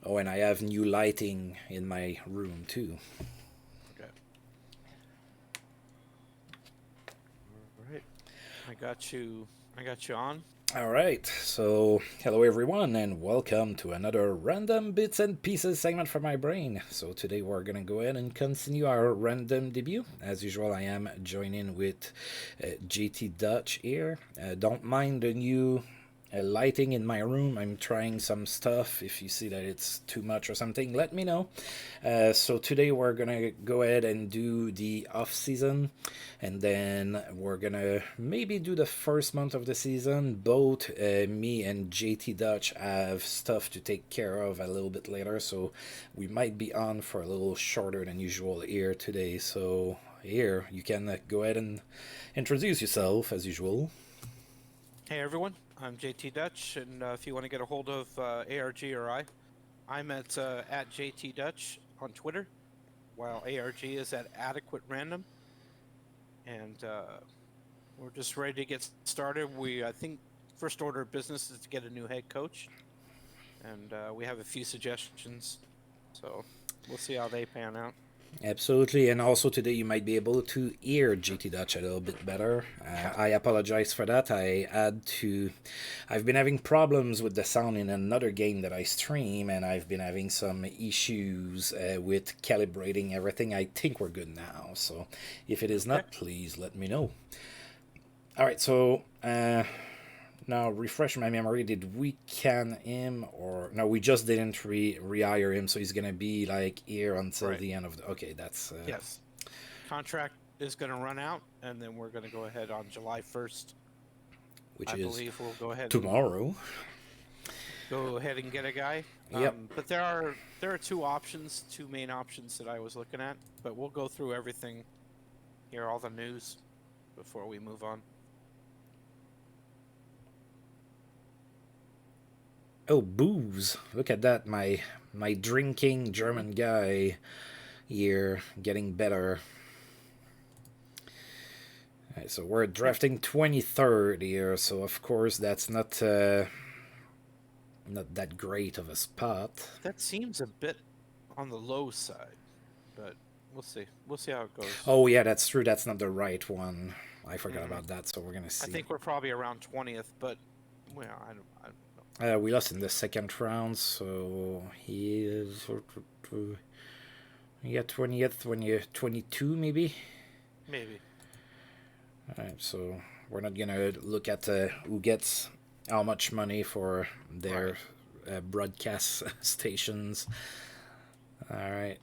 Oh, and I have new lighting in my room too. Okay. All right. I got you. I got you on. All right, so hello everyone, and welcome to another random bits and pieces segment from my brain. So today we're gonna go ahead and continue our random debut. As usual, I am joining with JTDutch here. Don't mind the new lighting in my room. I'm trying some stuff. If you see that it's too much or something, let me know. So today we're gonna go ahead and do the off season, and then we're gonna maybe do the first month of the season. Both me and JT Dutch have stuff to take care of a little bit later, so we might be on for a little shorter than usual here today. So here you can go ahead and introduce yourself as usual. Hey everyone, I'm JTDutch, and if you want to get a hold of ARG or I'm at JTDutch on Twitter, while ARG is at Adequate Random, and we're just ready to get started. I think first order of business is to get a new head coach, and we have a few suggestions, so we'll see how they pan out. Absolutely, and also today you might be able to hear GT Dutch a little bit better. Yeah. I apologize for that. I've been having problems with the sound in another game that I stream, and I've been having some issues with calibrating everything. I think we're good now, so if it is Okay. not, please let me know. All right, so now refresh my memory. Did we can him or no? We just didn't rehire him, so he's gonna be like here until Right. the end of the. Okay, that's Yes. Contract is going to run out, and then we're going to go ahead on July 1st. which I is believe we'll tomorrow. go ahead and get a guy. Yep. But there are two main options that I was looking at. But we'll go through everything here, all the news, before we move on. Oh, booze! Look at that, my drinking German guy here getting better. Right, so we're Yep. drafting 23rd here, so of course that's not that great of a spot. That seems a bit on the low side, but we'll see. We'll see how it goes. Oh yeah, that's true. That's not the right one. I forgot hmm about that. So we're gonna I see. think we're probably around 20th, but well, I don't know. We lost in the second round, so he is. You got 20th when you're 22, maybe. Maybe. Alright, so we're not gonna look at who gets how much money for Right. their broadcast stations. Alright.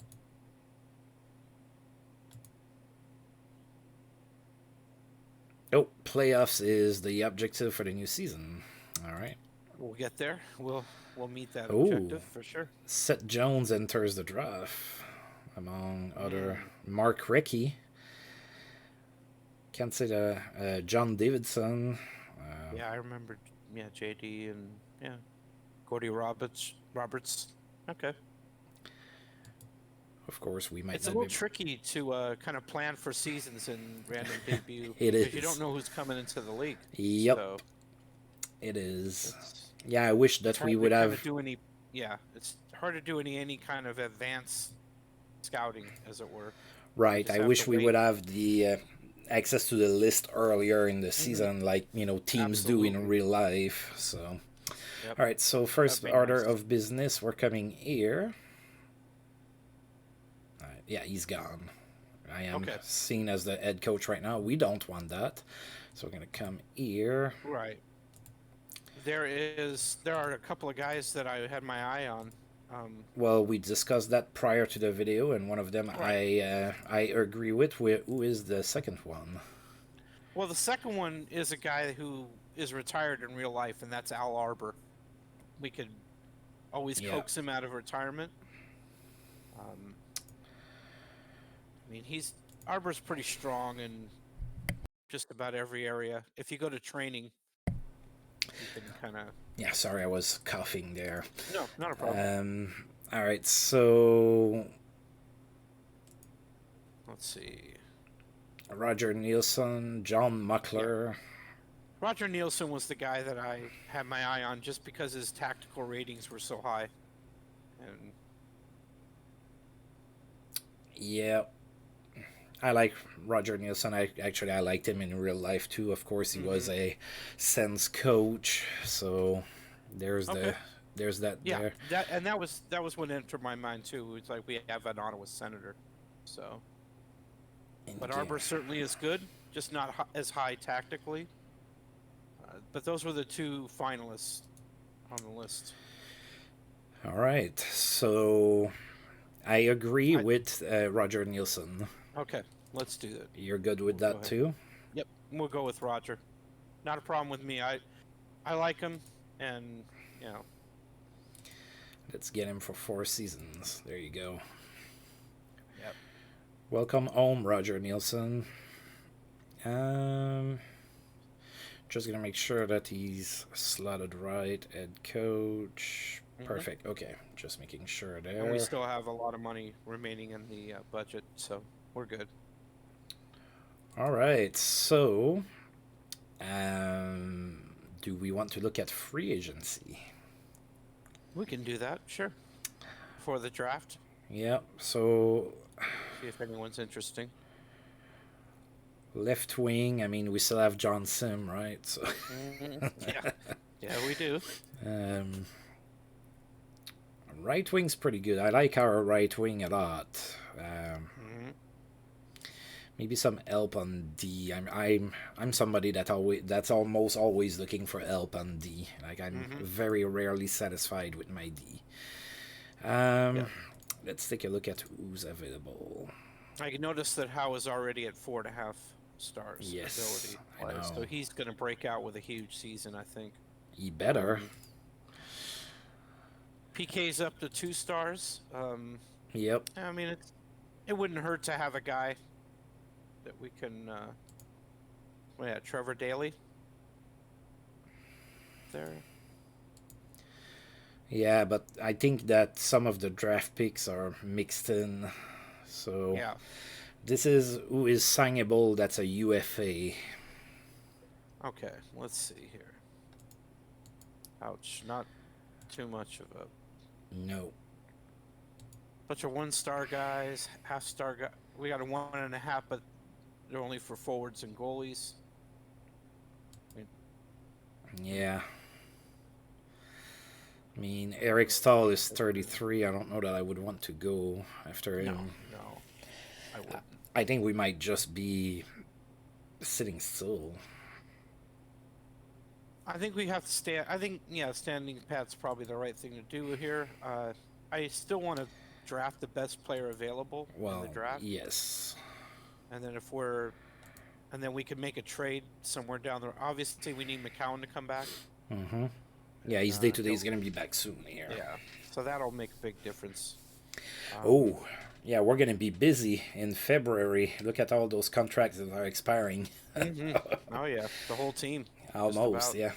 Oh, playoffs is the objective for the new season. Alright. We'll get there. We'll meet that Oh, objective for sure. Seth Jones enters the draft among other Mm. Mark Recchi. Can't say the John Davidson. Yeah, I remember. Yeah, JD and yeah, Gordy Roberts. Okay. Of course, we might It's a not little be. tricky to kind of plan for seasons in random debut It because you don't is. know who's coming into the league. Yep, So it is. it's Yeah, I wish it's that we hard to would kind of have. do any. Yeah, it's hard to do any kind of advanced scouting, as it were. You Right, just I have to wish we would wait. have the access to the list earlier in the hmm season, like teams do in Absolutely. real life. So, Yep. all right. So That'd first be order nice. of business, we're coming here. Yeah, he's gone. I am Okay. seen as the head coach right now. We don't want that, so we're gonna come here. Right. There are a couple of guys that I had my eye on. Well, we discussed that prior to the video, and one of them Right. I agree with. Who is the second one? Well, the second one is a guy who is retired in real life, and that's Al Arbour. We could always Yeah, coax him out of retirement. Um, I mean, he's Arbour's pretty strong in just about every area. If you go to training, you can kind of. yeah. Sorry, I was coughing there. No, not a problem. All right, so Let's see. Roger Nielsen, John Yeah, Muckler. Roger Nielsen was the guy that I had my eye on just because his tactical ratings were so high. And Yeah, I like Roger Nielsen. I liked him in real life too. Of course, he was a Sens coach, so there's okay, there's that yeah, there. that was what entered my mind too. It's like we have an Ottawa Senator, so. But Okay. Arbour certainly is good, just not as high tactically. But those were the two finalists on the list. All right, so I agree I with Roger Nielsen. Okay, let's do that. You're good with We'll go that ahead. too? Yep, we'll go with Roger. Not a problem with me. I like him, and you know, Let's get him for 4 seasons. There you go. yep. Welcome home, Roger Nielsen. Um, just gonna make sure that he's slotted right. Head coach. Perfect. Okay, just making sure there. And we still have a lot of money remaining in the budget, so we're good. All right. So, do we want to look at free agency? We can do that, sure. For the draft, Yeah. So, see if anyone's interesting. left wing. I mean, we still have John Sim, right? So, Yeah, yeah, we do. um, right wing's pretty good. I like our right wing a lot. Maybe some help on D. I'm somebody that's almost always looking for help on D. Like I'm very rarely satisfied with my D. Yeah. Let's take a look at who's available. I noticed that Howe is already at 4.5 stars Yes, I ability, know. so he's going to break out with a huge season, I think. He better. PK's up to 2 stars. Yep. I mean, it wouldn't hurt to have a guy that we can. Trevor Daly. There. Yeah, but I think that some of the draft picks are mixed in. So Yeah. this is who is signable. That's a UFA. Okay, let's see here. Ouch, not too much of a No. bunch of 1-star guys, half-star guy. We got a 1.5, but they're only for forwards and goalies. Yeah. I mean, Eric Stahl is 33. I don't know that I would want to go after him. No, I wouldn't. I think we might just be sitting still. I think we have to stand. I think, standing pat's probably the right thing to do here. I still want to draft the best player available in the draft. Yes. And then and then we can make a trade somewhere down there. Obviously, we need McCown to come back. Mm-hmm. Yeah, he's day to day. He's gonna be back soon here. Yeah, so that'll make a big difference. Yeah, we're gonna be busy in February. Look at all those contracts that are expiring. Oh yeah, the whole team. Almost, yeah.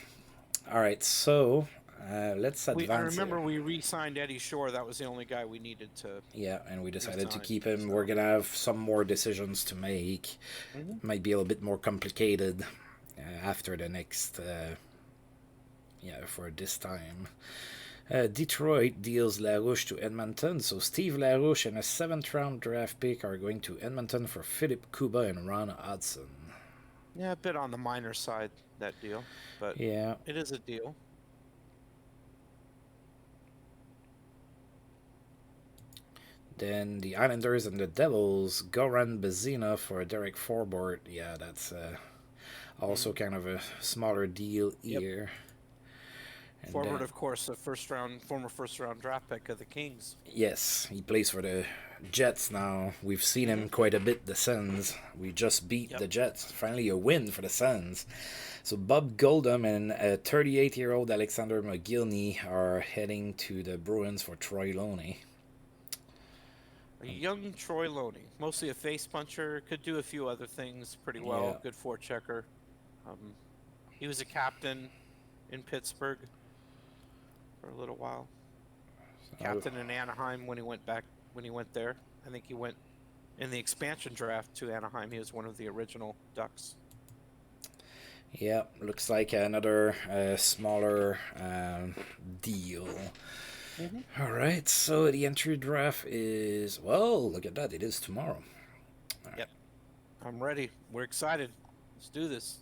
All right, so let's advance. I remember we re-signed Eddie Shore. That was the only guy we needed to. Yeah, and we decided to resign, keep him. so. We're gonna have some more decisions to make. Might be a little bit more complicated after the next. For this time. Detroit deals LaRouche to Edmonton, so Steve LaRouche and a 7th-round draft pick are going to Edmonton for Philip Kuba and Ron Hodson. Yeah, a bit on the minor side, that deal, but yeah, it is a deal. Then the Islanders and the Devils, Goran Bezina for Derek Forbort. Yeah, that's also kind of a smaller deal here. And Forbort, of course, a former first-round draft pick of the Kings. Yes, he plays for the Jets now. We've seen him quite a bit, the Sens. We just beat the Jets. Finally a win for the Sens. So Bob Goldham and a 38-year-old Alexander McGillney are heading to the Bruins for Troy Loney. A young Troy Loney, mostly a face puncher, could do a few other things pretty well. Yeah. Good forechecker. He was a captain in Pittsburgh for a little while. Captain in Anaheim when he went there. I think he went in the expansion draft to Anaheim. He was one of the original Ducks. Yeah, looks like another smaller deal. All right, so the entry draft is, well, look at that. It is tomorrow. All right. Yep. I'm ready. We're excited. Let's do this.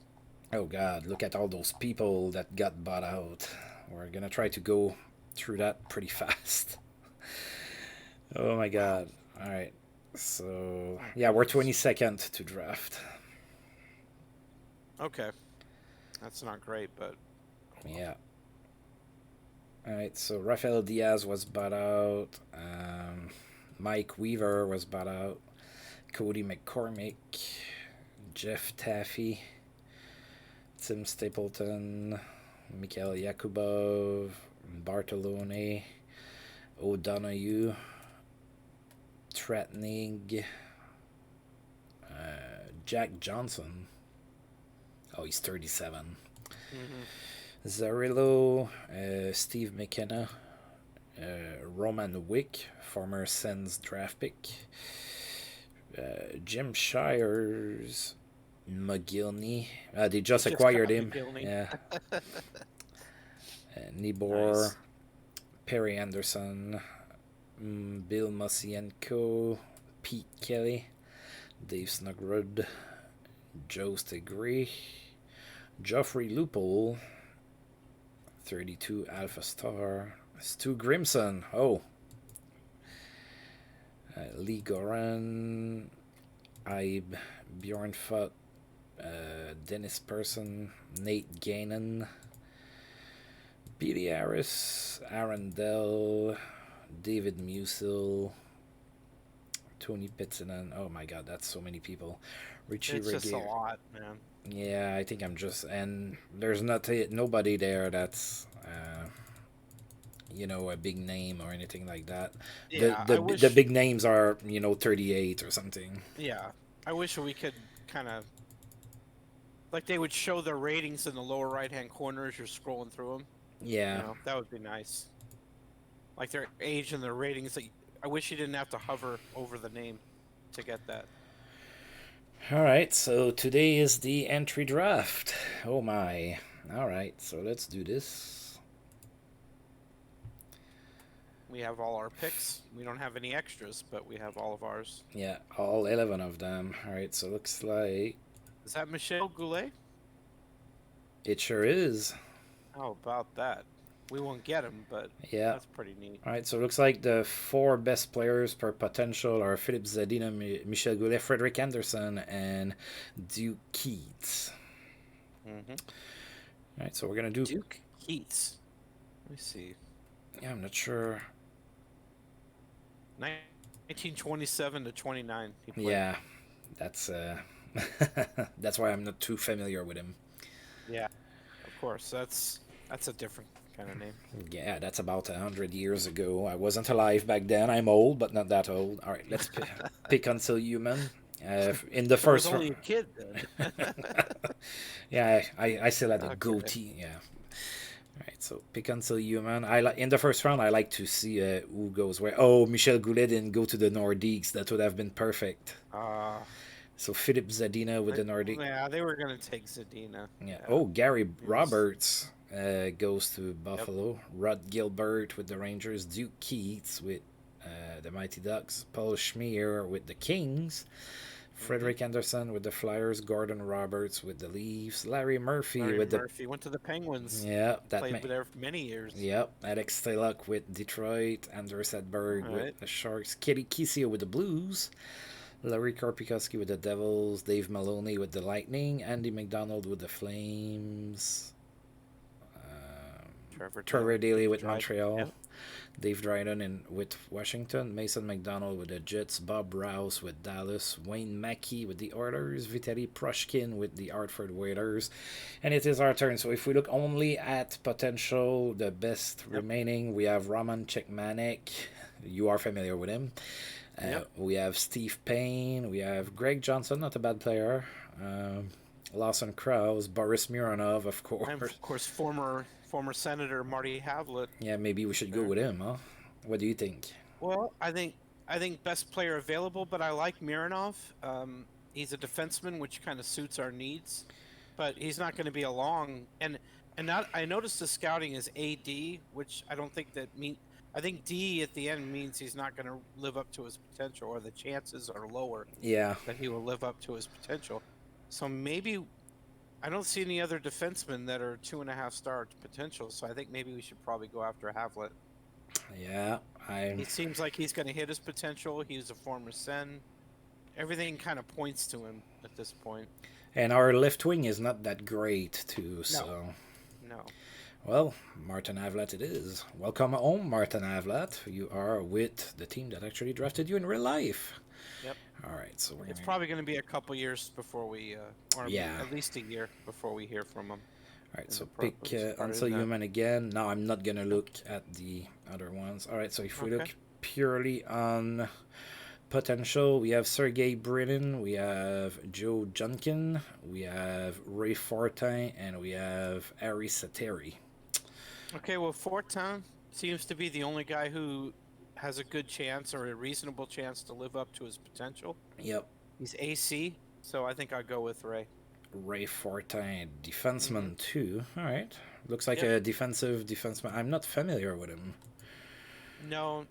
Oh, God, look at all those people that got bought out. We're going to try to go through that pretty fast. Oh, my God. All right. So, yeah, we're 22nd to draft. Okay. That's not great, but. Yeah. All right, so Rafael Diaz was bought out. Mike Weaver was bought out. Cody McCormick. Jeff Taffy. Tim Stapleton. Mikhail Yakubov. Bartolone. O'Donoghue. Tratnig. Jack Johnson. Oh, he's 37. Zarillo, Steve McKenna, Roman Wick, former Sens draft pick, Jim Shires, McGillney. They just acquired him. McGillney. Yeah. Nibor, nice. Perry Anderson, Bill Mosienko, Pete Kelly, Dave Snugrud, Joe Stigray, Geoffrey Lupul, 32 Alpha Star, Stu Grimson, Lee Goran, Ibe Bjornfoot, Dennis Person, Nate Gainan, Billy Harris, Aaron Dell, David Musil, Tony Pittinen. Oh my God, that's so many people. Richie It's just a lot, man. Yeah, I think I'm just, and there's nobody there that's, a big name or anything like that. Yeah, the big names are 38 or something. Yeah, I wish we could kind of, like, they would show their ratings in the lower right-hand corner as you're scrolling through them. Yeah, that would be nice. Like their age and their ratings. I wish you didn't have to hover over the name to get that. All right, so today is the entry draft. Oh my. All right, so let's do this. We have all our picks. We don't have any extras, but we have all of ours. Yeah, all 11 of them. All right, so looks like... Is that Michel Goulet? It sure is. How about that? We won't get him, but yeah, that's pretty neat. All right, so it looks like the 4 best players per potential are Philippe Zadina, Michel Goulet, Frederick Anderson, and Duke Keats. All right, so we're going to do... Duke Keats. Let me see. Yeah, I'm not sure. 1927 to 29. Yeah, that's that's why I'm not too familiar with him. Yeah, of course. That's a different kind of name. Yeah, that's about 100 years ago. I wasn't alive back then. I'm old, but not that old. All right, let's pick Until Human. In the first... I was only a kid then. Yeah, I still had a goatee. Yeah. All right, so pick Until Human. In the first round, I like to see who goes where. Oh, Michel Goulet didn't go to the Nordiques. That would have been perfect. So Philippe Zadina with the Nordiques. Yeah, they were going to take Zadina. Yeah. Oh, Gary Roberts goes to Buffalo. Yep. Rod Gilbert with the Rangers. Duke Keats with the Mighty Ducks. Paul Schmier with the Kings. Frederick Anderson with the Flyers, Gordon Roberts with the Leafs, Larry Murphy went to the Penguins. Yeah, played there for many years. Yep, Alex Stalock with Detroit, Anders Edberg with the Sharks, Kitty Kisio with the Blues, Larry Karpikowski with the Devils, Dave Maloney with the Lightning, Andy McDonald with the Flames, Trevor Daley with Montreal. Yep. Dave Dryden with Washington, Mason McDonald with the Jets, Bob Rouse with Dallas, Wayne Mackey with the Oilers, Vitaly Prushkin with the Hartford Whalers, and it is our turn. So if we look only at potential, the best remaining, we have Roman Cechmanek. You are familiar with him. We have Steve Payne. We have Greg Johnson, not a bad player. Lawson Krause, Boris Mironov, of course. And of course, former Senator Marty Havlet. Yeah, maybe we should go with him, huh? What do you think? Well, I think best player available, but I like Mironov. He's a defenseman, which kind of suits our needs, but he's not going to be a long. And I noticed the scouting is AD, which I don't think that I think D at the end means he's not going to live up to his potential, or the chances are lower Yeah. that he will live up to his potential. So maybe I don't see any other defensemen that are 2.5-star potential. So I think maybe we should probably go after Havlet. Yeah. He seems like he's going to hit his potential. He's a former Sen. Everything kind of points to him at this point. And our left wing is not that great too. So. No. Well, Martin Havlat it is. Welcome home, Martin Havlat. You are with the team that actually drafted you in real life. Yep. All right, so It's probably going to be a couple years before we, or yeah, at least a year before we hear from him. All right, so pick Until Human again. Now I'm not gonna look at the other ones. All right, so if we look purely on potential, we have Sergei Brin, we have Joe Junkin, we have Ray Fortin, and we have Ari Sateri. Okay, well, Fortin seems to be the only guy who has a good chance or a reasonable chance to live up to his potential. Yep. He's AC, so I think I'll go with Ray. Ray Fortin, defenseman too. All right. Looks like a defensive defenseman. I'm not familiar with him. No,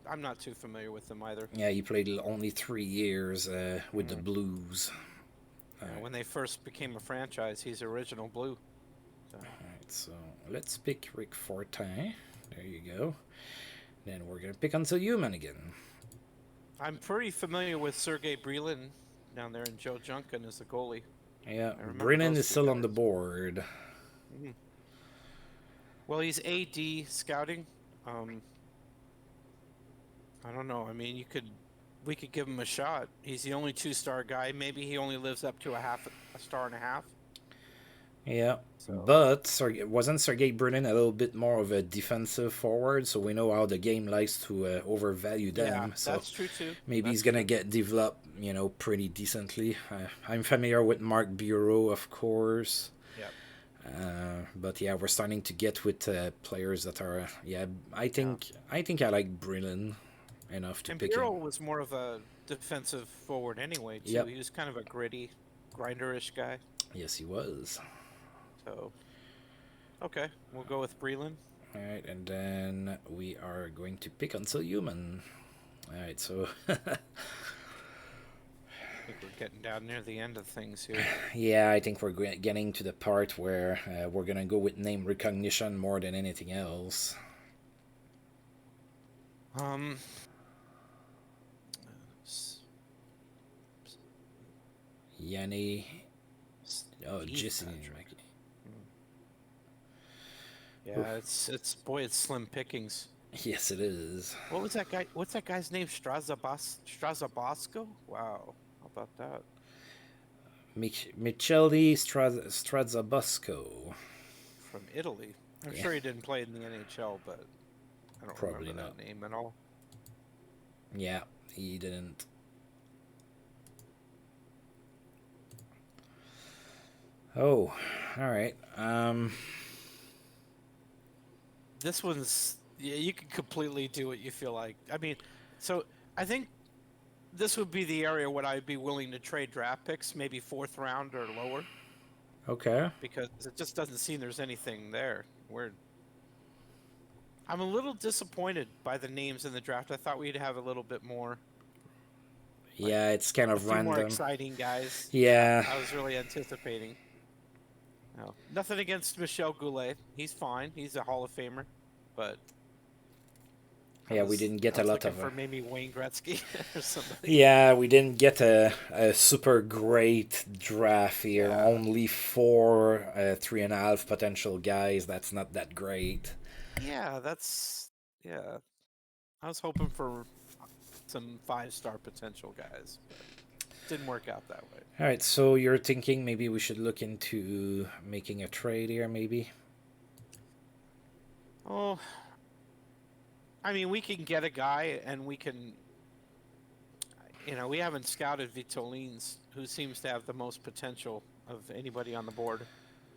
I'm not too familiar with him either. Yeah, he played only 3 years with the Blues. When they first became a franchise, he's original Blue. So. All right, so let's pick Rick Fortin. There you go. Then we're going to pick Until Human again. I'm pretty familiar with Sergei Brilin down there, and Joe Junkin as the goalie. Yeah, Brennan is still on the board. Well, he's AD scouting. I don't know. I mean, we could give him a shot. He's the only 2-star guy. Maybe he only lives up to a star and a half. Yeah, but wasn't Sergei Brennan a little bit more of a defensive forward? So we know how the game likes to overvalue them. Yeah, so that's true too. Maybe he's gonna get developed, pretty decently. I'm familiar with Mark Bureau, of course. Yeah. But yeah, we're starting to get with players that are. I think I like Brennan enough to pick Bureau him. was more of a defensive forward anyway too. Yep. He was kind of a gritty, grinderish guy. Yes, he was. So, okay, we'll go with Breland. All right, and then we are going to pick Until Human. All right, so. I think we're getting down near the end of things here. Yeah, I think we're getting to the part where we're going to go with name recognition more than anything else. Yanni. Oh, Jesse. Yeah, it's slim pickings. Yes, it is. What was that guy? What's that guy's name? Strazabasco? Wow, how about that? Michele Strazabasco. From Italy. I'm sure he didn't play in the NHL, but I don't remember that name at all. Yeah, he didn't. Oh, all right. This one's you can completely do what you feel like. I mean, so I think this would be the area where I'd be willing to trade draft picks, maybe 4th round or lower. Okay. Because it just doesn't seem there's anything there. I'm a little disappointed by the names in the draft. I thought we'd have a little bit more. Yeah, it's kind of random. More exciting guys. Yeah. I was really anticipating. No, nothing against Michel Goulet. He's fine. He's a Hall of Famer, but yeah, we didn't get a lot of for maybe Wayne Gretzky or something. Yeah, we didn't get a super great draft here. Yeah. Only 4 3.5 potential guys. That's not that great. Yeah, I was hoping for some 5-star potential guys, but didn't work out that way. All right, so you're thinking maybe we should look into making a trade here, maybe? Oh, I mean, we can get a guy, and we can, we haven't scouted Vitolins, who seems to have the most potential of anybody on the board.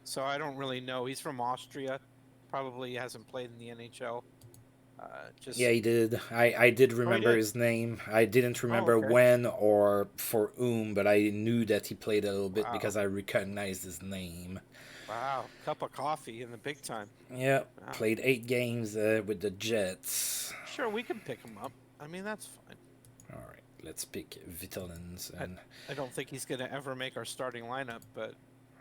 So I don't really know. He's from Austria, probably hasn't played in the NHL. Yeah, he did. I did remember his name. I didn't remember when or for whom, but I knew that he played a little bit because I recognized his name. Wow. Wow, cup of coffee in the big time. Yeah, Wow. played 8 games with the Jets. Sure, we can pick him up. I mean, that's fine. All right, let's pick Vitalins, I, and I don't think he's going to ever make our starting lineup, but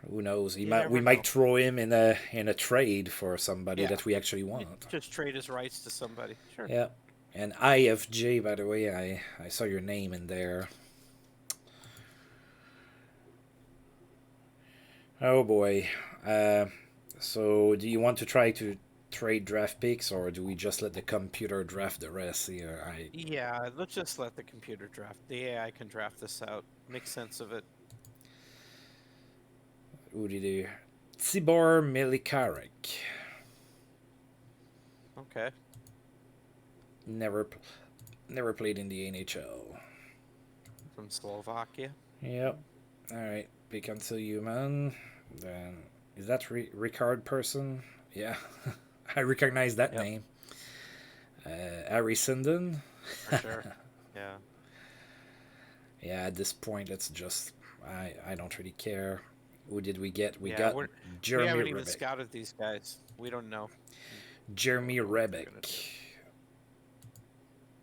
who knows? you We never might know. throw him in a trade for somebody Yeah, that we actually you want. just trade his rights to somebody. Sure. Yeah, and IFJ, by the way, I saw your name in there. Oh boy. Uh, so do you want to try to trade draft picks, or do we just let the computer draft the rest here? Yeah, let's just let the computer draft. The AI can draft this out. Make sense of it. Who did you? Tibor Milikarek. Okay. Never, never played in the NHL. From Slovakia. Yep. All right. Pick until you, man. Then is that Ricard person? Yeah, I recognize that Yep, name. Harry Sinden. for sure. Yeah. Yeah, at this point, it's just I don't really care. Who did we get? We Yeah, got we Jeremy haven't even Rebeck. scouted these guys. We don't know. Jeremy Don't know what they're gonna Rebeck,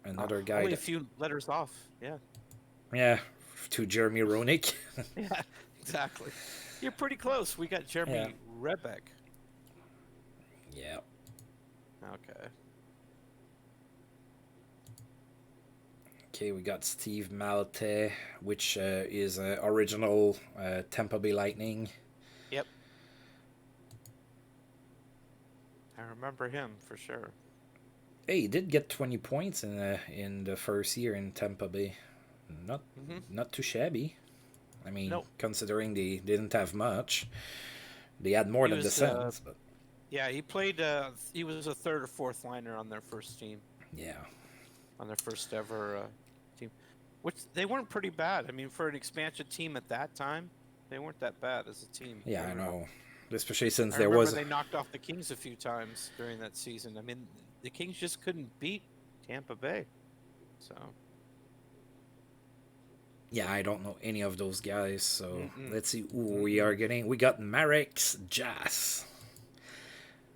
do. another guy Only a that few letters off. Yeah. yeah to Jeremy Roenick. Yeah, exactly. You're pretty close. We got Jeremy Yeah. Rebeck. Yeah. Okay. Okay, we got Steve Malte, which is original Tampa Bay Lightning. Yep. I remember him for sure. Hey, he did get 20 points in the first year in Tampa Bay. Not Mm-hmm. not too shabby. I mean, Nope. considering they didn't have much, they had more He than the was Sens. But yeah, he played he was a third or fourth liner on their first team, yeah, on their first ever team. Which they weren't pretty bad. I mean, for an expansion team at that time, they weren't that bad as a team. yeah, They I were- know. Especially since I there remember was they knocked off the Kings a few times during that season. I mean, the Kings just couldn't beat Tampa Bay. So, yeah, I don't know any of those guys. So Mm-mm. let's see who we are getting. We got Marek's Jazz.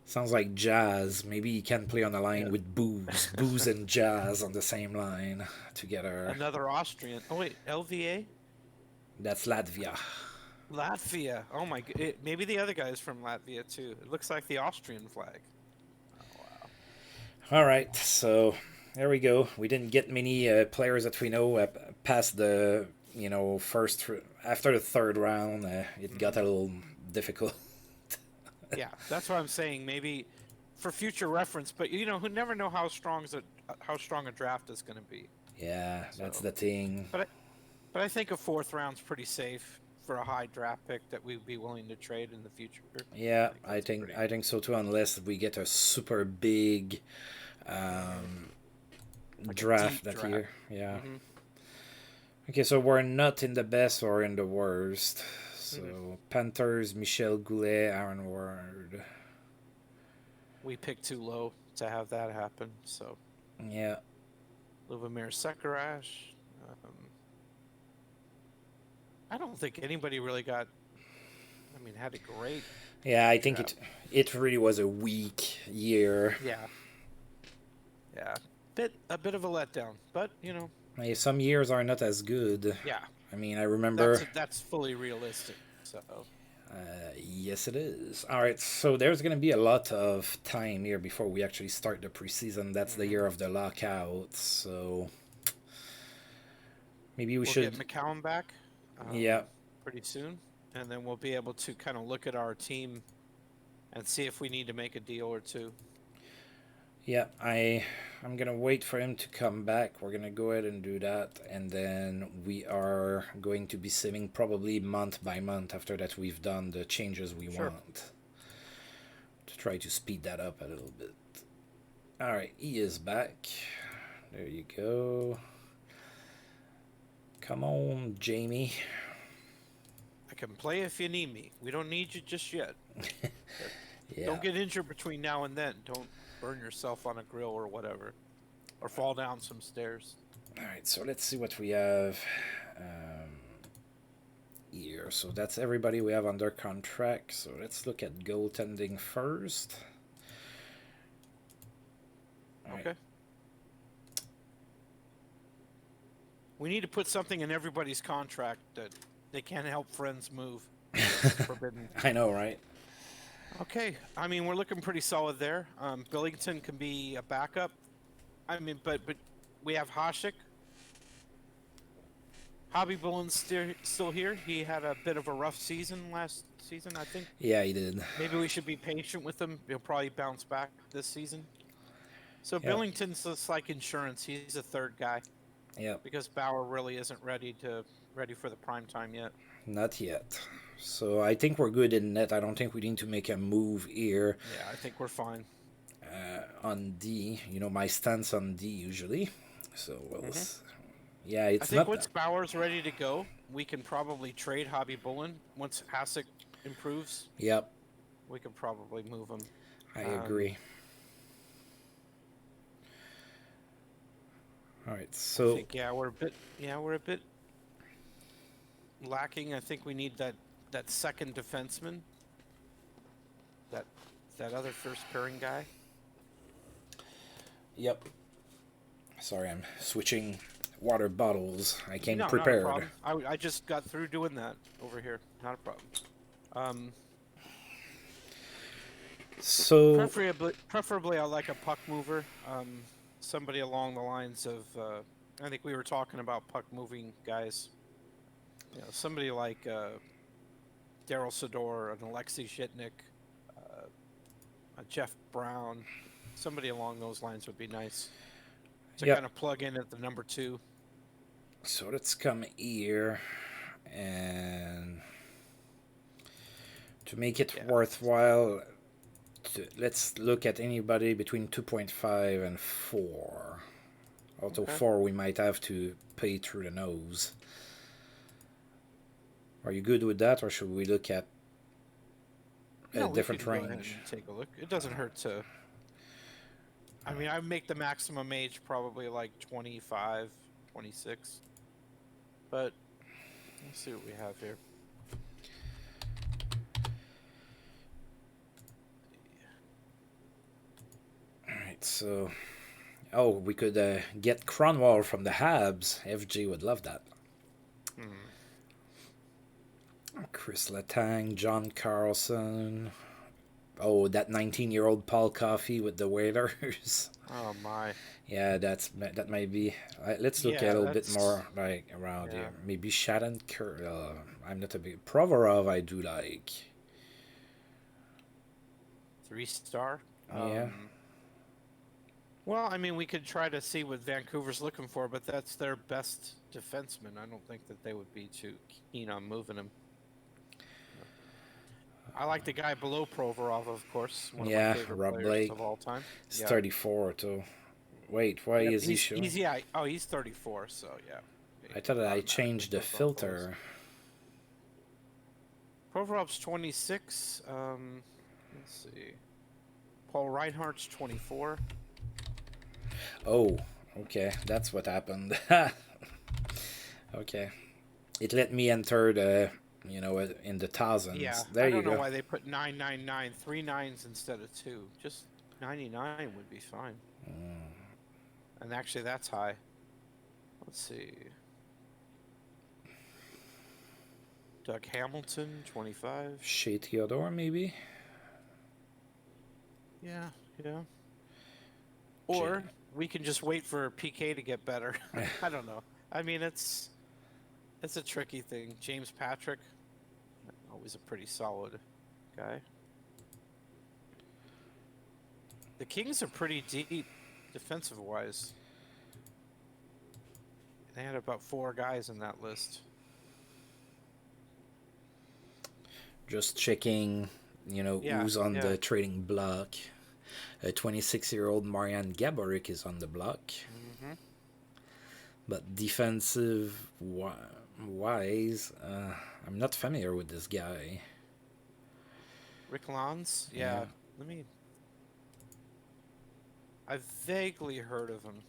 Sounds like Jazz. Maybe he can play on the line Yeah. with Booze and Jazz on the same line together. Another Austrian. Oh wait, LVA, That's Latvia. Latvia. Oh my. Maybe the other guy is from Latvia too. It looks like the Austrian flag. Oh wow. All right, so there we go. We didn't get many players that we know past the first after the third round. It got a little difficult. Yeah, that's what I'm saying. Maybe for future reference, but who never know how strong a draft is going to be. Yeah, that's So- the thing. But I think a fourth round's pretty safe for a high draft pick that we'd be willing to trade in the future. Yeah, I think that's I think so too. Unless we get a super big um, Like a draft deep that draft. year. Yeah. Mhm. Okay, so we're not in the best or in the worst. So Mm-hmm. Panthers, Michel Goulet, Aaron Ward. We picked too low to have that happen. So Yeah, Lubomir Sekarash. I don't think anybody really got. I mean, had a great. yeah. I think draft. it really was a weak year. Yeah. Yeah. A bit of a letdown, but Hey, some years are not as good. yeah. I mean, I remember. That's fully realistic. So Yes, it is. All right, so there's going to be a lot of time here before we actually start the preseason. That's the year of the lockout, so maybe we we'll should. get McCown back. Yeah, Pretty soon, and then we'll be able to kind of look at our team and see if we need to make a deal or two. yeah. I'm gonna wait for him to come back. We're gonna go ahead and do that, and then we are going to be simming probably month by month after that we've done the changes we Sure. want to try to speed that up a little bit. All right, he is back. There you go. Come on, Jamie. I can play if you need me. We don't need you just yet. Yeah. Don't get injured between now and then. Don't burn yourself on a grill or whatever, or fall down some stairs. All right, so let's see what we have. here. So that's everybody we have under contract. So let's look at goaltending first. Okay. We need to put something in everybody's contract that they can't help friends move. Forbidden. I know, right? Okay. I mean, we're looking pretty solid there. Billington can be a backup. I mean, but we have Hasek. Hobby Bullen's still here. He had a bit of a rough season last season, I think. Yeah, he did. Maybe we should be patient with him. He'll probably bounce back this season. So Yep. Billington's just like insurance. He's a third guy. Yep. Because Bauer really isn't ready for the prime time yet. Not yet. So I think we're good in net. I don't think we need to make a move here. Yeah, I think we're fine. On D, my stance on D usually. So we'll. Yeah, I it's think not. once Bauer's ready to go, we can probably trade Hobby Bullen. Once Hasek improves, Yep. we can probably move him. I agree. All right, so I think, we're a bit lacking. I think we need that second defenseman, that other first pairing guy. Yep. Sorry, I'm switching water bottles. I came No, prepared. not a problem. I just got through doing that over here. Not a problem. So Preferably, I like a puck mover. Somebody along the lines of, I think we were talking about puck moving guys. Somebody like Daryl Sador, an Alexei Zhitnik, a Jeff Brown. Somebody along those lines would be nice to kind of plug in at the number 2. So let's come here, and to make it worthwhile, let's look at anybody between 2.5 and 4. Although 4 we might have to pay through the nose. Are you good with that, or should we look at a different we can go ahead range? and take a look. It doesn't hurt to. I mean, I make the maximum age probably like 25, 26. But let's see what we have here. Alright, so... Oh, we could get Cronwall from the Habs. FG would love that. Chris Letang, John Carlson. Oh, that 19-year-old Paul Coffey with the Whalers. Oh, my. Yeah, that might be. Let's look a little bit more like around here. Maybe Shattenkirk. I'm not a big Provorov. I do like 3-star. Yeah. Well, I mean, we could try to see what Vancouver's looking for, but that's their best defenseman. I don't think that they would be too keen on moving him. I like the guy below Provorov, of course. One of my favorite Rob players Blake of all time. He's 34 too. Wait, why is he showing? He's 34, so yeah. I thought I changed the filter. Provorov's 26. Let's see. Paul Reinhardt's 24. Oh, okay. That's what happened. Okay. It let me enter the, in the thousands. Yeah, there I you don't go. know why they put 999, 3 9s instead of 2. Just 99 would be fine. And actually, that's high. Let's see. Doug Hamilton, 25. Shea Theodore, maybe? Yeah. Or we can just wait for PK to get better. I don't know. I mean, it's a tricky thing. James Patrick, always a pretty solid guy. The Kings are pretty deep defensive-wise. They had about 4 guys in that list. Just checking, who's on the trading block. A 26-year-old Marian Gaborik is on the block. But defensive-wise, I'm not familiar with this guy. Rick Lons? Yeah. I've vaguely heard of him.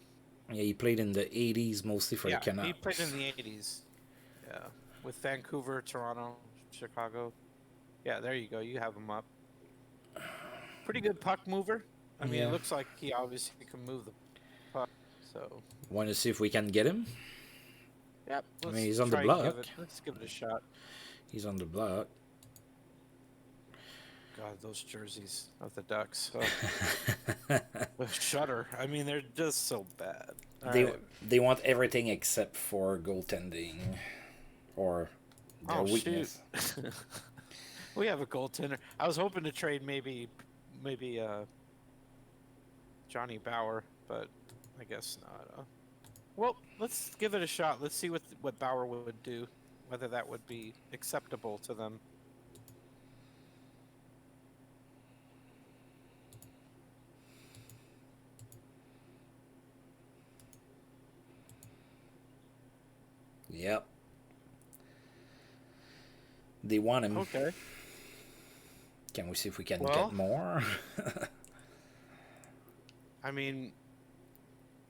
Yeah, he played in the 80s, mostly for the Canucks. He played in the 80s. Yeah. with Vancouver, Toronto, Chicago. Yeah, there you go. You have him up. Pretty good puck mover. I mean, it Yeah. looks like he obviously can move the puck. So, Want to see if we can get him? yep. I mean, Let's he's on the try and block. let's give it a shot. He's on the block. God, those jerseys of the Ducks. Oh, shudder. I mean, they're just so bad. All they right. they want everything except for goaltending, or their Oh shoot. weakness. We have a goaltender. I was hoping to trade maybe Johnny Bauer, but I guess not. Well, let's give it a shot. Let's see what Bauer would do, whether that would be acceptable to them. Yep. They want him. Okay. Can we see if we can Well, get more? I mean,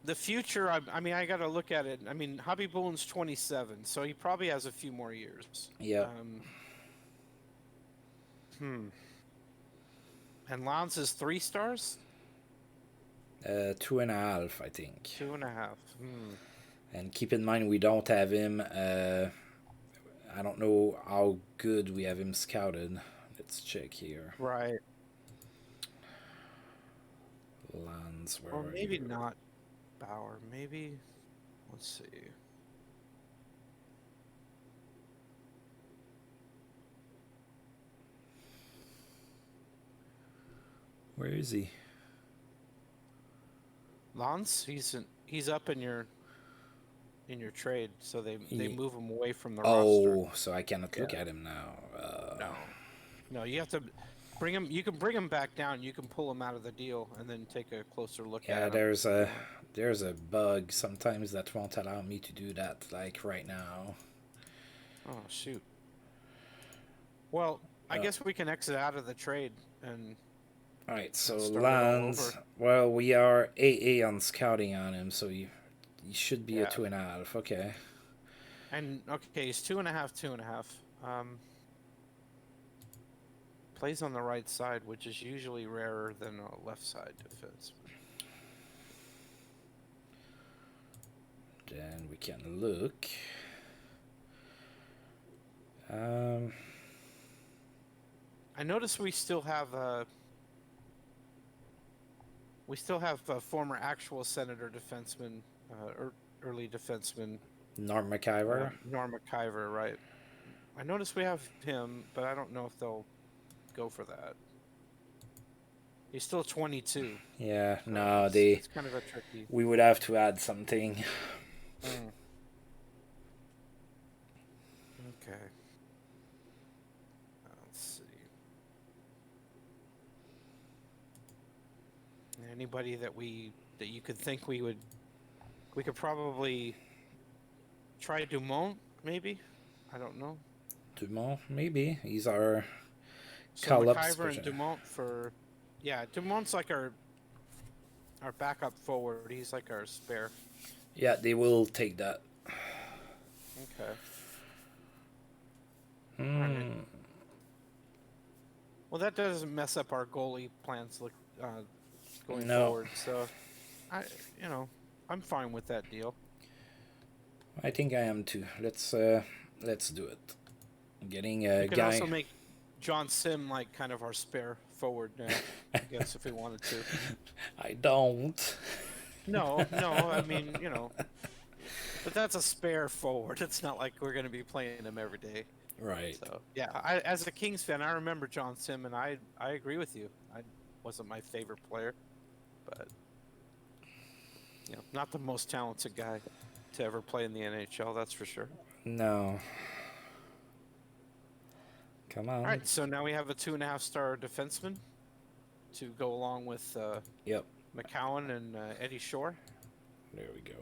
the future. I mean, I got to look at it. I mean, Hobby Bullen's 27, so he probably has a few more years. Yeah. And Lance is 3 stars. 2.5, I think. 2.5. And keep in mind, we don't have him. I don't know how good we have him scouted. Let's check here. Right. Lands, where Or are maybe you? not Bauer. Maybe. Let's see. Where is he? Lance, he's up in your trade, so they move him away from the roster. Oh, so I cannot look Yeah. at him now. No, you have to bring him. You can bring him back down. You can pull him out of the deal and then take a closer look Yeah, at him. there's a bug sometimes that won't allow me to do that, like right now. Oh shoot. Well, I guess we can exit out of the trade and. Alright, so start it all Lands. over. Well, we are AA on scouting on him, so you should be a Yeah. 2.5. Okay. And okay, he's 2.5, 2.5. Plays on the right side, which is usually rarer than a left side defense. Then we can look. I notice we still have a former actual Senator defenseman, early defenseman. Norm McIver. Norm McIver, right. I notice we have him, but I don't know if they'll go for that. He's still 22. Yeah, So no, it's kind of a tricky. we would have to add something. Okay. Let's see. Anybody that you could think we could probably try Dumont, maybe? I don't know. Dumont, maybe. He's our So call-up McIver special. and Dumont for... Yeah, Dumont's like our backup forward. He's like our spare. Yeah, they will take that. Okay. Alright. Well, that doesn't mess up our goalie plans going No. forward. So, I'm fine with that deal. I think I am too. Let's do it. Getting a We could guy. also make John Sim like kind of our spare forward now, I guess, if we wanted to. I don't. No, I mean, but that's a spare forward. It's not like we're going to be playing him every day. Right. So, yeah, as a Kings fan, I remember John Sim, and I agree with you. I wasn't my favorite player, but not the most talented guy to ever play in the NHL, that's for sure. No. Come on. All right, so now we have a 2.5-star defenseman to go along with Yep. McCowan and Eddie Shore. There we go.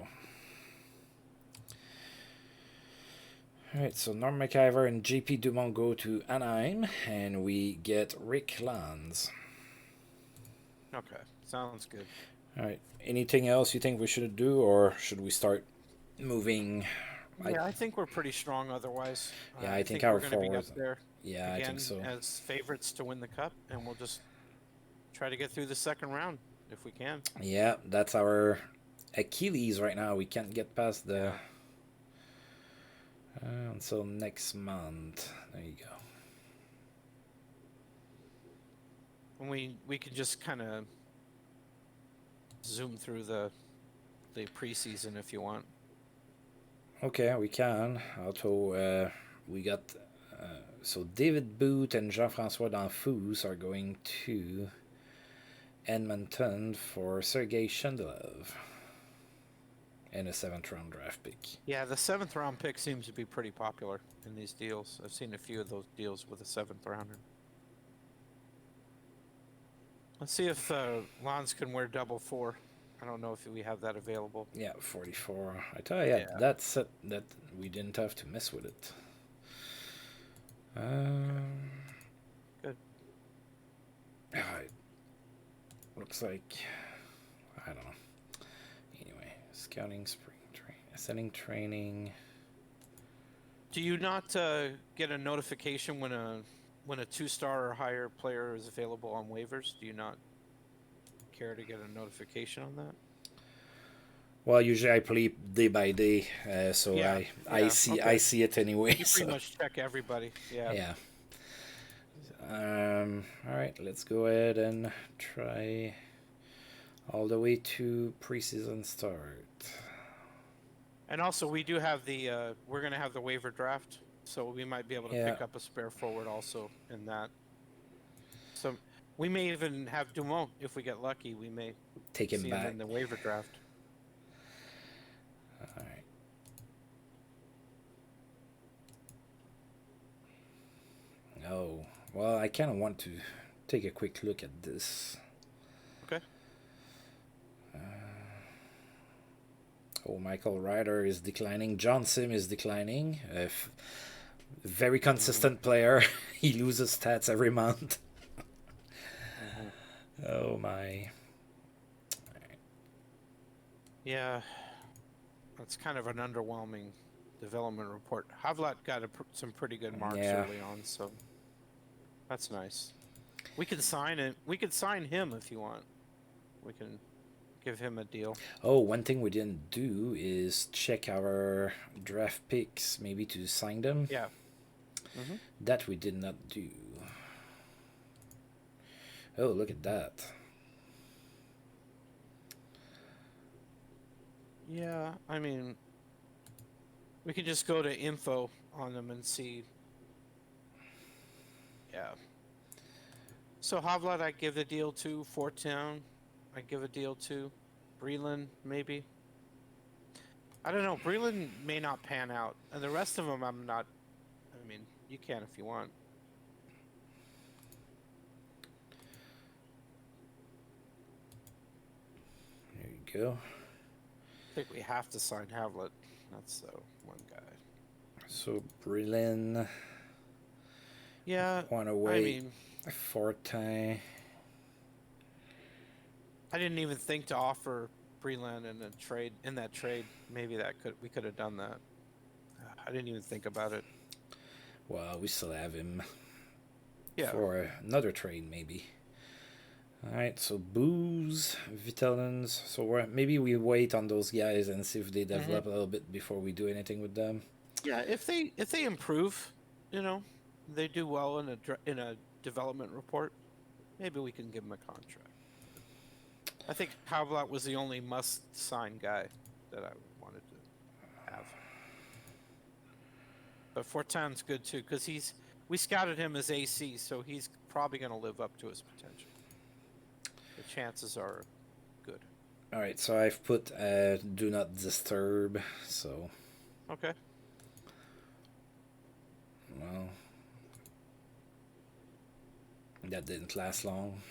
Alright, so Norm McIver and JP Dumont go to Anaheim, and we get Rick Lands. Okay, sounds good. Alright, anything else you think we should do, or should we start moving Yeah, I think we're pretty strong otherwise. Yeah, I think we're our going to be up forwards. there Yeah, I again think so. as favorites to win the cup, and we'll just try to get through the second round if we can. Yeah, that's our Achilles right now. We can't get past the Yeah. until next month. There you go. And we can just kind of zoom through the preseason if you want. Okay, we can. Also, we got so David Booth and Jean-François Danfous are going to Edmonton for Sergei Shendelov and a 7th-round draft pick. Yeah, the 7th-round pick seems to be pretty popular in these deals. I've seen a few of those deals with a 7th-rounder. Let's see if Lons can wear double 4. I don't know if we have that available. Yeah, 44. I tell you, yeah. That's it. That we didn't have to mess with it. Good. Alright. Looks like I don't know. Anyway, scouting, spring training, ascending training. Do you not get a notification when a 2-star or higher player is available on waivers? Do you not care to get a notification on that? Well, usually I play day by day, so Yeah, I see it anyway. You pretty much check everybody. Yeah. Yeah. All right, let's go ahead and try all the way to preseason start. And also, we do have the we're going to have the waiver draft, so we might be able to pick up a spare forward also in that. So we may even have Dumont if we get lucky. We may take him back in the waiver draft. All right. Oh, well, I kind of want to take a quick look at this. Okay. Michael Ryder is declining. John Sim is declining. Very consistent player. He loses stats every month. Oh, my. Yeah. That's kind of an underwhelming development report. Havlat got some pretty good marks early on, so that's nice. We can sign it. We could sign him if you want. We can give him a deal. Oh, one thing we didn't do is check our draft picks, maybe to sign them. Yeah. That we did not do. Oh, look at that. Yeah, I mean, we could just go to info on them and see. Yeah. So Havlat, I give the deal to. Fort Town, I give a deal to. Breland, maybe. I don't know. Breland may not pan out, and the rest of them, I'm not. I mean, you can if you want. There you go. I think we have to sign Havlat. That's one guy. So Breland. Yeah. Want to wait. I mean, Fortin. I didn't even think to offer Breland in that trade. Maybe we could have done that. I didn't even think about it. Well, we still have him. Yeah. For another trade, maybe. All right, so Booze, Vitellins. So maybe we wait on those guys and see if they develop a little bit before we do anything with them. Yeah, if they improve, they do well in a development report, maybe we can give them a contract. I think Havlat was the only must-sign guy that I wanted to have. But Fortin's good too, because we scouted him as AC, so he's probably going to live up to his potential. The chances are good. All right, so I've put do not disturb, so. Okay. Well, that didn't last long.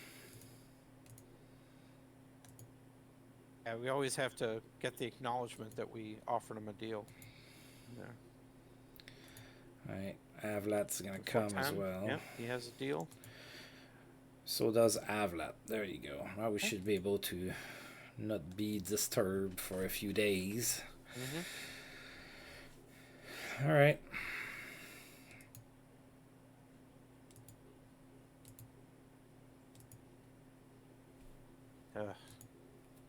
Yeah, we always have to get the acknowledgement that we offered him a deal. Yeah. All right, Havlat's going to come as well. Yeah, he has a deal. So does Havlat. There you go. Well, we should be able to not be disturbed for a few days. All right.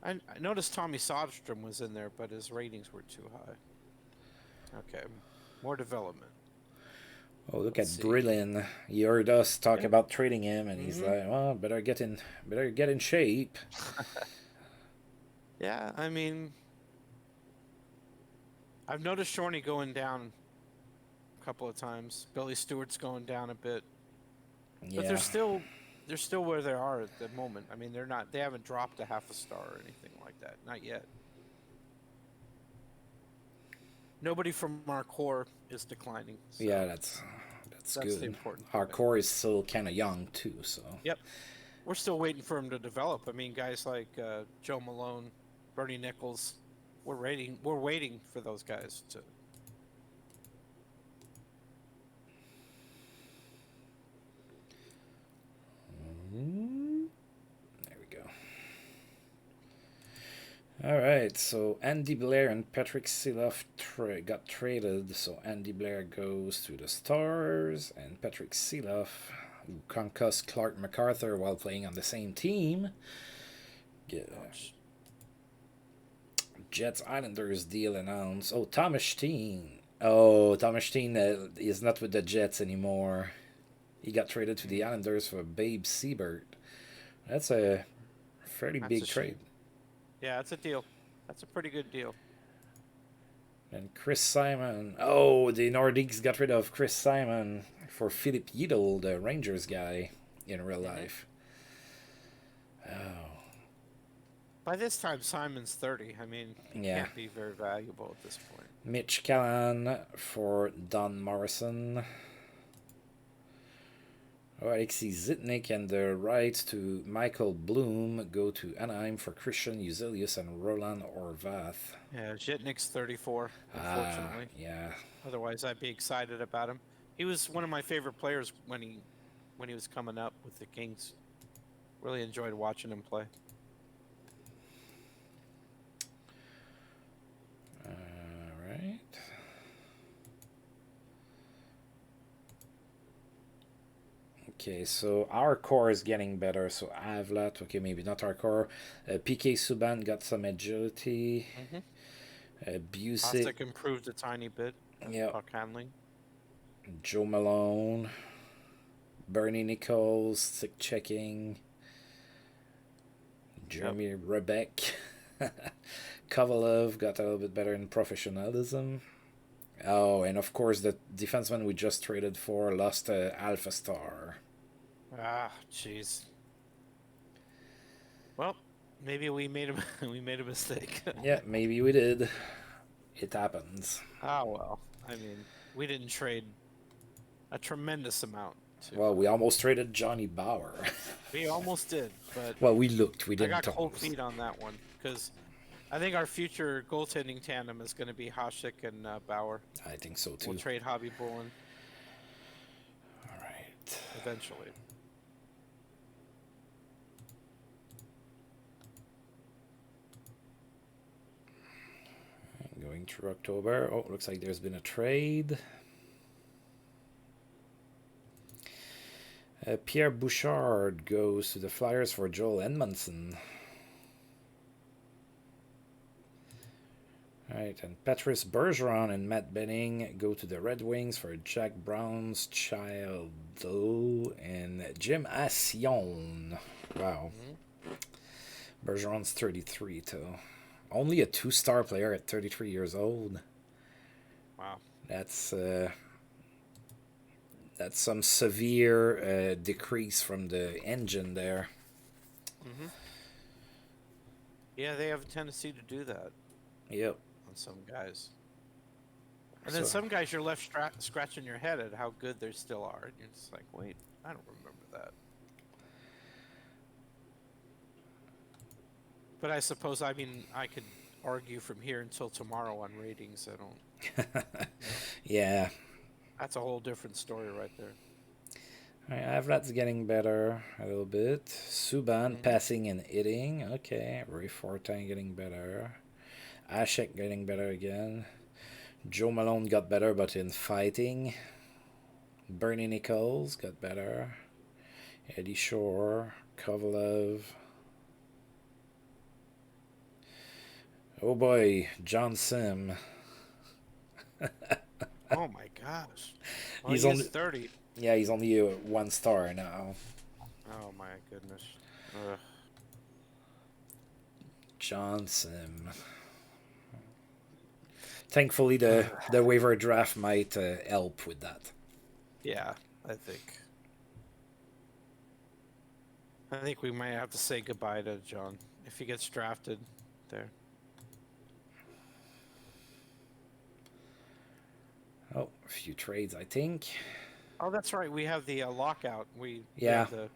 I noticed Tommy Soderstrom was in there, but his ratings were too high. Okay, more development. Oh, look Let's at see. Brillin. He heard us talk Yeah. about trading him, and he's like, "Well, better get in shape." Yeah, I mean, I've noticed Shorney going down a couple of times. Billy Stewart's going down a bit, but Yeah, they're still where they are at the moment. I mean, they haven't dropped a half a star or anything like that, not yet. Nobody from our core is declining. So yeah, that's that's good. the important Our thing. core is still kind of young too, so Yep, we're still waiting for him to develop. I mean, guys like Joe Malone, Bernie Nichols, we're waiting for those guys to. there we go. All right, so Andy Blair and Patrick Siloff got traded. So Andy Blair goes to the Stars, and Patrick Siloff, who concussed Clark MacArthur while playing on the same team, Jets Islanders deal announced. Oh, Thomas Steen. Oh, Thomas Steen is not with the Jets anymore. He got traded to the Islanders for Babe Siebert. That's a fairly big trade. Yeah, that's a deal. That's a pretty good deal. And Chris Simon. Oh, the Nordiques got rid of Chris Simon for Philip Yedel, the Rangers guy, in real life. Oh. By this time, Simon's 30. I mean, he can't be very valuable at this point. Mitch Callan for Don Morrison. Oh, Alexei Zitnik and the rights to Michael Bloom go to Anaheim for Christian Uzelius and Roland Orvath. Yeah, Zitnik's 34, unfortunately. Yeah. Otherwise, I'd be excited about him. He was one of my favorite players when he was coming up with the Kings. Really enjoyed watching him play. All right. Okay, so our core is getting better. So Avlat, okay, maybe not our core. PK Subban got some agility. Bozak improved a tiny bit. Yeah. Puck handling. Joe Malone. Bernie Nichols, stick checking. Jeremy Rebeck. Kovalev got a little bit better in professionalism. Oh, and of course the defenseman we just traded for lost Alpha Star. Ah, jeez. Well, maybe we made a mistake. Yeah, maybe we did. It happens. Ah, well. I mean, we didn't trade a tremendous amount. Well, we almost traded Johnny Bauer. We almost did, but well, we looked. We didn't. I got cold feet on that one because I think our future goaltending tandem is going to be Hasek and Bauer. I think so too. We'll trade Hobby Bullen. All right. Eventually. Going through October. Oh, looks like there's been a trade. Pierre Bouchard goes to the Flyers for Joel Edmondson. Alright, and Patrice Bergeron and Matt Benning go to the Red Wings for Jack Brown's child and Jim Assion. Wow. Bergeron's 33 too. Only a 2-star player at 33 years old. Wow. That's some severe decrease from the engine there. Yeah, they have a tendency to do that. Yep. On some guys. And then some guys you're left scratching your head at how good they still are. And you're just like, wait, I don't remember that. But I suppose, I mean, I could argue from here until tomorrow on ratings. I don't. Yeah. That's a whole different story right there. All right, Avrat's getting better a little bit. Subban passing and hitting. Okay. Ray Fortin getting better. Ashek getting better again. Joe Malone got better, but in fighting. Bernie Nichols got better. Eddie Shore, Kovalev. Oh boy, John Sim. Oh my gosh. Well, He's he on. is 30. Yeah, he's only a 1 star now. Oh my goodness. Ugh. John Sim. Thankfully, the waiver draft might help with that. Yeah, I think. I think we might have to say goodbye to John if he gets drafted there. Oh, a few trades, I think. Oh, that's right. We have the lockout. We Yeah. have the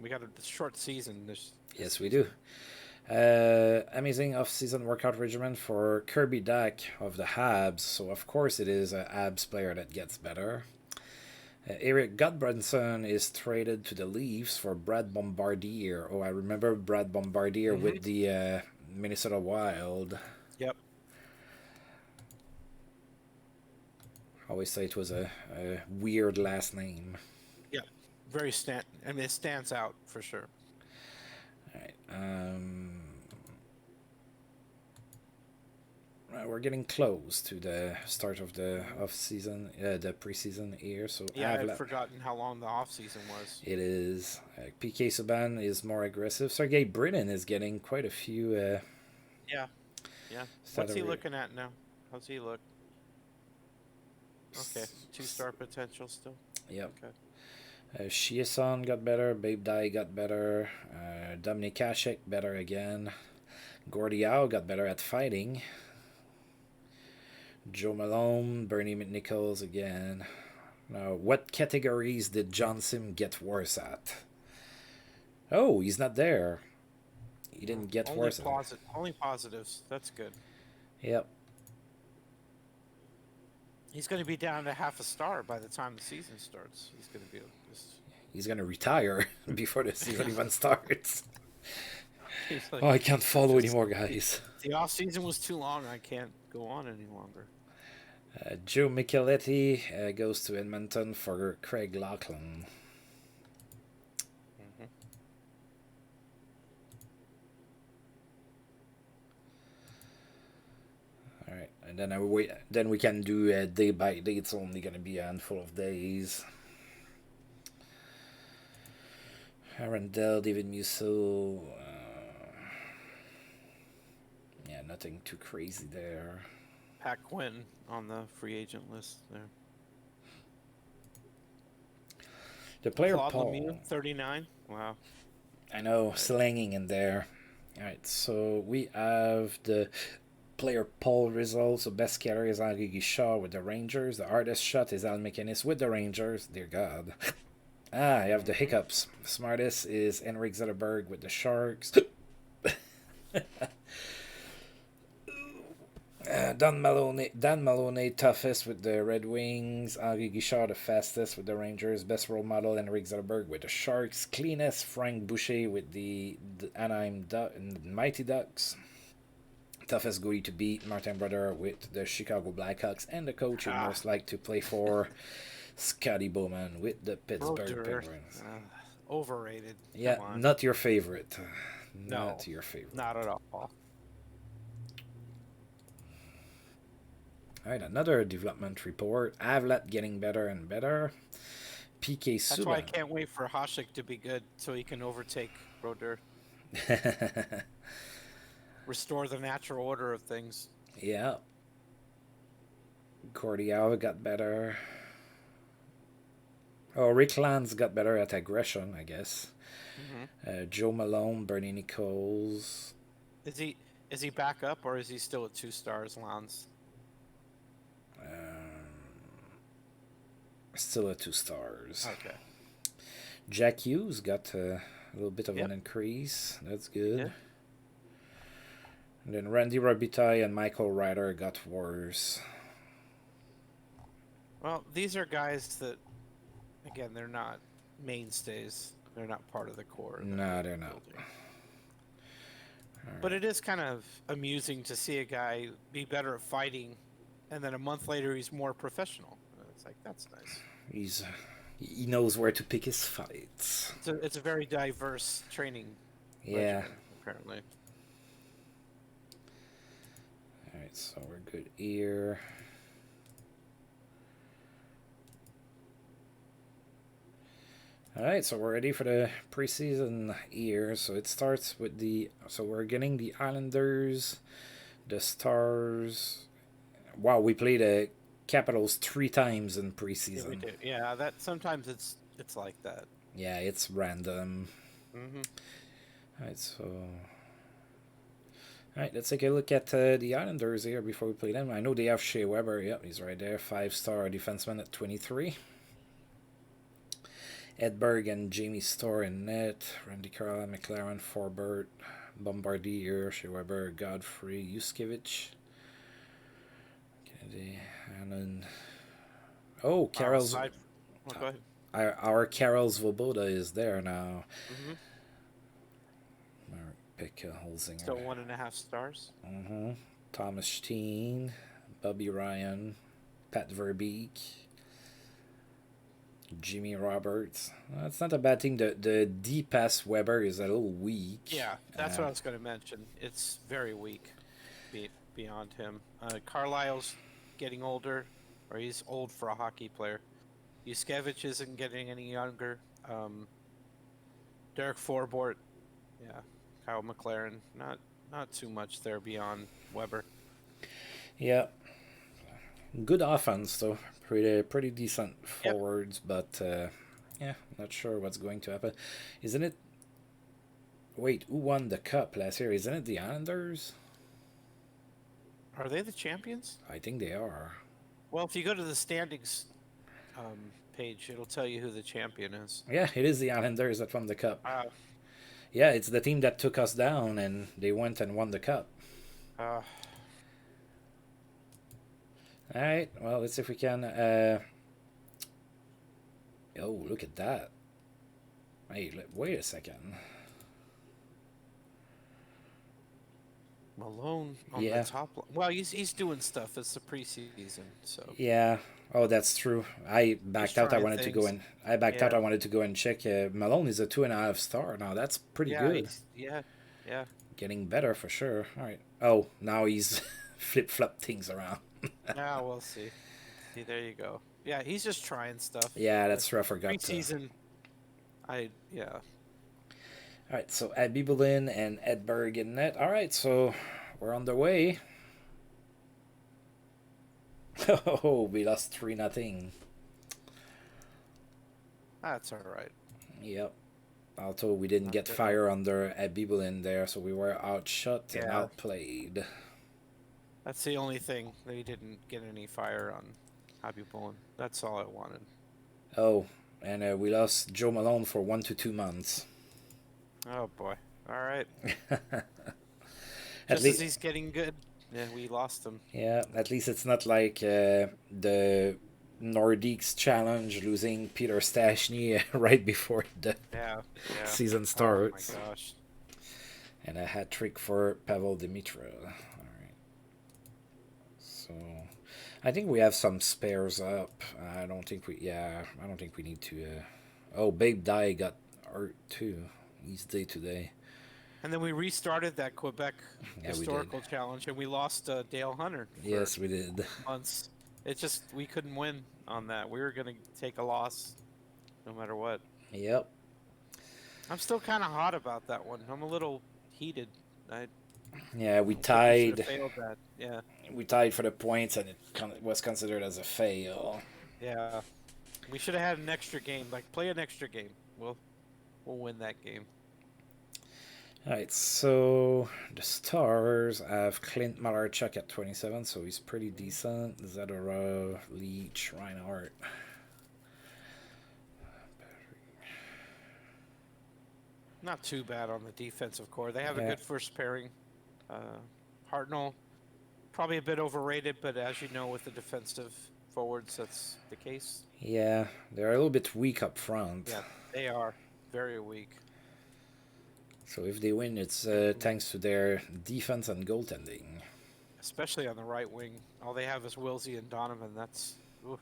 we got a short season this Yes, we season. do. Amazing off-season workout regimen for Kirby Dack of the Habs. So of course it is a Habs player that gets better. Eric Gottbranson is traded to the Leafs for Brad Bombardier. Oh, I remember Brad Bombardier with the Minnesota Wild. Yep. I always say it was a weird last name. Yep. I mean, it stands out for sure. All right. We're getting close to the start of the off-season, the preseason here. So Yeah, I've forgotten how long the off season was. It is. PK Subban is more aggressive. Sergei Brin is getting quite a few. Yeah. What's he looking at now? How's he look? Okay, 2-star potential still. Yep. Okay. Chiasson got better. Babe Dye got better. Dominik Hasek better again. Gordiau got better at fighting. Joe Malone, Bernie McNichols again. Now, what categories did John Sim get worse at? Oh, he's not there. He didn't get worse at it. Only positives. That's good. Yep. He's going to be down to half a star by the time the season starts. He's going to be He's going to retire before the season even starts. Like, I can't follow anymore, guys. The off season was too long. I can't go on any longer. Joe Micheletti goes to Edmonton for Craig Laughlin. All right, and then we can do day by day. It's only going to be a handful of days. Arundel, David Musso. Yeah, nothing too crazy there. Pat Quinn on the free agent list there. The player Claude Paul. Lemieux, 39. Wow. I know, slanging in there. All right, so we have the player poll results. The best scatter is Henri Guichard with the Rangers. The hardest shot is Al McInnes with the Rangers. Dear God. I have the hiccups. The smartest is Henrik Zetterberg with the Sharks. Dan Maloney, toughest with the Red Wings. Henri Guichard, the fastest with the Rangers. Best role model, Henrik Zetterberg with the Sharks. Cleanest, Frank Boucher with the Anaheim Mighty Ducks. Toughest goalie to beat, Martin Brodeur with the Chicago Blackhawks. And the coach you'd most like to play for, Scotty Bowman with the Pittsburgh Penguins. Overrated. Yeah, not your favorite. Not your favorite. Not at all. All right, another development report. Avlat getting better and better. PK Subban. That's why I can't wait for Hasek to be good so he can overtake Brodeur. Restore the natural order of things. Yeah. Cordial got better. Oh, Rick Lance got better at aggression, I guess. Joe Malone, Bernie Nichols. Is he back up or is he still at 2 stars, Lance? Still at 2 stars. Okay. Jack Hughes got a little bit of an increase. That's good. Yeah. And then Randy Robitaille and Michael Ryder got worse. Well, these are guys that, again, they're not mainstays. They're not part of the core. No, they're not. But it is kind of amusing to see a guy be better at fighting and then a month later he's more professional. It's like that's nice. He knows where to pick his fights. It's a very diverse training Yeah. regimen, apparently. All right, so we're good here. All right, so we're ready for the preseason here. So it starts with so we're getting the Islanders, the Stars. Wow, we played the Capitals 3 times in preseason. Yeah, we do. Yeah, that sometimes it's like that. Yeah, it's random. Mm-hmm. All right, so. All right, let's take a look at the Islanders here before we play them. I know they have Shea Weber. Yep, he's right there. 5-star defenseman at 23. Edberg and Jamie Storr in net. Randy Carla, McLaren, Forbert, Bombardier, Shea Weber, Godfrey, Yuskevich. Kennedy, Hannon. Oh, Carol's. Go ahead. Our Carol Svoboda is there now. Mm-hmm. Mark Pick Holzinger. Still 1.5 stars. Mm-hmm. Thomas Steen, Bobby Ryan, Pat Verbeek, Jimmy Roberts. That's not a bad thing. The D pass Weber is a little weak. Yeah, that's what I was going to mention. It's very weak beyond him. Carlisle's getting older, or he's old for a hockey player. Yuskevich isn't getting any younger. Derek Forbort, yeah. Kyle McLaren, not too much there beyond Weber. Yeah. Good offense though. Pretty decent forwards, but yeah, not sure what's going to happen. Isn't it? Wait, who won the cup last year? Isn't it the Islanders? Are they the champions? I think they are. Well, if you go to the standings page, it'll tell you who the champion is. Yeah, it is the Islanders that won the cup. Wow. Yeah, it's the team that took us down, and they went and won the cup. All right, well, let's see if we can. Oh, look at that. Hey, wait a second. Malone on the top line. Well, he's doing stuff. It's the preseason, so. Yeah. Oh, that's true. I backed out. I wanted to go in. I backed out. I wanted to go and check. Malone is a 2.5 star now. That's pretty good. Yeah. Getting better for sure. All right. Oh, now he's flip-flop things around. Yeah, we'll see. See, there you go. Yeah, he's just trying stuff. Yeah, that's true. I forgot. Preseason. Yeah. All right, so Abby Boleyn and Edberg in net. All right, so we're on the way. Oh, we lost 3-0. That's all right. Yep. Although we didn't get fire under Abby Boleyn there, so we were outshot and outplayed. That's the only thing. They didn't get any fire on Abby Boleyn. That's all I wanted. Oh, and we lost Joe Malone for 1 to 2 months. Oh boy! All right. At least as he's getting good, yeah, we lost him. Yeah, at least it's not like the Nordiques challenge losing Peter Stastny right before the season starts. Oh my gosh! And a hat trick for Pavel Dimitrov. All right. So, I think we have some spares up. I don't think we need to. Oh, Babe Dye got hurt too. He's day to day. And then we restarted that Quebec historical challenge, and we lost Dale Hunter. Yes, we did. Months. It's just we couldn't win on that. We were gonna take a loss, no matter what. Yep. I'm still kind of hot about that one. I'm a little heated. We tied. Failed that. Yeah. We tied for the points, and it was considered as a fail. Yeah. We should have had an extra game. Like, play an extra game. We'll win that game. Alright, so the Stars have Clint Malarchuk at 27, so he's pretty decent. Zadorov, Leach, Reinhardt. Not too bad on the defensive core. They have a good first pairing. Hartnell, probably a bit overrated, but as you know, with the defensive forwards, that's the case. Yeah, they're a little bit weak up front. Yeah, they are very weak. So if they win, it's thanks to their defense and goaltending. especially on the right wing. All they have is Wilsey and Donovan. That's oof,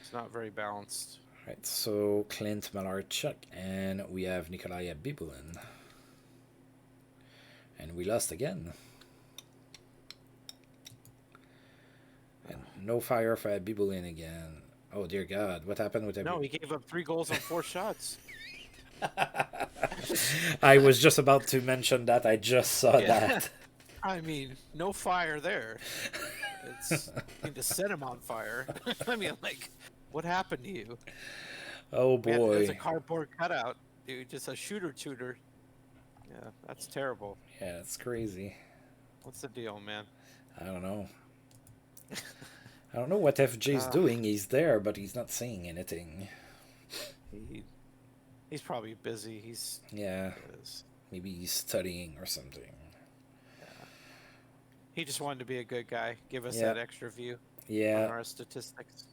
it's not very balanced. Right, so Clint Malarchuk, and we have Nikolai Bibulin. And we lost again. And no fire for Bibulin again. Oh dear God, what happened with No, he gave up 3 goals on 4 shots. I was just about to mention that. I just saw that. I mean, no fire there. It's you need to set him on fire. I mean, like, what happened to you? Oh Man, there's a boy. cardboard cutout, dude. Just a shooter. Yeah, that's terrible. Yeah, it's crazy. What's the deal, man? I don't know. I don't know what FJ's doing. He's there, but he's not saying anything. He's probably busy. Yeah. Maybe he's studying or something. Yeah. He just wanted to be a good guy. Give us that extra view on our statistics.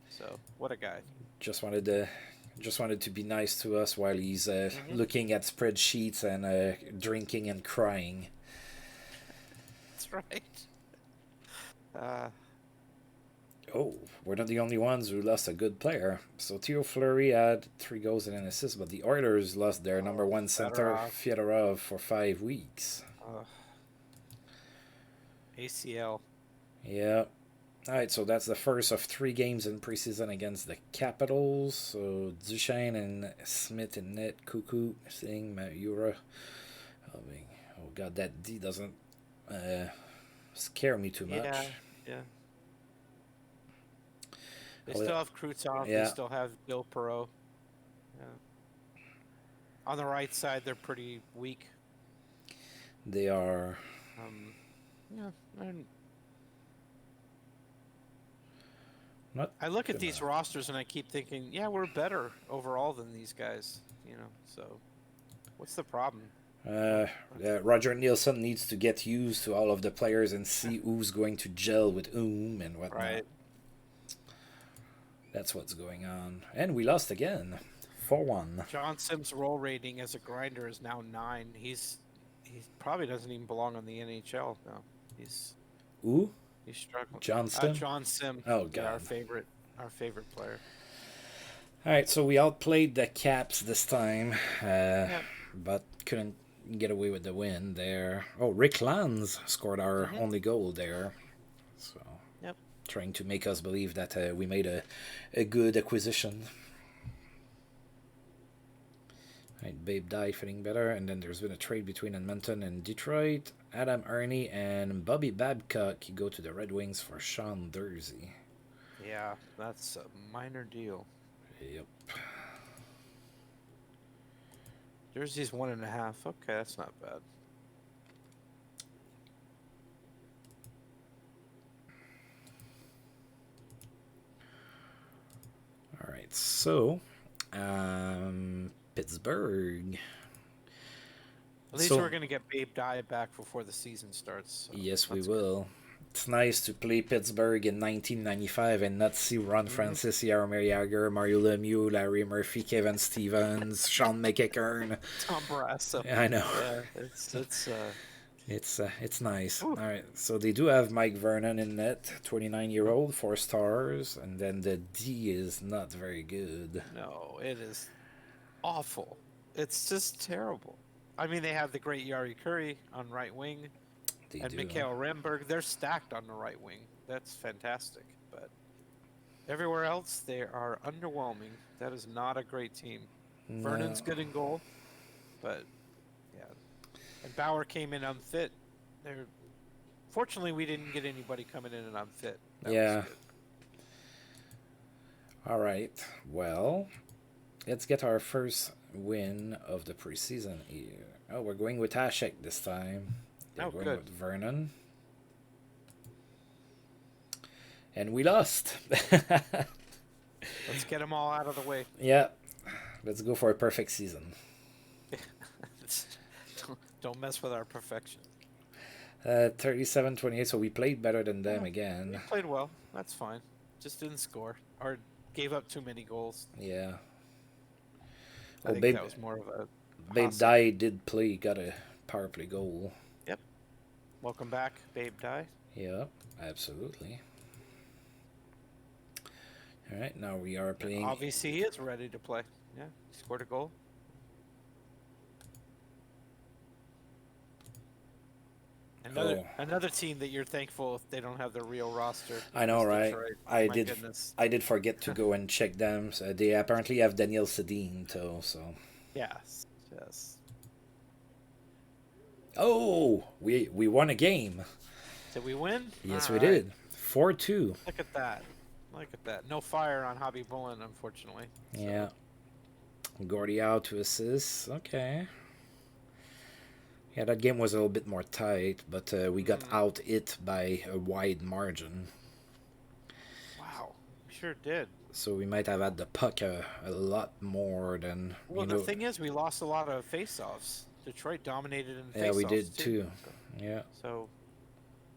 So, what a guy. Just wanted to be nice to us while he's looking at spreadsheets and drinking and crying. That's right. Oh, we're not the only ones who lost a good player. So Theo Fleury had 3 goals and an assist, but the Oilers lost their number 1 center, Fedorov, for 5 weeks. ACL. Yeah. Alright, so that's the first of 3 games in preseason against the Capitals. So Duchesne and Smith in net, Cuckoo, Singh, Mayura. Oh God, that D doesn't scare me too much. Yeah. They still have Krutov. Yeah. They still have Bill Perot. Yeah. On the right side, they're pretty weak. They are. I look at these rosters and I keep thinking, yeah, we're better overall than these guys. So what's the problem? Roger Nielsen needs to get used to all of the players and see who's going to gel with whom and whatnot. Right. That's what's going on. And we lost again. 4-1. John Sims' roll rating as a grinder is now 9. He probably doesn't even belong on the NHL now. Who? He's struggling. John Sim? John Sim. Oh God. Yeah, our favorite player. Alright, so we outplayed the Caps this time. But couldn't get away with the win there. Oh, Rick Lanz scored our only goal there. So trying to make us believe that we made a good acquisition. Right, Babe Dye fitting better, and then there's been a trade between Edmonton and Detroit. Adam Ernie and Bobby Babcock go to the Red Wings for Sean Dursey. Yeah, that's a minor deal. Yep. Dursey's 1.5. Okay, that's not bad. All right, so Pittsburgh. At least we're going to get Babe Dye back before the season starts. So yes, we will. Good. It's nice to play Pittsburgh in 1995 and not see Ron Francis, Jaromir Jagr, Mario Lemieux, Larry Murphy, Kevin Stevens, Sean McEachern, Tom Barrasso. I know. Yeah, it's nice. Ooh. All right, so they do have Mike Vernon in net, 29-year-old, 4 stars, and then the D is not very good. No, it is awful. It's just terrible. I mean, they have the great Yari Curry on right wing. And Mikhail Remberg, they're stacked on the right wing. That's fantastic. But everywhere else, they are underwhelming. That is not a great team. No. Vernon's good in goal, but yeah. And Bauer came in unfit. Fortunately, we didn't get anybody coming in and unfit. That was good. All right. Well, let's get our first win of the preseason here. Oh, we're going with Hasek this time. They're going with Vernon. And we lost. Let's get them all out of the way. Yeah. Let's go for a perfect season. Don't mess with our perfection. 37-28, so we played better than them again. We played well. That's fine. Just didn't score. Or gave up too many goals. Yeah. I think that was more of a... Babe Dye did play, got a power play goal. Yep. Welcome back, Babe Die. Yeah, absolutely. All right, now we are playing. Obviously, he is ready to play. Yeah, he scored a goal. Another team that you're thankful if they don't have their real roster. I know, right? Detroit. I My did. goodness. I did forget to go and check them. So they apparently have Nielsen too. So. Yes. Yes. Oh, we won a game. Did we win? Yes, All we right. did. 4-2. Look at that. Look at that. No fire on Hobby Bullen, unfortunately. So. Yeah. Gordy out to assist. Okay. Yeah, that game was a little bit more tight, but we got out it by a wide margin. Wow, we sure did. So we might have had the puck a lot more than. Well, the thing is, we lost a lot of face-offs. Detroit dominated in face-offs. Yeah, we did too. Yeah. So,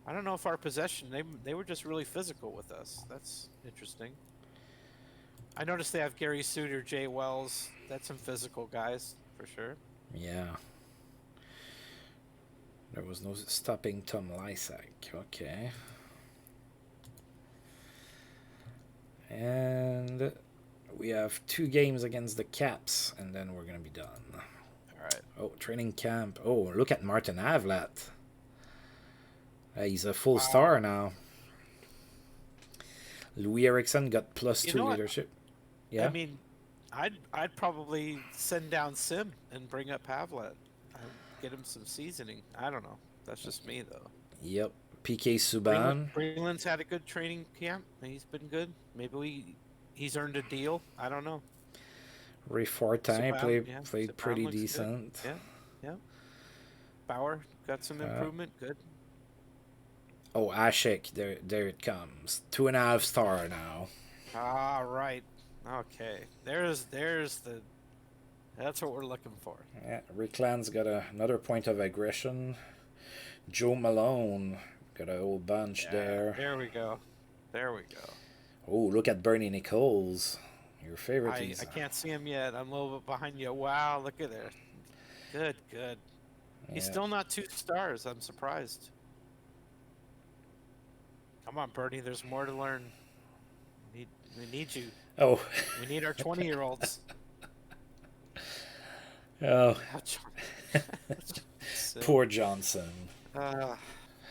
I don't know if our possession. They were just really physical with us. That's interesting. I noticed they have Gary Suter, Jay Wells. That's some physical guys for sure. Yeah. There was no stopping Tom Lysak. Okay. And we have 2 games against the Caps, and then we're going to be done. All right. Oh, training camp. Oh, look at Martin Havlat. He's a full star now. Louis Eriksson got +2 leadership. Yeah. I mean, I'd probably send down Sim and bring up Havlat. Get him some seasoning. I don't know. That's just me, though. Yep. PK Subban. Greenland's had a good training camp. He's been good. Maybe he's earned a deal. I don't know. Ray Fortin played pretty decent. Good. Yeah. Bauer got some improvement. Good. Oh, Ashik, there it comes. 2.5 star now. Ah, right. Okay. There's the. That's what we're looking for. Yeah, Rickland's got another point of aggression. Joe Malone got a whole bunch there. There we go. Oh, look at Bernie Nichols. Your favorite. I can't see him yet. I'm a little bit behind you. Wow, look at there. Good. Yeah. He's still not 2 stars. I'm surprised. Come on, Bernie. There's more to learn. We need you. Oh. We need our 20-year-olds. Oh. Poor Johnson.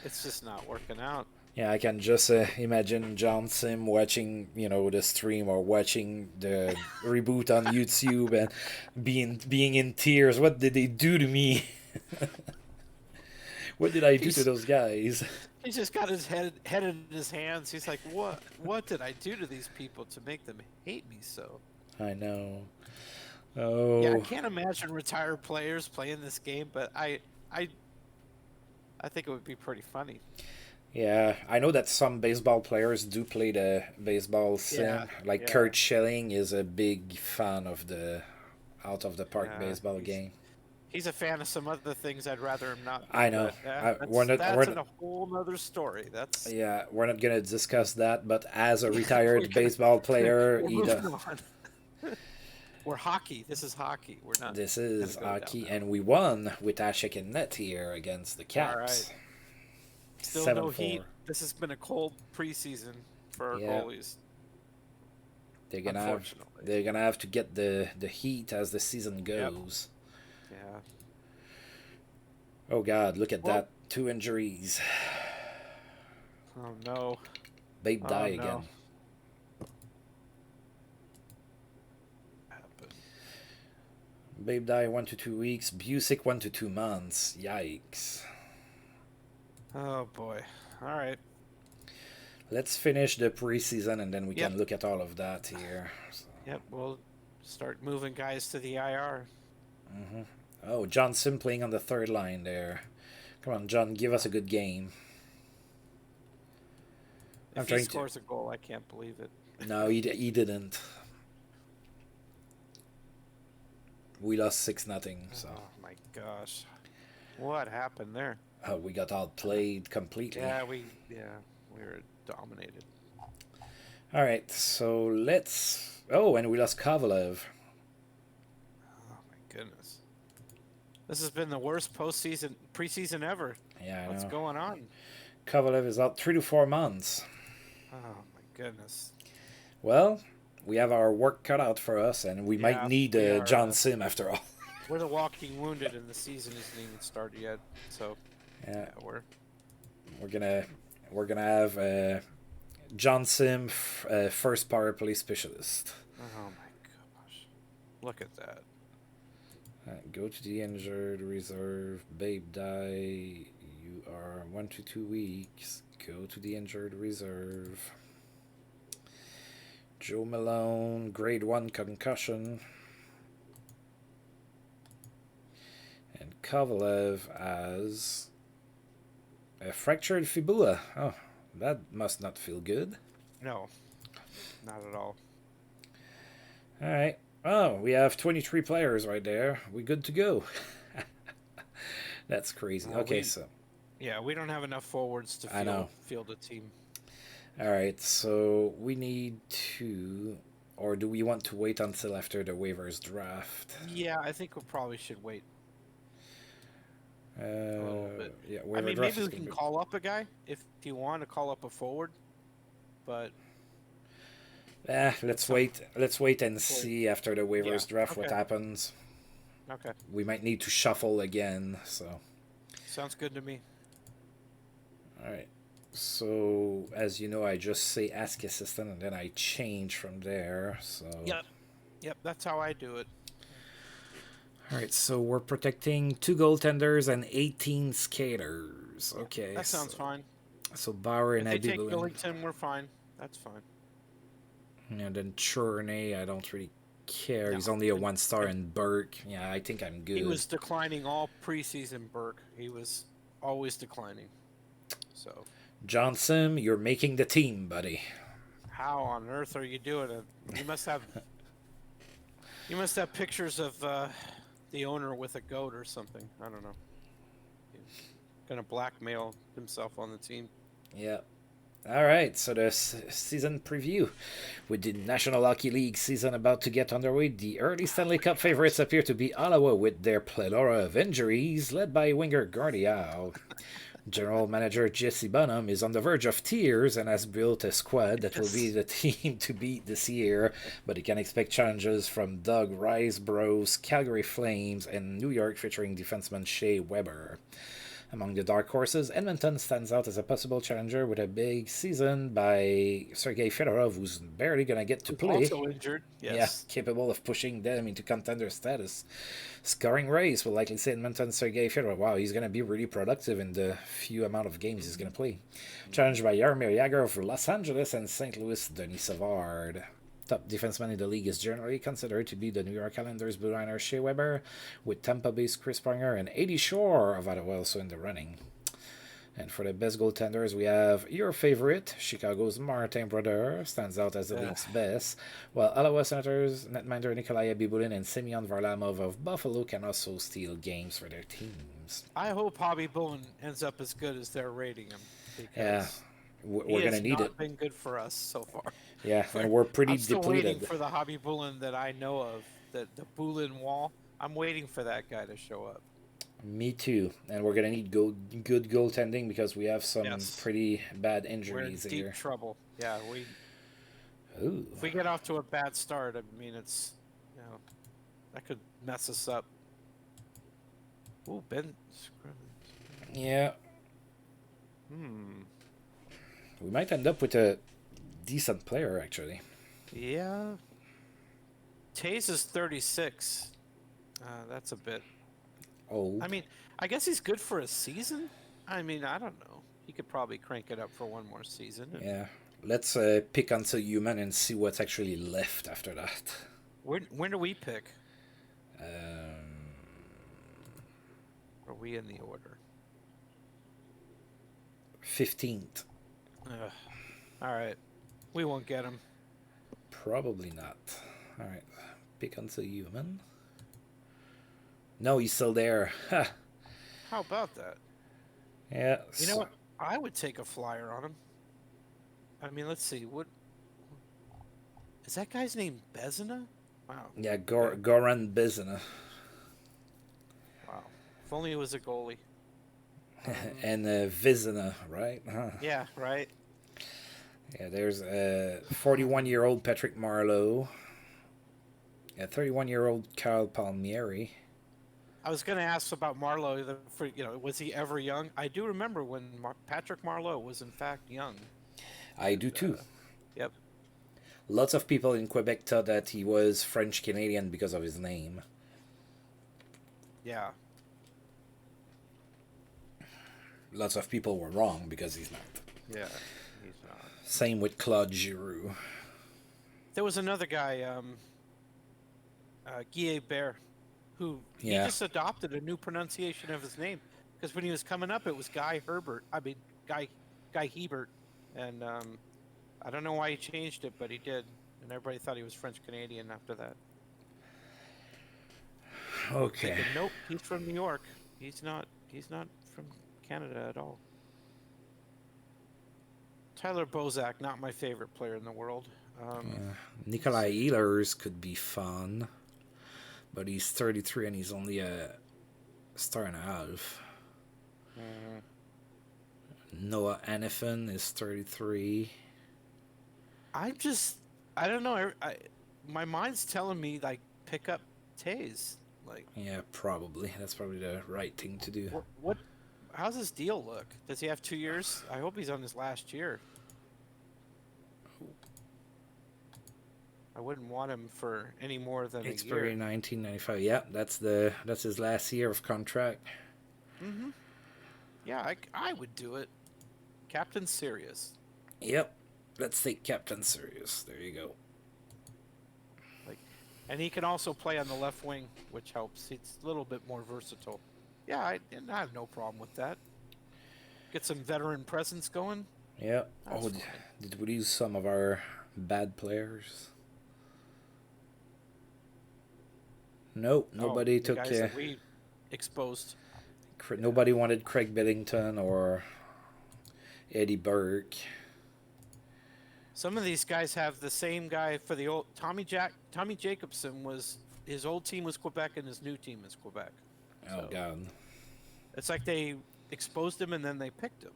It's just not working out. Yeah, I can just imagine Johnson watching, the stream or watching the reboot on YouTube and being in tears. What did they do to me? What did I do to those guys? He's just got his head in his hands. He's like, what did I do to these people to make them hate me so? I know. Oh. Yeah, I can't imagine retired players playing this game, but I think it would be pretty funny. Yeah, I know that some baseball players do play the baseball sim. Kurt Schilling is a big fan of the out of the park baseball game. He's a fan of some other things I'd rather him not be. I know. That's a whole other story. We're not gonna discuss that. But as a retired baseball player, we're hockey. This is hockey. We're not. This is hockey, and we won with Ashik and net here against the Caps. All right. Still 7-4. No heat. This has been a cold preseason for our goalies. They're gonna have to get the heat as the season goes. Yep. Yeah. Oh God! Look at that. 2 injuries. Oh no. Babe die again. Babe die 1 to 2 weeks. Busick 1 to 2 months. Yikes. Oh boy. All right. Let's finish the preseason and then we can look at all of that here. So. Yep, we'll start moving guys to the IR. Mm-hmm. Oh, John Sim playing on the 3rd line there. Come on, John, give us a good game. If he scores a goal, I can't believe it. No, he didn't. We lost 6-0. So. Oh my gosh, what happened there? We got outplayed completely. Yeah, we were dominated. All right, so let's. Oh, and we lost Kovalev. Oh my goodness. This has been the worst preseason ever. Yeah, I What's know. going on? Kovalev is out 3 to 4 months. Oh my goodness. Well, we have our work cut out for us, and we might Yeah, need we are. John Sim after all. We're the walking wounded, and the season isn't even started yet. So Yeah, yeah, we're we're gonna have John Sim, first power play specialist. oh my gosh, look at that. Go to the injured reserve. Babe die. You are 1 to 2 weeks. Go to the injured reserve. Joe Malone, grade 1 concussion. And Kovalev as a fractured fibula. Oh, that must not feel good. No, not at all. Alright. Oh, we have 23 players right there. We good to go. That's crazy. Okay, so. Yeah, we don't have enough forwards to field a team. Alright, so we need to. Or do we want to wait until after the waivers draft? Yeah, I think we probably should wait. Yeah, I mean, maybe we can call up a guy if you want to call up a forward, but let's wait. Let's wait and see after the waivers draft what happens. Okay. We might need to shuffle again. So. Sounds good to me. All right. So as you know, I just say ask assistant and then I change from there. So. Yep. That's how I do it. All right, so we're protecting 2 goaltenders and 18 skaters. Okay. That sounds fine. So Bauer and if they take Billington, we're fine. That's fine. And then Churney, I don't really care. No. He's only a 1-star, and Burke. Yeah, I think I'm good. He was declining all preseason, Burke. He was always declining. So. John Sim, you're making the team, buddy. How on earth are you doing it? You must have. You must have pictures of. The owner with a goat or something. I don't know. He's gonna blackmail himself on the team. Yeah. All right. So the season preview. With the National Hockey League season about to get underway, the early Stanley Cup favorites appear to be Ottawa with their plethora of injuries, led by winger Gardial. General Manager Jesse Bonham is on the verge of tears and has built a squad that will be the team to beat this year, but he can expect challenges from Doug Risebrough, Calgary Flames, and New York featuring defenseman Shea Weber. Among the dark horses, Edmonton stands out as a possible challenger with a big season by Sergei Fedorov, who's barely going to get to play. Also injured, yes. Yeah, capable of pushing them into contender status. Scoring race will likely say Edmonton Sergei Fedorov. Wow, he's going to be really productive in the few amount of games he's going to play. Challenged by Jaromir Jagr of Los Angeles and St. Louis, Denis Savard. Top defenseman in the league is generally considered to be the New York Islanders blue liner Shea Weber, with Tampa Bay's Chris Pronger and Eddie Shore of Ottawa also in the running. And for the best goaltenders, we have your favorite, Chicago's Martin Brodeur, stands out as the league's best, while Ottawa Senators netminder Nikolai Bibulin and Semyon Varlamov of Buffalo can also steal games for their teams. I hope Hobby Bullen ends up as good as they're rating him. Yeah, we're going to need it. He has not been good for us so far. Yeah, and we're pretty I'm still depleted. Waiting for the Hobby Bullen that I know of, the Bullen wall. I'm waiting for that guy to show up. Me too, and we're gonna need good goaltending because we have some pretty bad injuries in deep trouble. Yeah, if we get off to a bad start, I mean that could mess us up. Ooh, Ben. Yeah. We might end up with a decent player actually. Yeah. Taze is 36. That's a bit. Oh. I mean, I guess he's good for a season. I mean, I don't know. He could probably crank it up for one more season. Yeah. Let's pick Until Human and see what's actually left after that. When do we pick? Are we in the order? 15th. All right. We won't get him. Probably not. All right. Pick Until Human. No, he's still there. How about that? Yeah. You know what? I would take a flyer on him. I mean, let's see. What is that guy's name? Bezina? Wow. Yeah, Goran Bezina. Wow. If only it was a goalie. And Vizina, right? Huh. Yeah, right. Yeah, there's a 41-year-old Patrick Marleau, a 31-year-old Kyle Palmieri. I was going to ask about Marlowe. Was he ever young? I do remember when Patrick Marlowe was in fact young. I do too. Yep. Lots of people in Quebec thought that he was French Canadian because of his name. Yeah. Lots of people were wrong because he's not. Yeah, he's not. Same with Claude Giroux. There was another guy, Guy Bear, who he just adopted a new pronunciation of his name, because when he was coming up, it was Guy Hebert, and I don't know why he changed it, but he did, and everybody thought he was French Canadian after that. Okay. Thinking, nope, he's from New York. He's not from Canada at all. Tyler Bozak, not my favorite player in the world. Nikolai Ehlers could be fun, but he's 33 and he's only a star and a half. Noah Anifin is 33. I don't know. My mind's telling me, like, pick up Taze. Like, yeah, probably. That's probably the right thing to do. How's his deal look? Does he have 2 years? I hope he's on his last year. I wouldn't want him for any more than a year. Expiry 1995. Yeah, that's his last year of contract. Mm-hmm. Yeah, I would do it. Captain Serious. Yep. Let's take Captain Serious. There you go. And he can also play on the left wing, which helps. He's a little bit more versatile. Yeah, I have no problem with that. Get some veteran presence going. Yeah. Did we lose some of our bad players? Nope. Nobody took. Guys that we exposed. Nobody wanted Craig Billington or Eddie Burke. Some of these guys have the same guy for the old Tommy Jacobson his old team was Quebec and his new team is Quebec. Oh God! It's like they exposed him and then they picked him.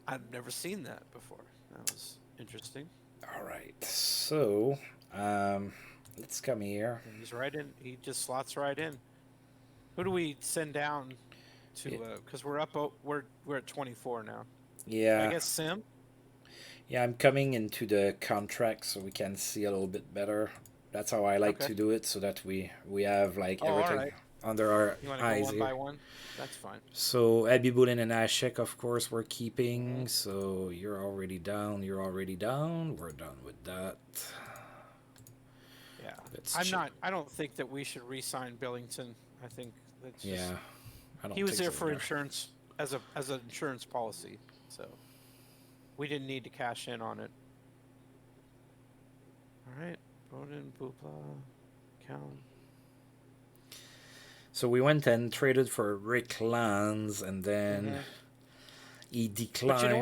I've never seen that before. That was interesting. All right, so let's come here. And he's right in. He just slots right in. Who do we send down to? Because we're up. We're at 24 now. Yeah. I guess Sim. Yeah, I'm coming into the contract so we can see a little bit better. That's how I like to do it, so that we have like everything under our eyes go one here. by one? That's fine. So Abibulin and Ashek, of course, we're keeping. So you're already down. You're already down. We're done with that. Yeah. I don't think that we should re-sign Billington. I think that's just, I don't he was think there so for either. insurance as an insurance policy, so we didn't need to cash in on it. All right, Bowden, Bupla, Count. So we went and traded for Rick Lanz, and then he declined. But you know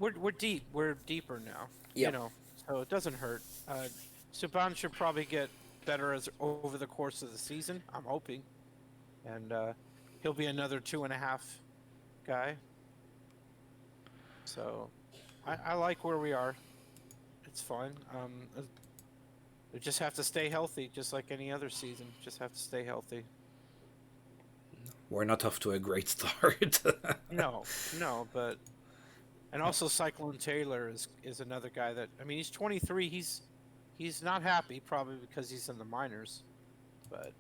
what? We're deep. We're deeper now. Yep. You know, so it doesn't hurt. Subban should probably get better over the course of the season. I'm hoping, and he'll be another 2.5 guy. So I like where we are. It's fine. We just have to stay healthy, just like any other season. Just have to stay healthy. We're not off to a great start. No, but and also Cyclone Taylor is another guy that, I mean, he's 23. He's not happy, probably because he's in the minors, but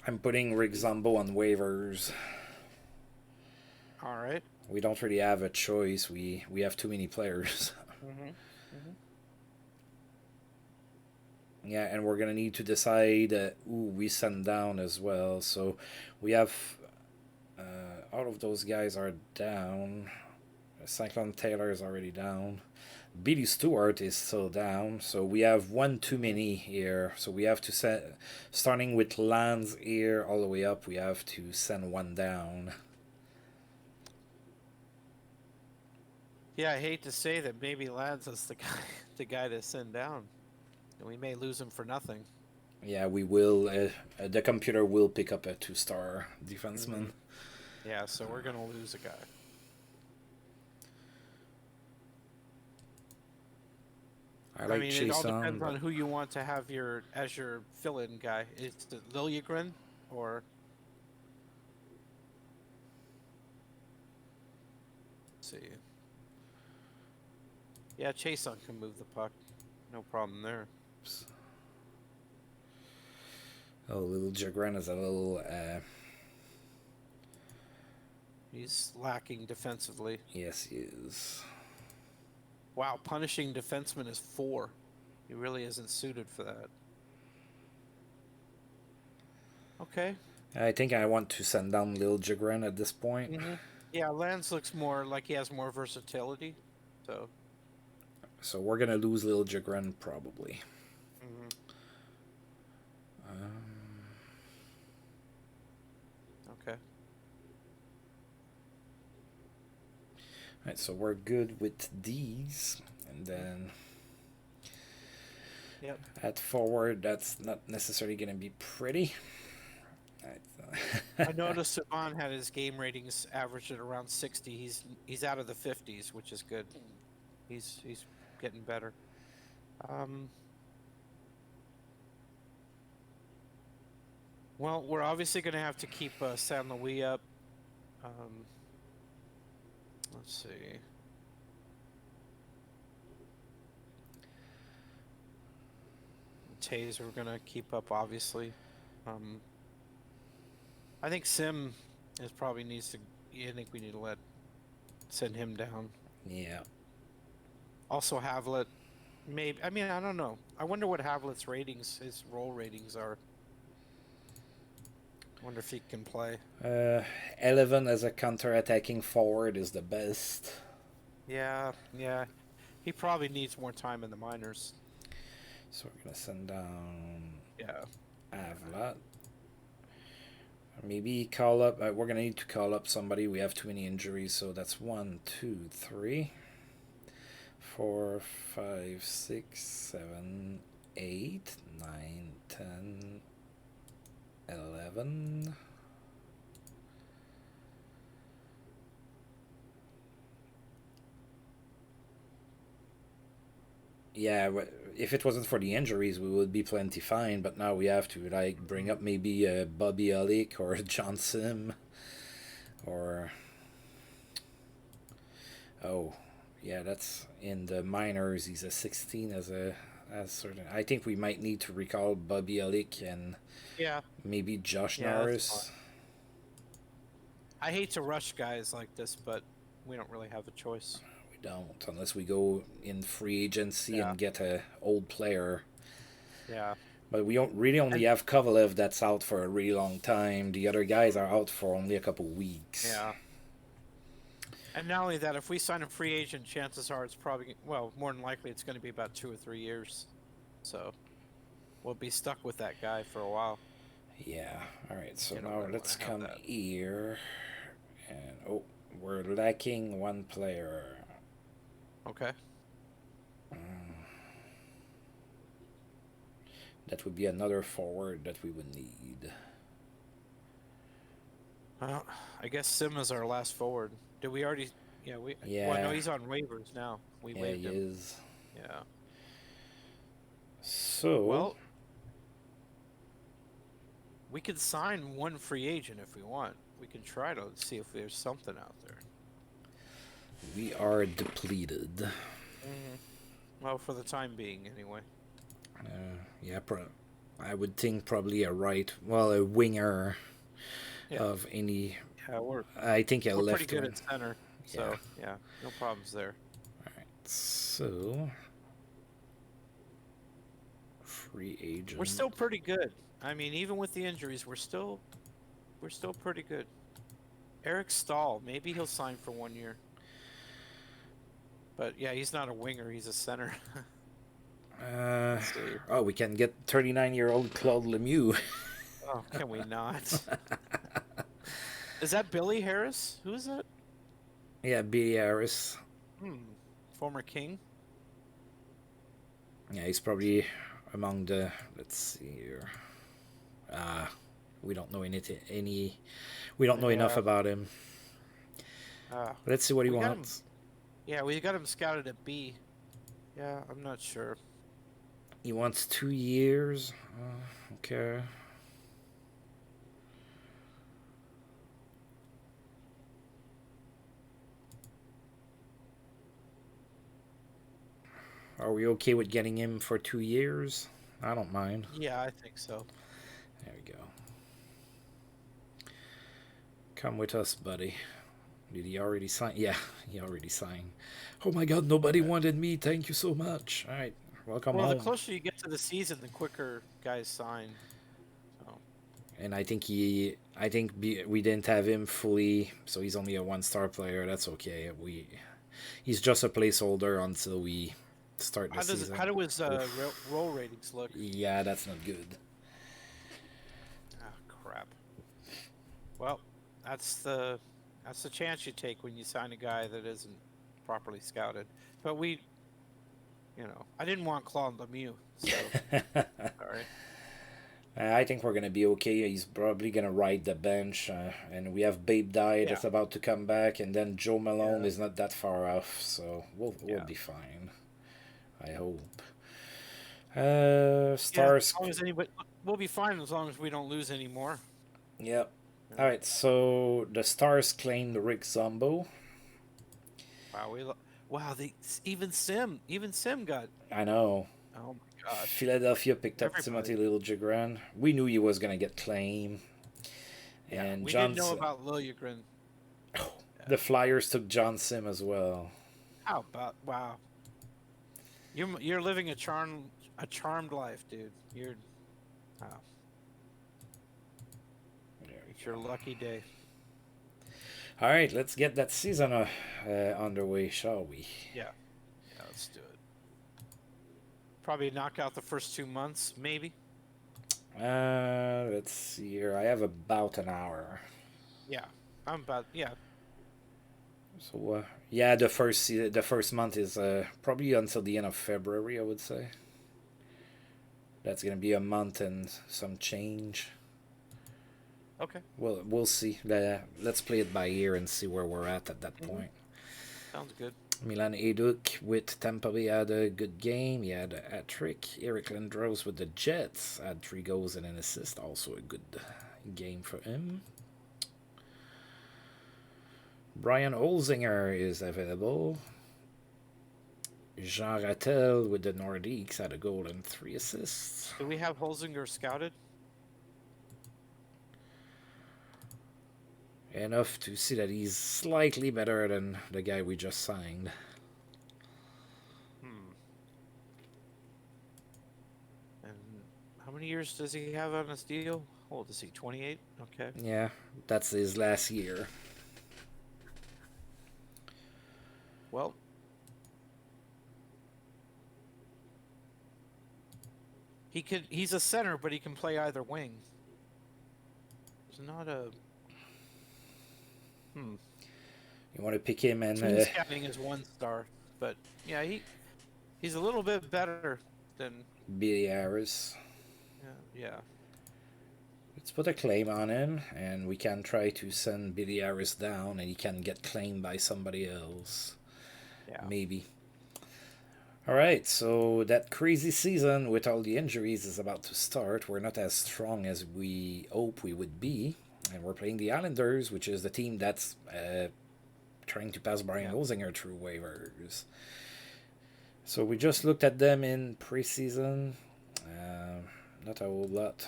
I'm putting Rick Zombo on waivers. All right. We don't really have a choice. We have too many players. Yeah, and we're going to need to decide who we send down as well. So we have all of those guys are down. Cyclone Taylor is already down. Billy Stewart is still down. So we have one too many here. So we have to set, starting with Lands here all the way up, we have to send one down. Yeah, I hate to say that maybe Lads is the guy to send down. And we may lose him for nothing. Yeah, we will. The computer will pick up a 2-star defenseman. Yeah, so we're gonna lose a guy. I mean, it all Jason, depends on who you want to have as your fill-in guy. Is it Liljegren or? Let's see. Yeah, Chason can move the puck. No problem there. Oh, little Jagren is a little. He's lacking defensively. Yes, he is. Wow, punishing defenseman is 4. He really isn't suited for that. Okay. I think I want to send down Lil Jagren at this point. Yeah, Lance looks more like he has more versatility. So we're gonna lose Lil Jagren probably. Okay. Alright, so we're good with these, and then at forward, that's not necessarily gonna be pretty. I noticed Saban had his game ratings averaged at around 60. He's out of the 50s, which is good. He's getting better. Well, we're obviously going to have to keep San Luis up. Let's see. Tays we're going to keep up, obviously. I think Sim probably needs to. I think we need to send him down. Yeah. Also, Havlet. Maybe. I mean, I don't know. I wonder what Havlet's ratings, his role ratings are. I wonder if he can play. 11 as a counter-attacking forward is the best. Yeah. He probably needs more time in the minors. So we're gonna send down. Yeah. Havlet. Maybe call up. We're gonna need to call up somebody. We have too many injuries, so that's 1, 2, 3, 4, 5, 6, 7, 8, 9, 10, 11. Yeah, if it wasn't for the injuries, we would be plenty fine. But now we have to bring up maybe Bobby Olick or John Sim, or yeah, that's in the minors. He's a 16 as certain. I think we might need to recall Bobby Olick and maybe Josh Norris. I hate to rush guys like this, but we don't really have a choice. Don't unless we go in free agency and get a old player. Yeah. But we don't really only have Kovalev that's out for a really long time. The other guys are out for only a couple weeks. Yeah. And not only that, if we sign a free agent, chances are it's probably, well, more than likely it's going to be about 2 or 3 years. So we'll be stuck with that guy for a while. Yeah. All right. So now let's come here. And we're lacking one player. Okay. That would be another forward that we would need. Well, I guess Sim is our last forward. Did we already? Yeah, we. Yeah. Well, no, he's on waivers now. We waived him. He is. Yeah. So. Well, we could sign one free agent if we want. We can try to see if there's something out there. We are depleted. Well, for the time being, anyway. Yeah, I would think probably a winger of any. Yeah, I think a left. Pretty good at center. So yeah, no problems there. All right, so free agent. We're still pretty good. I mean, even with the injuries, we're still pretty good. Eric Stahl, maybe he'll sign for 1 year. But yeah, he's not a winger; he's a center. We can get 39-year-old Claude Lemieux. Oh, can we not? Is that Billy Harris? Who is that? Yeah, Billy Harris. Former King. Yeah, he's probably among the, let's see here. We don't know we don't know enough Yeah. about him. Let's see what he We got him. wants. Yeah, we got him scouted at B. Yeah, I'm not sure. He wants 2 years. Okay. Are we okay with getting him for 2 years? I don't mind. Yeah, I think so. There we go. Come with us, buddy. Did he already sign? Yeah, he already signed. Oh my god, nobody wanted me. Thank you so much. All right, welcome Well, the home. closer you get to the season, the quicker guys sign. So. And I think we didn't have him fully, so he's only a 1-star player. That's okay. He's just a placeholder until we start the season. How do his roll ratings look? Yeah, that's not good. Ah, crap. Well, that's the chance you take when you sign a guy that isn't properly scouted. But I didn't want Claude Lemieux, so sorry. I think we're gonna be okay. He's probably gonna ride the bench, and we have Babe Dye that's about to come back, and then Joe Malone is not that far off, so we'll be fine. I hope. Stars. We'll be fine as long as we don't lose any more. Yep. All right. So the Stars claimed Rick Zombo. Wow. Even Sim got. I know. Oh my god. Philadelphia picked up Timothy Liljegren. We knew he was gonna get claimed. Yeah, and we didn't know about Liljegren. Oh, the Flyers took John Sim as well. How about You're living a charmed life, dude. It's your lucky day. All right, let's get that season underway, shall we? Yeah, let's do it. Probably knock out the first 2 months, maybe. Let's see here. I have about an hour. Yeah, So the first month is probably until the end of February, I would say. That's gonna be a month and some change. Okay. Well, we'll see. Let's play it by ear and see where we're at that point. Sounds good. Milan Eduk with Tampa Bay had a good game. He had a hat-trick. Eric Lindros with the Jets had 3 goals and an assist. Also a good game for him. Brian Holzinger is available. Jean Rattel with the Nordiques had a goal and 3 assists. Do we have Holzinger scouted? Enough to see that he's slightly better than the guy we just signed. And how many years does he have on his deal? How old is he? 28? Okay. Yeah, that's his last year. Well, he's a center, but he can play either wing. It's not a You want to pick him and scouting is 1 star, but yeah, he's a little bit better than Billy Harris. Yeah. Let's put a claim on him, and we can try to send Billy Harris down, and he can get claimed by somebody else. Yeah. Maybe. All right, so that crazy season with all the injuries is about to start. We're not as strong as we hope we would be, and we're playing the Islanders, which is the team that's trying to pass Brian Holzinger through waivers. So we just looked at them in preseason. Not a whole lot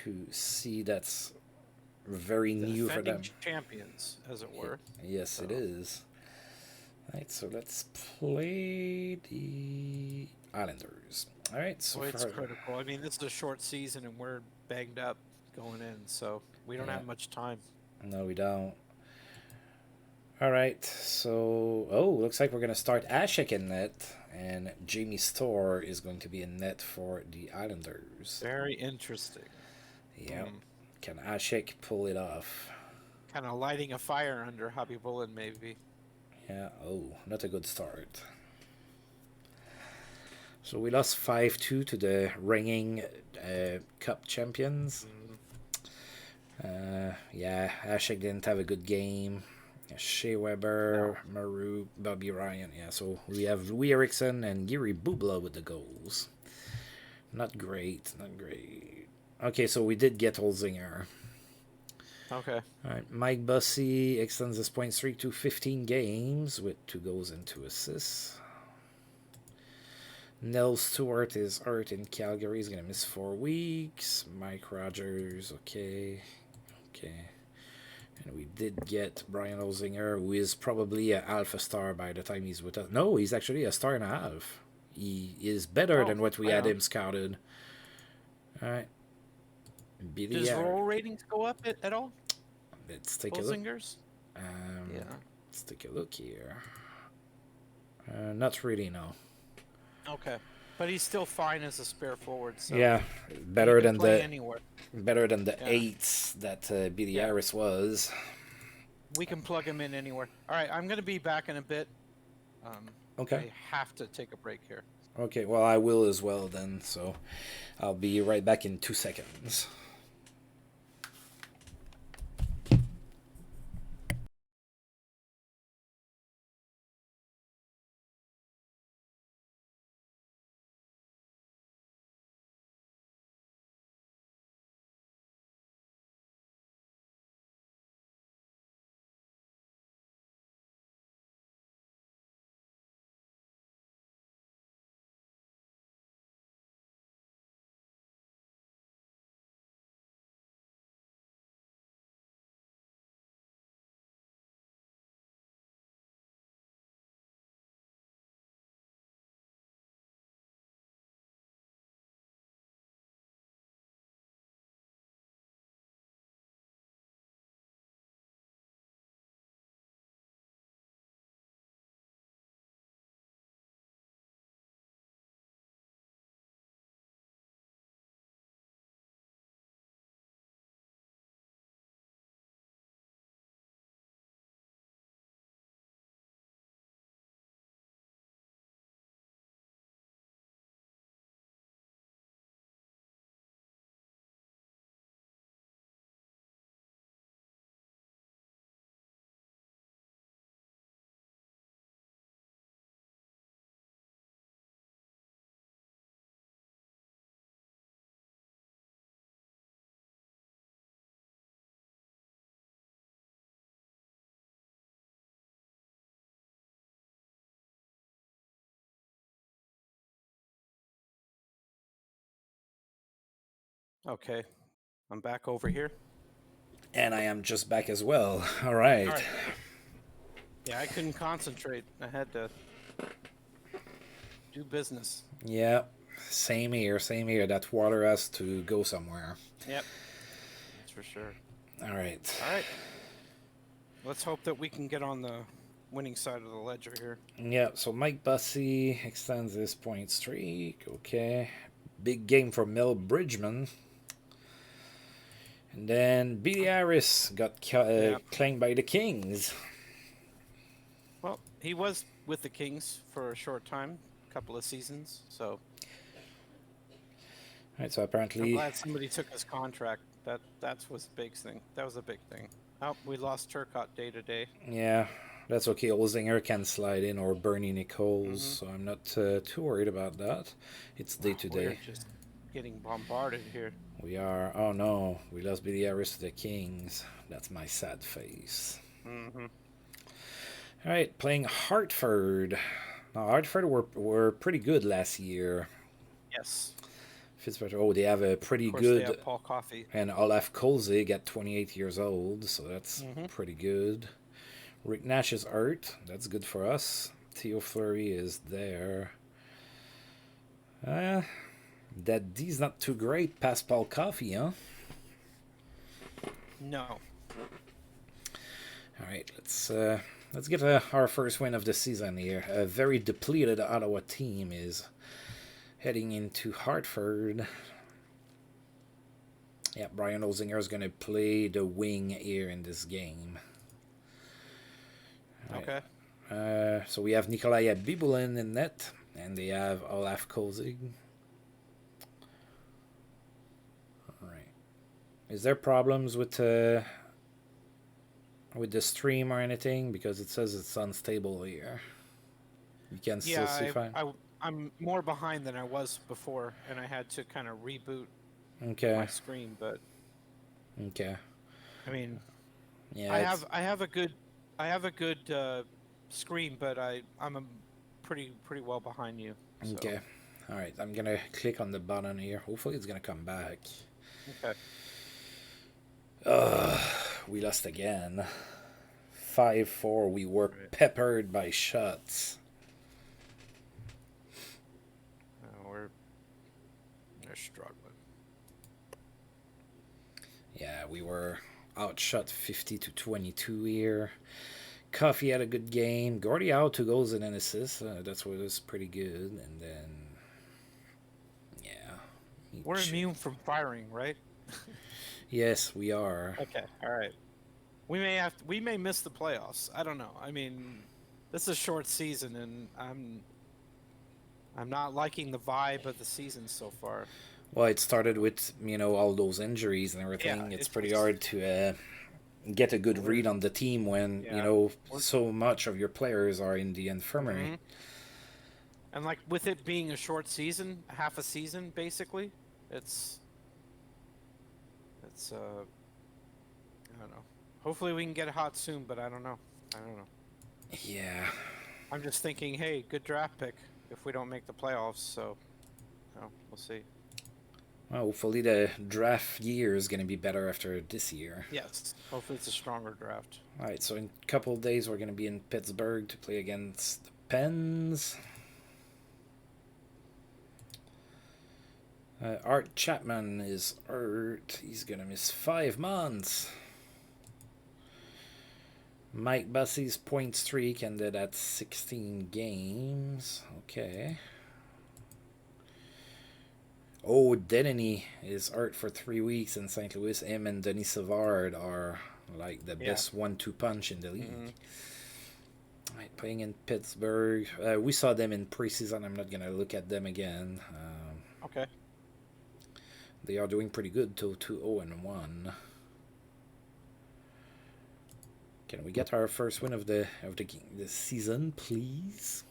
to see that's very new for them. Champions, as it were. Yes, it is. Right, so let's play the Islanders. All right, so it's critical. I mean, this is a short season, and we're banged up going in, so we don't have much time. No, we don't. All right, so looks like we're gonna start Ashik in net, and Jamie Storr is going to be in net for the Islanders. Very interesting. Yeah, can Ashik pull it off? Kind of lighting a fire under Hobby Bullen, maybe. Yeah. Oh, not a good start. So we lost 5-2 to the reigning Cup champions. Yeah, Ashik didn't have a good game. Shea Weber, Maru, Bobby Ryan. Yeah, so we have Louis Eriksson and Giri Bubla with the goals. Not great, not great. Okay, so we did get Holzinger. Okay. All right, Mike Bussey extends his point streak to 15 games with 2 goals and 2 assists. Nell Stewart is hurt in Calgary. He's going to miss 4 weeks. Mike Rogers, okay. And we did get Brian Holzinger, who is probably an alpha star by the time he's with us. No, he's actually a star and a half. He is better than what we had him scouted. All right. Does roll ratings go up at all? Let's take a look. Yeah. Let's take a look here. Not really, no. Okay. But he's still fine as a spare forward. So yeah, better than the anywhere. Better than the 8s that Billy Harris was. We can plug him in anywhere. All right, I'm going to be back in a bit. Okay. I have to take a break here. Okay, well, I will as well then, so I'll be right back in 2 seconds. Okay, I'm back over here. And I am just back as well. All right. Yeah, I couldn't concentrate. I had to do business. Yeah, same here. That water has to go somewhere. Yep, that's for sure. All right. Let's hope that we can get on the winning side of the ledger here. Yeah, so Mike Bussey extends his point streak. Okay. Big game for Mel Bridgman. And then Billy Harris got claimed by the Kings. Well, he was with the Kings for a short time, a couple of seasons, so. All right, so apparently. I'm glad somebody took his contract. That was a big thing. That was a big thing. Oh, we lost Turcotte day to day. Yeah, that's okay. Holzinger can slide in, or Bernie Nichols, so I'm not too worried about that. It's day to day. We're just getting bombarded here. We are. Oh no, we lost Billy Harris to the Kings. That's my sad face. Mm-hmm. All right, playing Hartford. Now Hartford were pretty good last year. Yes. Fitzpatrick. Oh, they have a pretty good. They have Paul Coffey. And Olaf Kolzig at 28 years old, so that's pretty good. Rick Nash is hurt. That's good for us. Theo Fleury is there. That D's not too great past Paul Coffey, huh? No. All right, let's get our first win of the season here. A very depleted Ottawa team is heading into Hartford. Yeah, Brian Holzinger is going to play the wing here in this game. Okay. So we have Nikolai Bibulin in net. And they have Olaf Kozig. Alright. Is there problems with the stream or anything? Because it says it's unstable here. You can still see fine. I'm more behind than I was before, and I had to kind of reboot my screen. But okay. I mean, yeah, I have a good screen, but I'm pretty well behind you. So. Okay. All right. I'm gonna click on the button here. Hopefully, it's gonna come back. Okay. We lost again. 5-4. We were peppered by shots. They're struggling. Yeah, we were outshot 50-22 here. Coffee had a good game. Gordy out 2 goals and an assist. That's what was pretty good. And then, yeah. We're immune from firing, right? Yes, we are. Okay, all right. We may miss the playoffs. I don't know. I mean, this is a short season, and I'm not liking the vibe of the season so far. Well, it started with all those injuries and everything. Yeah, it's pretty hard to get a good read on the team when so much of your players are in the infirmary. Mm-hmm. And like with it being a short season, half a season basically, it's I don't know. Hopefully we can get hot soon, but I don't know. Yeah. I'm just thinking, hey, good draft pick if we don't make the playoffs. So, we'll see. Well, hopefully the draft year is going to be better after this year. Yes. Hopefully it's a stronger draft. All right, so in a couple of days we're going to be in Pittsburgh to play against the Pens. Art Chapman is hurt. He's going to miss 5 months. Mike Bussey's point streak ended at 16 games. Okay. Oh, Denny is hurt for 3 weeks in St. Louis. Him and Denis Savard are like the best 1-2 punch in the league. Mm-hmm. Right, playing in Pittsburgh. We saw them in preseason. I'm not going to look at them again. Okay. They are doing pretty good till 2-0-1. Can we get our first win of the season, please?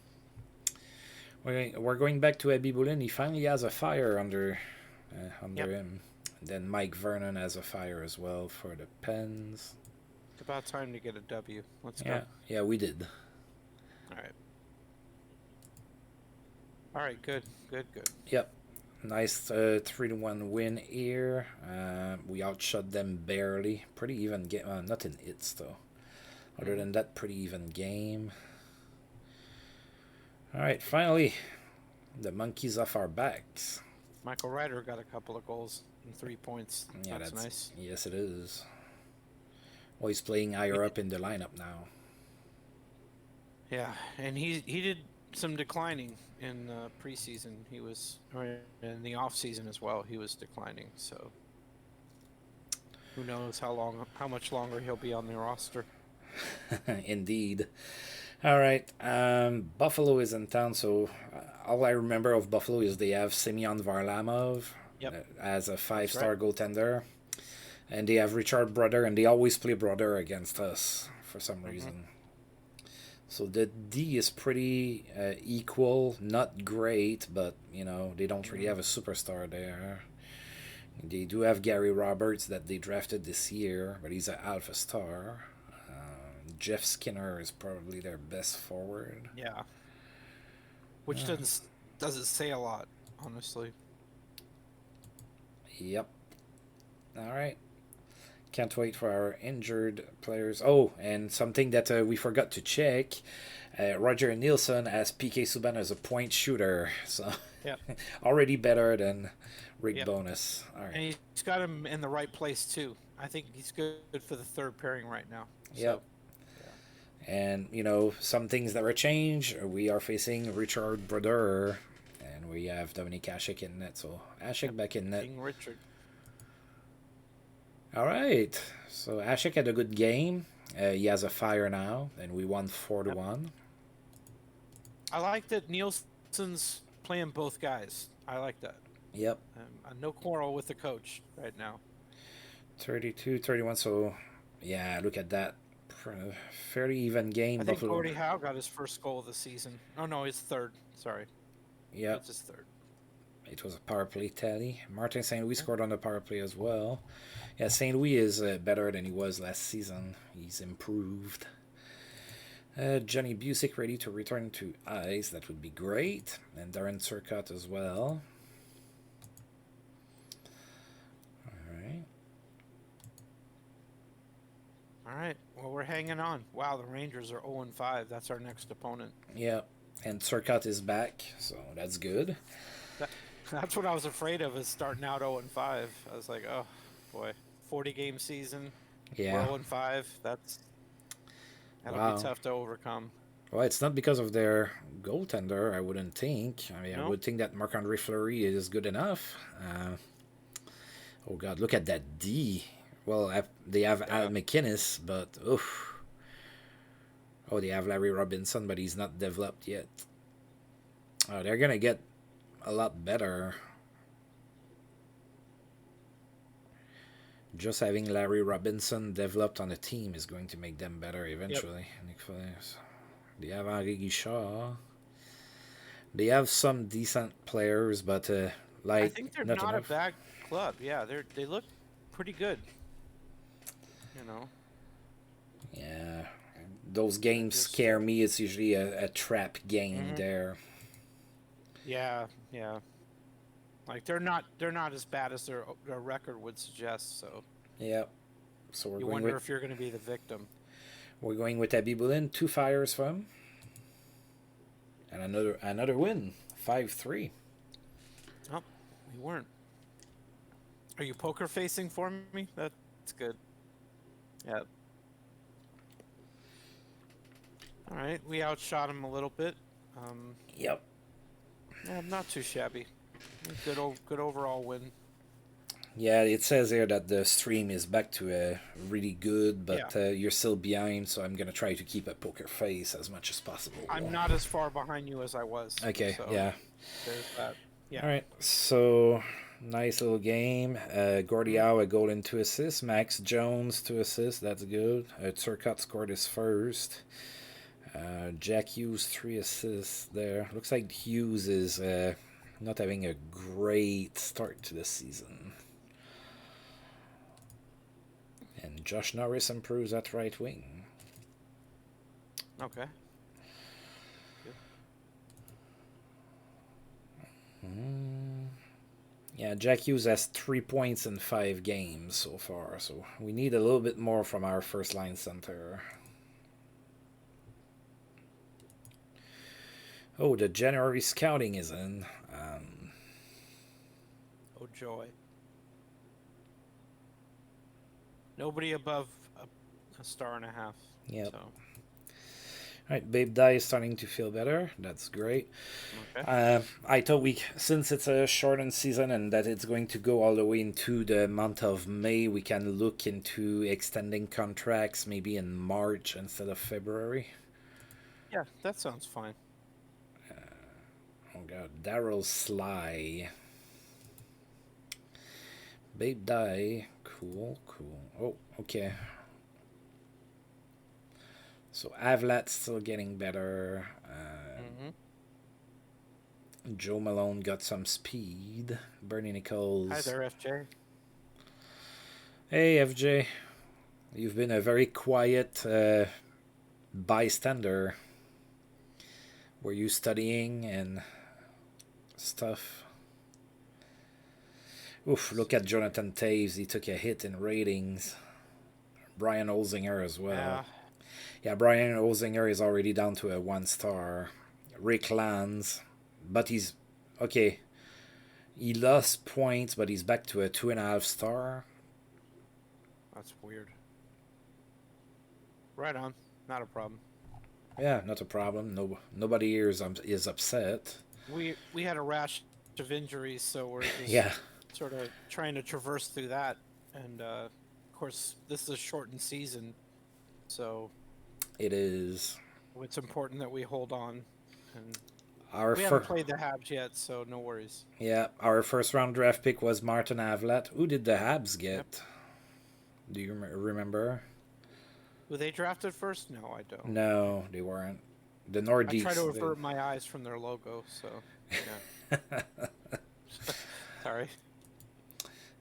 We're going back to Abby Boulin. He finally has a fire under him. And then Mike Vernon has a fire as well for the Pens. It's about time to get a W. Let's go. Yeah, we did. All right, good. Yep. Nice 3-1 win here. We outshot them barely. Pretty even game. Not in hits, though. Other than that, pretty even game. All right, finally, the monkeys off our backs. Michael Ryder got a couple of goals and 3 points. Yeah, that's nice. Yes, it is. Well, he's playing higher up in the lineup now. Yeah, and he did some declining in preseason. He was in the off season as well. He was declining. So who knows how much longer he'll be on the roster. Indeed. All right. Buffalo is in town, so all I remember of Buffalo is they have Semyon Varlamov as a 5-star goaltender, and they have Richard Brodeur, and they always play Brodeur against us for some reason. So the D is pretty equal, not great, but they don't really have a superstar there. They do have Gary Roberts that they drafted this year, but he's an alpha star. Jeff Skinner is probably their best forward. Yeah. Which doesn't say a lot, honestly. Yep. All right. Can't wait for our injured players. Oh, and something that we forgot to check. Roger Nielsen has PK Subban as a point shooter. So already better than Rick Bonus. All right. And he's got him in the right place, too. I think he's good for the third pairing right now. So. Yep. And, some things that were changed. We are facing Richard Brodeur, and we have Dominic Hasek in net. So, Hasek back in net. King Richard. All right. So, Hasek had a good game. He has a fire now, and we won 4-1. I like that Nielsen Nielsen's playing both guys. I like that. Yep. No quarrel with the coach right now. 32, 31. So, yeah, look at that. Fairly even game. I think Buffalo. Gordie Howe got his first goal of the season. Oh, no, his third. Sorry. Yep. It's his third. It was a power play tally. Martin St. Louis scored on the power play as well. Yeah, St. Louis is better than he was last season. He's improved. Johnny Busick ready to return to ice. That would be great. And Darren Turcotte as well. All right. Well, we're hanging on. Wow, the Rangers are 0-5. That's our next opponent. Yeah, and Turcotte is back, so that's good. That's what I was afraid of, is starting out 0-5. I was like, oh, boy. 40-game season. Yeah. We're 0-5. That'll be tough to overcome. Well, it's not because of their goaltender, I wouldn't think. I mean, I would think that Marc-Andre Fleury is good enough. Oh, God, look at that D. Well, they have Al McInnes, but oof. Oh, they have Larry Robinson, but he's not developed yet. Oh, they're gonna get a lot better. Just having Larry Robinson developed on a team is going to make them better eventually. Yep. They have Henri Guichard. They have some decent players, but I think they're not a bad club. Yeah, they look pretty good. You know. Yeah, those games scare me. It's usually a trap game there. Yeah. Like they're not as bad as their record would suggest. So. Yeah. So we're you wonder if you're going to be the victim. We're going with Abby Bullen, 2 fires from him. And another win, 5-3. Oh, we weren't. Are you poker facing for me? That's good. Yeah. All right, we outshot him a little bit. Yep. Yeah, not too shabby. Good overall win. Yeah, it says here that the stream is back to a really good, but you're still behind, so I'm going to try to keep a poker face as much as possible. I'm not as far behind you as I was. Okay, so yeah. There's that. Yeah. All right, so nice little game. Gordie Howe, a goal and 2 assists. Max Jones, 2 assists. That's good. Turcotte scored his first. Jack Hughes, 3 assists there. Looks like Hughes is not having a great start to the season. And Josh Norris improves at right wing. Okay. Yeah, Jack Hughes has 3 points in 5 games so far, so we need a little bit more from our first line center. Oh, the January scouting is in. Oh, joy. Nobody above a star and a half. Yep. So. Alright, Babe Die is starting to feel better. That's great. Okay. I thought since it's a shortened season and that it's going to go all the way into the month of May, we can look into extending contracts maybe in March instead of February. Yeah, that sounds fine. Oh God, Daryl Sly. Babe Die. Cool. Oh, okay. So Avlat's still getting better. Joe Malone got some speed. Bernie Nichols. Hi there, FJ. Hey, FJ. You've been a very quiet bystander. Were you studying and stuff? Oof, look at Jonathan Taves. He took a hit in ratings. Brian Olsinger as well. Yeah, Brian Olsinger is already down to a 1 star. Rick Lanz, but he's okay. He lost points, but he's back to a 2.5 star. That's weird. Right on. Not a problem. Yeah, not a problem. Nobody here is upset. We had a rash of injuries, so we're just sort of trying to traverse through that. And of course, this is a shortened season, so it is. It's important that we hold on. And Our We haven't first, played the Habs yet, so no worries. yeah, our first round draft pick was Martin Avlat. Who did the Habs Yep. get? Do you remember? Were they drafted first? No, I don't. No, they weren't. The I try to Nordiques did. avert my eyes from their logo, so yeah. Sorry.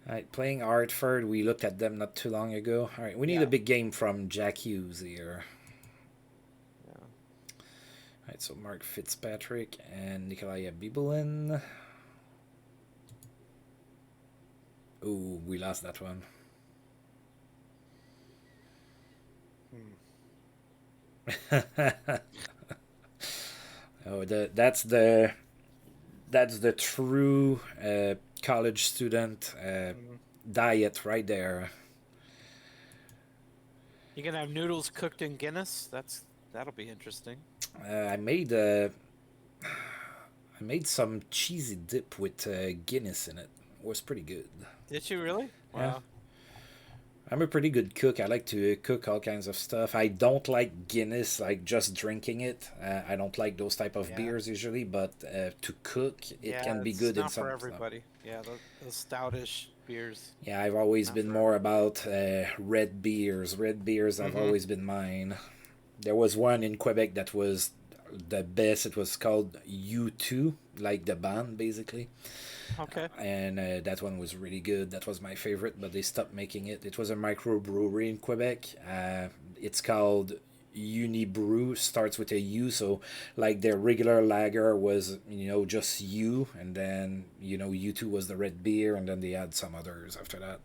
All right, playing Hartford. We looked at them not too long ago. All right, we need Yeah. a big game from Jack Hughes here. Yeah. All right, so Mark Fitzpatrick and Nikolai Bibulin. Ooh, we lost that one. Oh, that's the true college student diet right there. You gonna have noodles cooked in Guinness? That'll be interesting. I made some cheesy dip with Guinness in it. It was pretty good. Did you really? Yeah. Wow. I'm a pretty good cook. I like to cook all kinds of stuff. I don't like Guinness, like just drinking it. I don't like those type of Yeah. beers usually, but to cook, it can be it's good in not some for stuff. everybody. Yeah, those stoutish beers. Yeah, I've always Not been for more about red beers. Red beers have always been mine. There was one in Quebec that was the best. It was called U2, like the band, basically. Okay. And that one was really good. That was my favorite, but they stopped making it. It was a microbrewery in Quebec. It's called Unibrew, starts with a U, so like their regular lager was, just U, and then, U2 was the red beer, and then they had some others after that.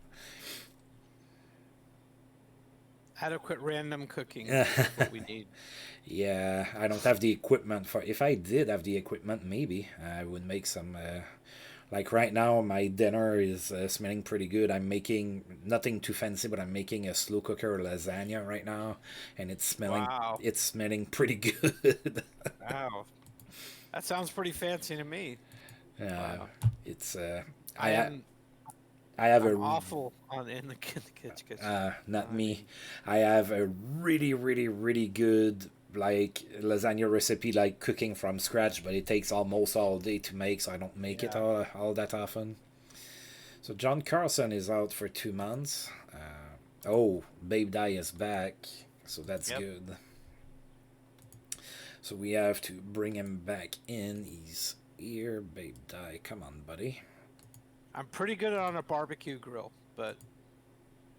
Adequate random cooking is what we need. Yeah, I don't have the equipment for. If I did have the equipment, maybe I would make some. Like right now, my dinner is smelling pretty good. I'm making nothing too fancy, but I'm making a slow cooker lasagna right now, and it's smelling. Wow. It's smelling pretty good. Wow. That sounds pretty fancy to me. Wow. It's. I am. I have I'm awful in the kitchen. not me. I have a really, really, really good like lasagna recipe, like cooking from scratch, but it takes almost all day to make, so I don't make it all that often. So John Carlson is out for 2 months. Babe Dye is back, so that's good. So we have to bring him back in. He's here, Babe Dye. Come on, buddy. I'm pretty good on a barbecue grill, but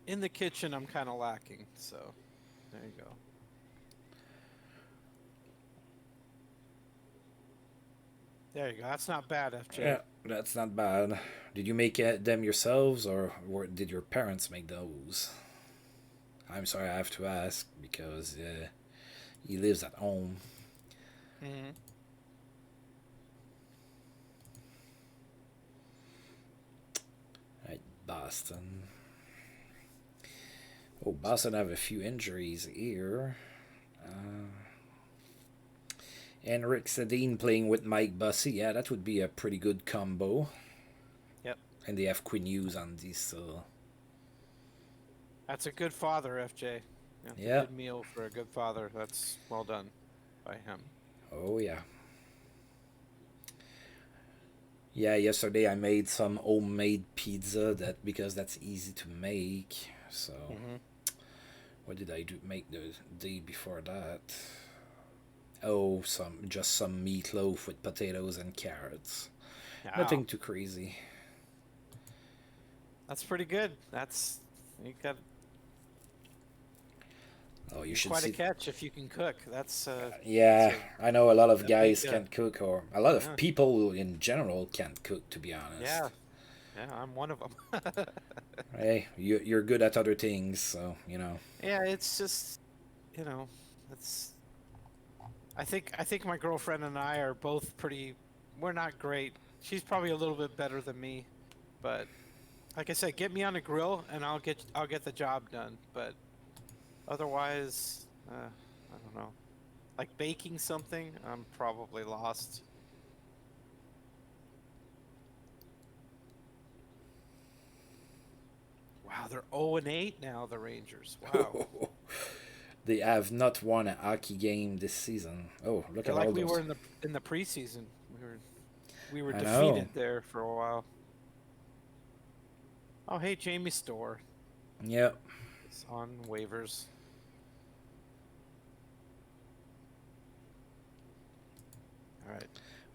in the kitchen I'm kind of lacking. So there you go. There you go. That's not bad, FJ. Yeah, that's not bad. Did you make them yourselves, or did your parents make those? I'm sorry, I have to ask because he lives at home. Mm-hmm. Right, Boston. Oh, Boston have a few injuries here. Henrik Sedin playing with Mike Bussey. Yeah, that would be a pretty good combo. Yep. And they have Quinn Hughes on this, so. That's a good father, FJ. Yeah. A good meal for a good father. That's well done by him. Oh, yeah. Yeah, yesterday I made some homemade pizza because that's easy to make. So, what did I do? Make the day before that? Oh, just some meatloaf with potatoes and carrots. Wow. Nothing too crazy. That's pretty good. You got. Oh, you should quite see. a catch if you can cook. That's. Yeah, I know a lot of guys can't cook, or a lot of people in general can't cook. To be honest. Yeah, I'm one of them. Hey, you're good at other things, so Yeah, it's just, it's. I think my girlfriend and I are both pretty. We're not great. She's probably a little bit better than me, but like I said, get me on a grill and I'll get the job done. But otherwise, I don't know. Like baking something, I'm probably lost. Wow, they're 0-8 now. The Rangers. Wow. They have not won a hockey game this season. Oh, look at all like those. we were in the preseason. We were I know. defeated there for a while. Oh, hey, Jamie Storr. Yep. It's on waivers. All right.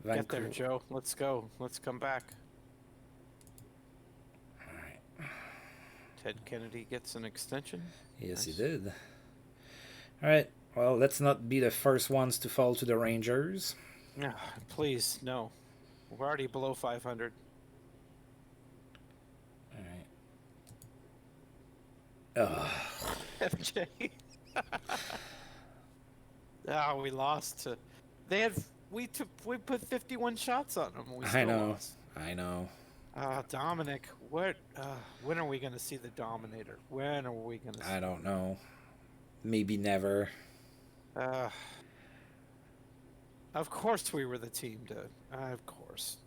Get there, Joe. Let's go. Let's come back. All right. Ted Kennedy gets an extension. Yes, Nice. he did. All right. Well, let's not be the first ones to fall to the Rangers. No, please, no. We're already below 500. All right. Ugh. FJ. Oh, we lost to. They had. We put 51 shots on them. We still lost. I know. Dominic, what? When are we gonna see the Dominator? When are we gonna? I don't know. Maybe never. Of course we were the team to. Of course.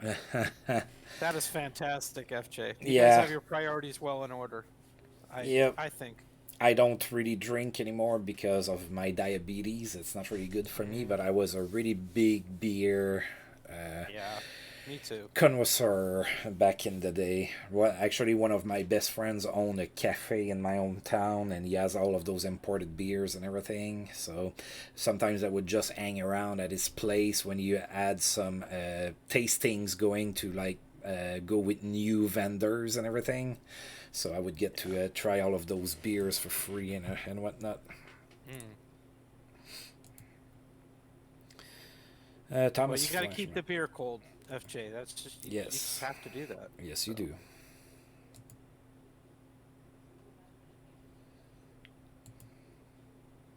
That is fantastic, FJ. You guys have your priorities well in order. I think. I don't really drink anymore because of my diabetes. It's not really good for me, but I was a really big beer yeah, me too. connoisseur back in the day. Well, actually, one of my best friends owned a cafe in my hometown, and he has all of those imported beers and everything. So sometimes I would just hang around at his place when you had some tastings going to like go with new vendors and everything. So I would get to try all of those beers for free and whatnot. Thomas, well, you got to keep the beer cold, FJ. That's just you just have to do that. Yes, you do.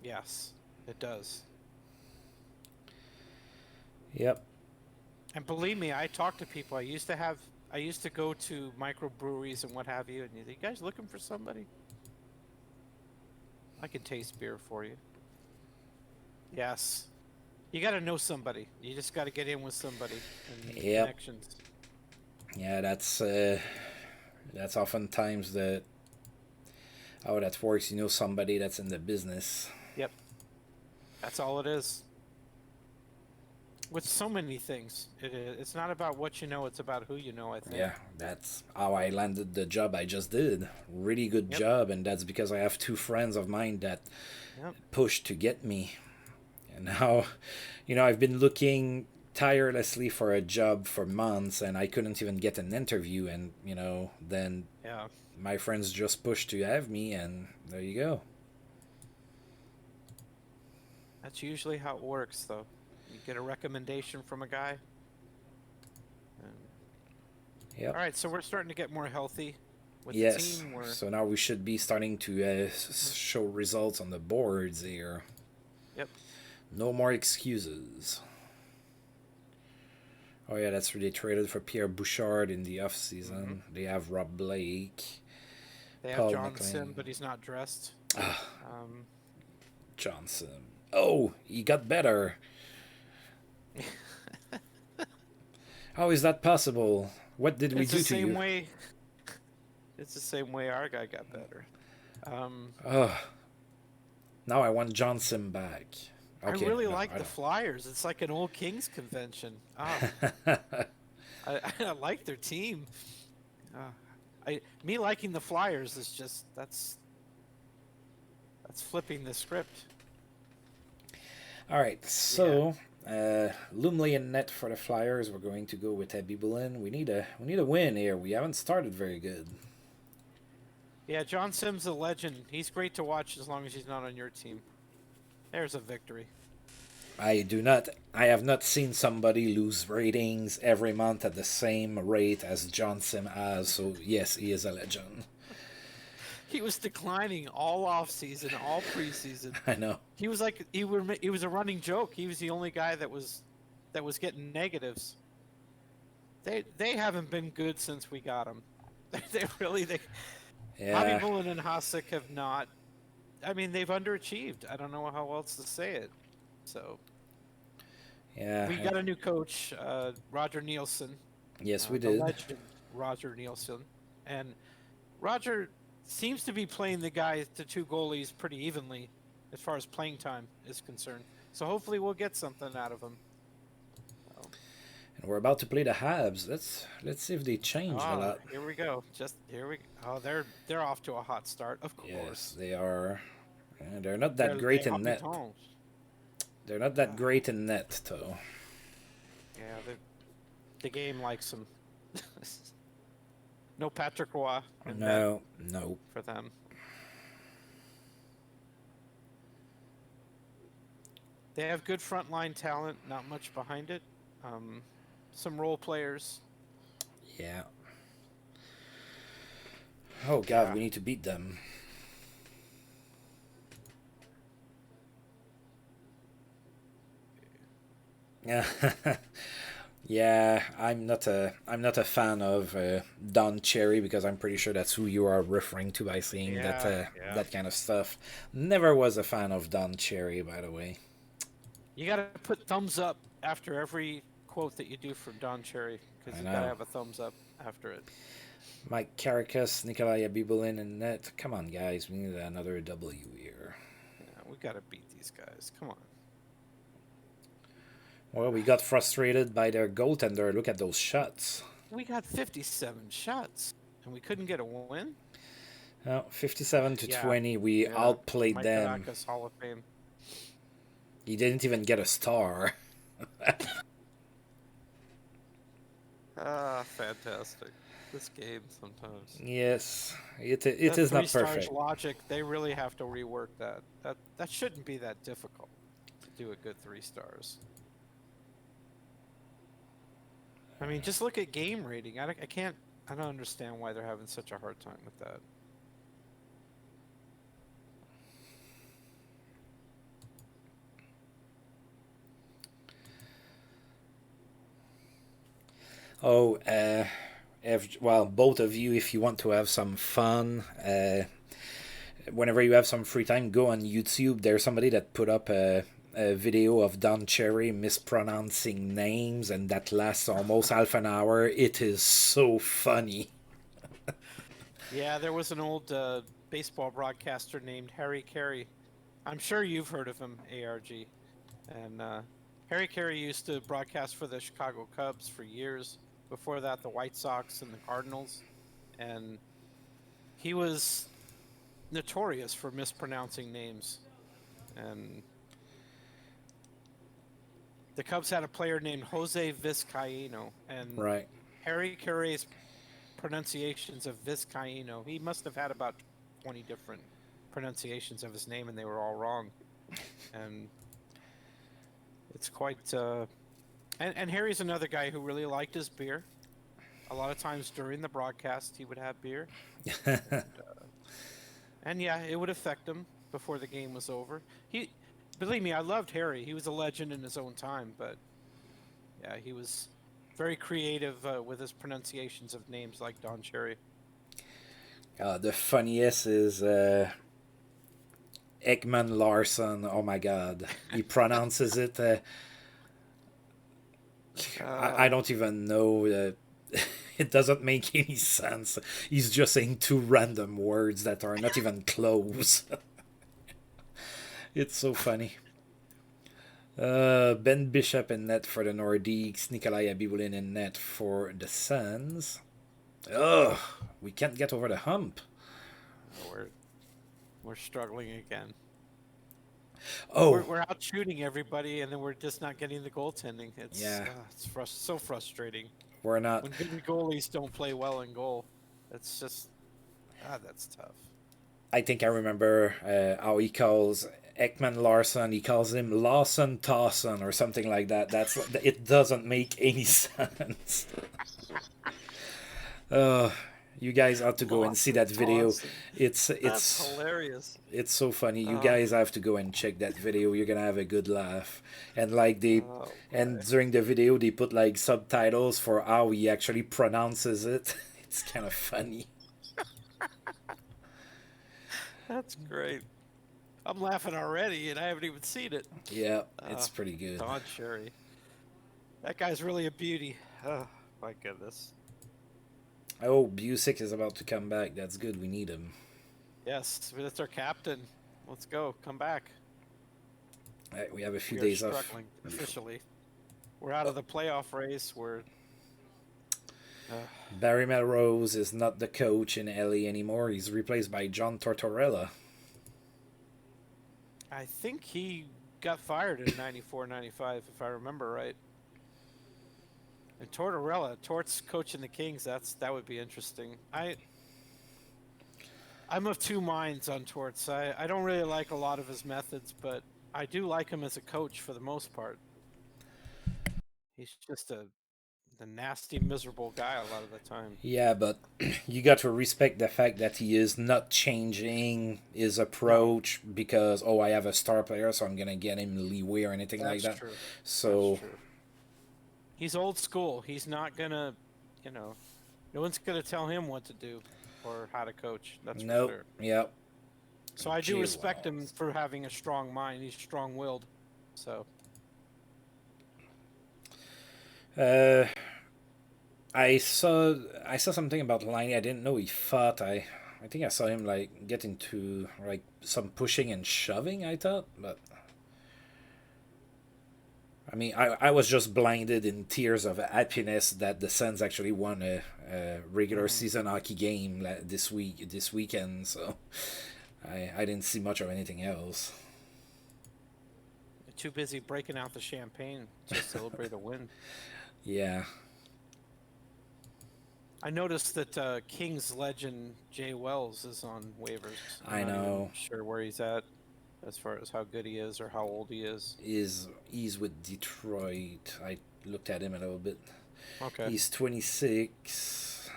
Yes, it does. Yep. And believe me, I talk to people. I used to go to microbreweries and what have you, and you guys looking for somebody? I can taste beer for you. Yes. You got to know somebody. You just got to get in with somebody and connections. Yeah, that's oftentimes how that works. You know somebody that's in the business. Yep. That's all it is. With so many things, it's not about what you know, it's about who you know, I think. Yeah, that's how I landed the job I just did. Really good job, and that's because I have two friends of mine that pushed to get me. And now, I've been looking tirelessly for a job for months, and I couldn't even get an interview, and, then my friends just pushed to have me, and there you go. That's usually how it works, though. You get a recommendation from a guy. Yep. All right, so we're starting to get more healthy with the team. So now we should be starting to show results on the boards here. Yep. No more excuses. Oh yeah, that's where they traded for Pierre Bouchard in the off season. They have Rob Blake. They have Johnson, but he's not dressed. Johnson. Oh, he got better. How is that possible? What did we do to you? It's the same way our guy got better. Now I want Johnson back. Okay, I really like the Flyers. It's like an old Kings convention. I like their team. Me liking the Flyers is just that's flipping the script. All right, so Lumley in net for the Flyers. We're going to go with Abby Bullen. We need a win here. We haven't started very good. Yeah, John Sims a legend. He's great to watch as long as he's not on your team. There's a victory. I have not seen somebody lose ratings every month at the same rate as John Sim has. So yes, he is a legend. He was declining all off season, all preseason. I know. He was like he was a running joke. He was the only guy that was getting negatives. They haven't been good since we got him. Bobby Bullen and Hasek have not. I mean, they've underachieved. I don't know how else to say it. So. Yeah. We got a new coach, Roger Nielsen. Yes, we did. The legend, Roger Nielsen, and Roger seems to be playing the two goalies pretty evenly as far as playing time is concerned. So hopefully we'll get something out of him. we're about to play the Habs. Let's see if they changed a lot. Here we go. Oh, they're off to a hot start, of Yes, course. they are. They're not that They're great les in net. habitants. They're not that great in net, though. Yeah, the game likes them. No Patrick Roy. No. For them. They have good frontline talent, not much behind it. Some role players. Yeah. Oh God, we need to beat them. Yeah. Yeah, I'm not a fan of Don Cherry because I'm pretty sure that's who you are referring to by saying that kind of stuff. Never was a fan of Don Cherry, by the way. You gotta put thumbs up after every quote that you do from Don Cherry because you gotta have a thumbs up after it. Mike Caracas, Nikolai Abibulin, and net. Come on, guys, we need another W here. Yeah, we gotta beat these guys. Come on. Well, we got frustrated by their goaltender. Look at those shots. We got 57 shots, and we couldn't get a win? Oh, 57 to 20. We outplayed Mike them. Caracas, Hall of Fame. He didn't even get a star. Fantastic. This game sometimes. Yes, it is not perfect. Logic, they really have to rework that. That shouldn't be that difficult to do a good 3 stars. I mean, just look at game rating. I don't understand why they're having such a hard time with that. Oh, well, both of you, if you want to have some fun, whenever you have some free time, go on YouTube. There's somebody that put up a video of Don Cherry mispronouncing names, and that lasts almost half an hour. It is so funny. Yeah, there was an old baseball broadcaster named Harry Carey. I'm sure you've heard of him, ARG. And Harry Carey used to broadcast for the Chicago Cubs for years. Before that, the White Sox and the Cardinals. And he was notorious for mispronouncing names. And the Cubs had a player named Jose Vizcaino. And Harry Carey's pronunciations of Vizcaino, he must have had about 20 different pronunciations of his name, and they were all wrong. And it's quite... And Harry's another guy who really liked his beer. A lot of times during the broadcast, he would have beer. And yeah, it would affect him before the game was over. Believe me, I loved Harry. He was a legend in his own time, but yeah, he was very creative with his pronunciations of names like Don Cherry. The funniest is Ekman Larson. Oh my God, he pronounces it. I don't even know. It doesn't make any sense. He's just saying 2 random words that are not even close. It's so funny. Ben Bishop in net for the Nordiques. Nikolai Abibulin in net for the Sens. Ugh, we can't get over the hump. We're struggling again. Oh, we're out shooting everybody, and then we're just not getting the goaltending. It's so frustrating. We're not. When good goalies don't play well in goal, it's just that's tough. I think I remember how he calls Ekman Larson. He calls him Lawson Tawson or something like that. It doesn't make any sense. You guys have to go and see that video. It's hilarious. It's so funny. You guys have to go and check that video. You're gonna have a good laugh. And like and during the video they put like subtitles for how he actually pronounces it. It's kind of funny. That's great. I'm laughing already, and I haven't even seen it. Yeah, it's pretty good. Don Cherry. That guy's really a beauty. Oh my goodness. Oh, Busick is about to come back. That's good. We need him. Yes, that's our captain. Let's go. Come back. We have a few days off. Officially. We're out of the playoff race. We're Barry Melrose is not the coach in LA anymore. He's replaced by John Tortorella. I think he got fired in 94, 95, if I remember right. And Tort's coaching the Kings. That would be interesting. I'm of two minds on Torts. I don't really like a lot of his methods, but I do like him as a coach for the most part. He's just the nasty, miserable guy a lot of the time. Yeah, but you got to respect the fact that he is not changing his approach because, oh, I have a star player, so I'm going to get him leeway or anything like that. True. So That's true. He's old school. He's not going to, no one's going to tell him what to do or how to coach. That's for sure. Yep. So I do respect him for having a strong mind. He's strong-willed. So. I saw something about Liney. I didn't know he fought. I think I saw him like get into like some pushing and shoving. I thought, but I mean, I was just blinded in tears of happiness that the Suns actually won a regular season hockey game this weekend. So I didn't see much of anything else. Too busy breaking out the champagne to celebrate a win. Yeah. I noticed that Kings legend Jay Wells is on waivers. I know. Not even sure where he's at as far as how good he is or how old he is. He's with Detroit. I looked at him a little bit. Okay. He's 26.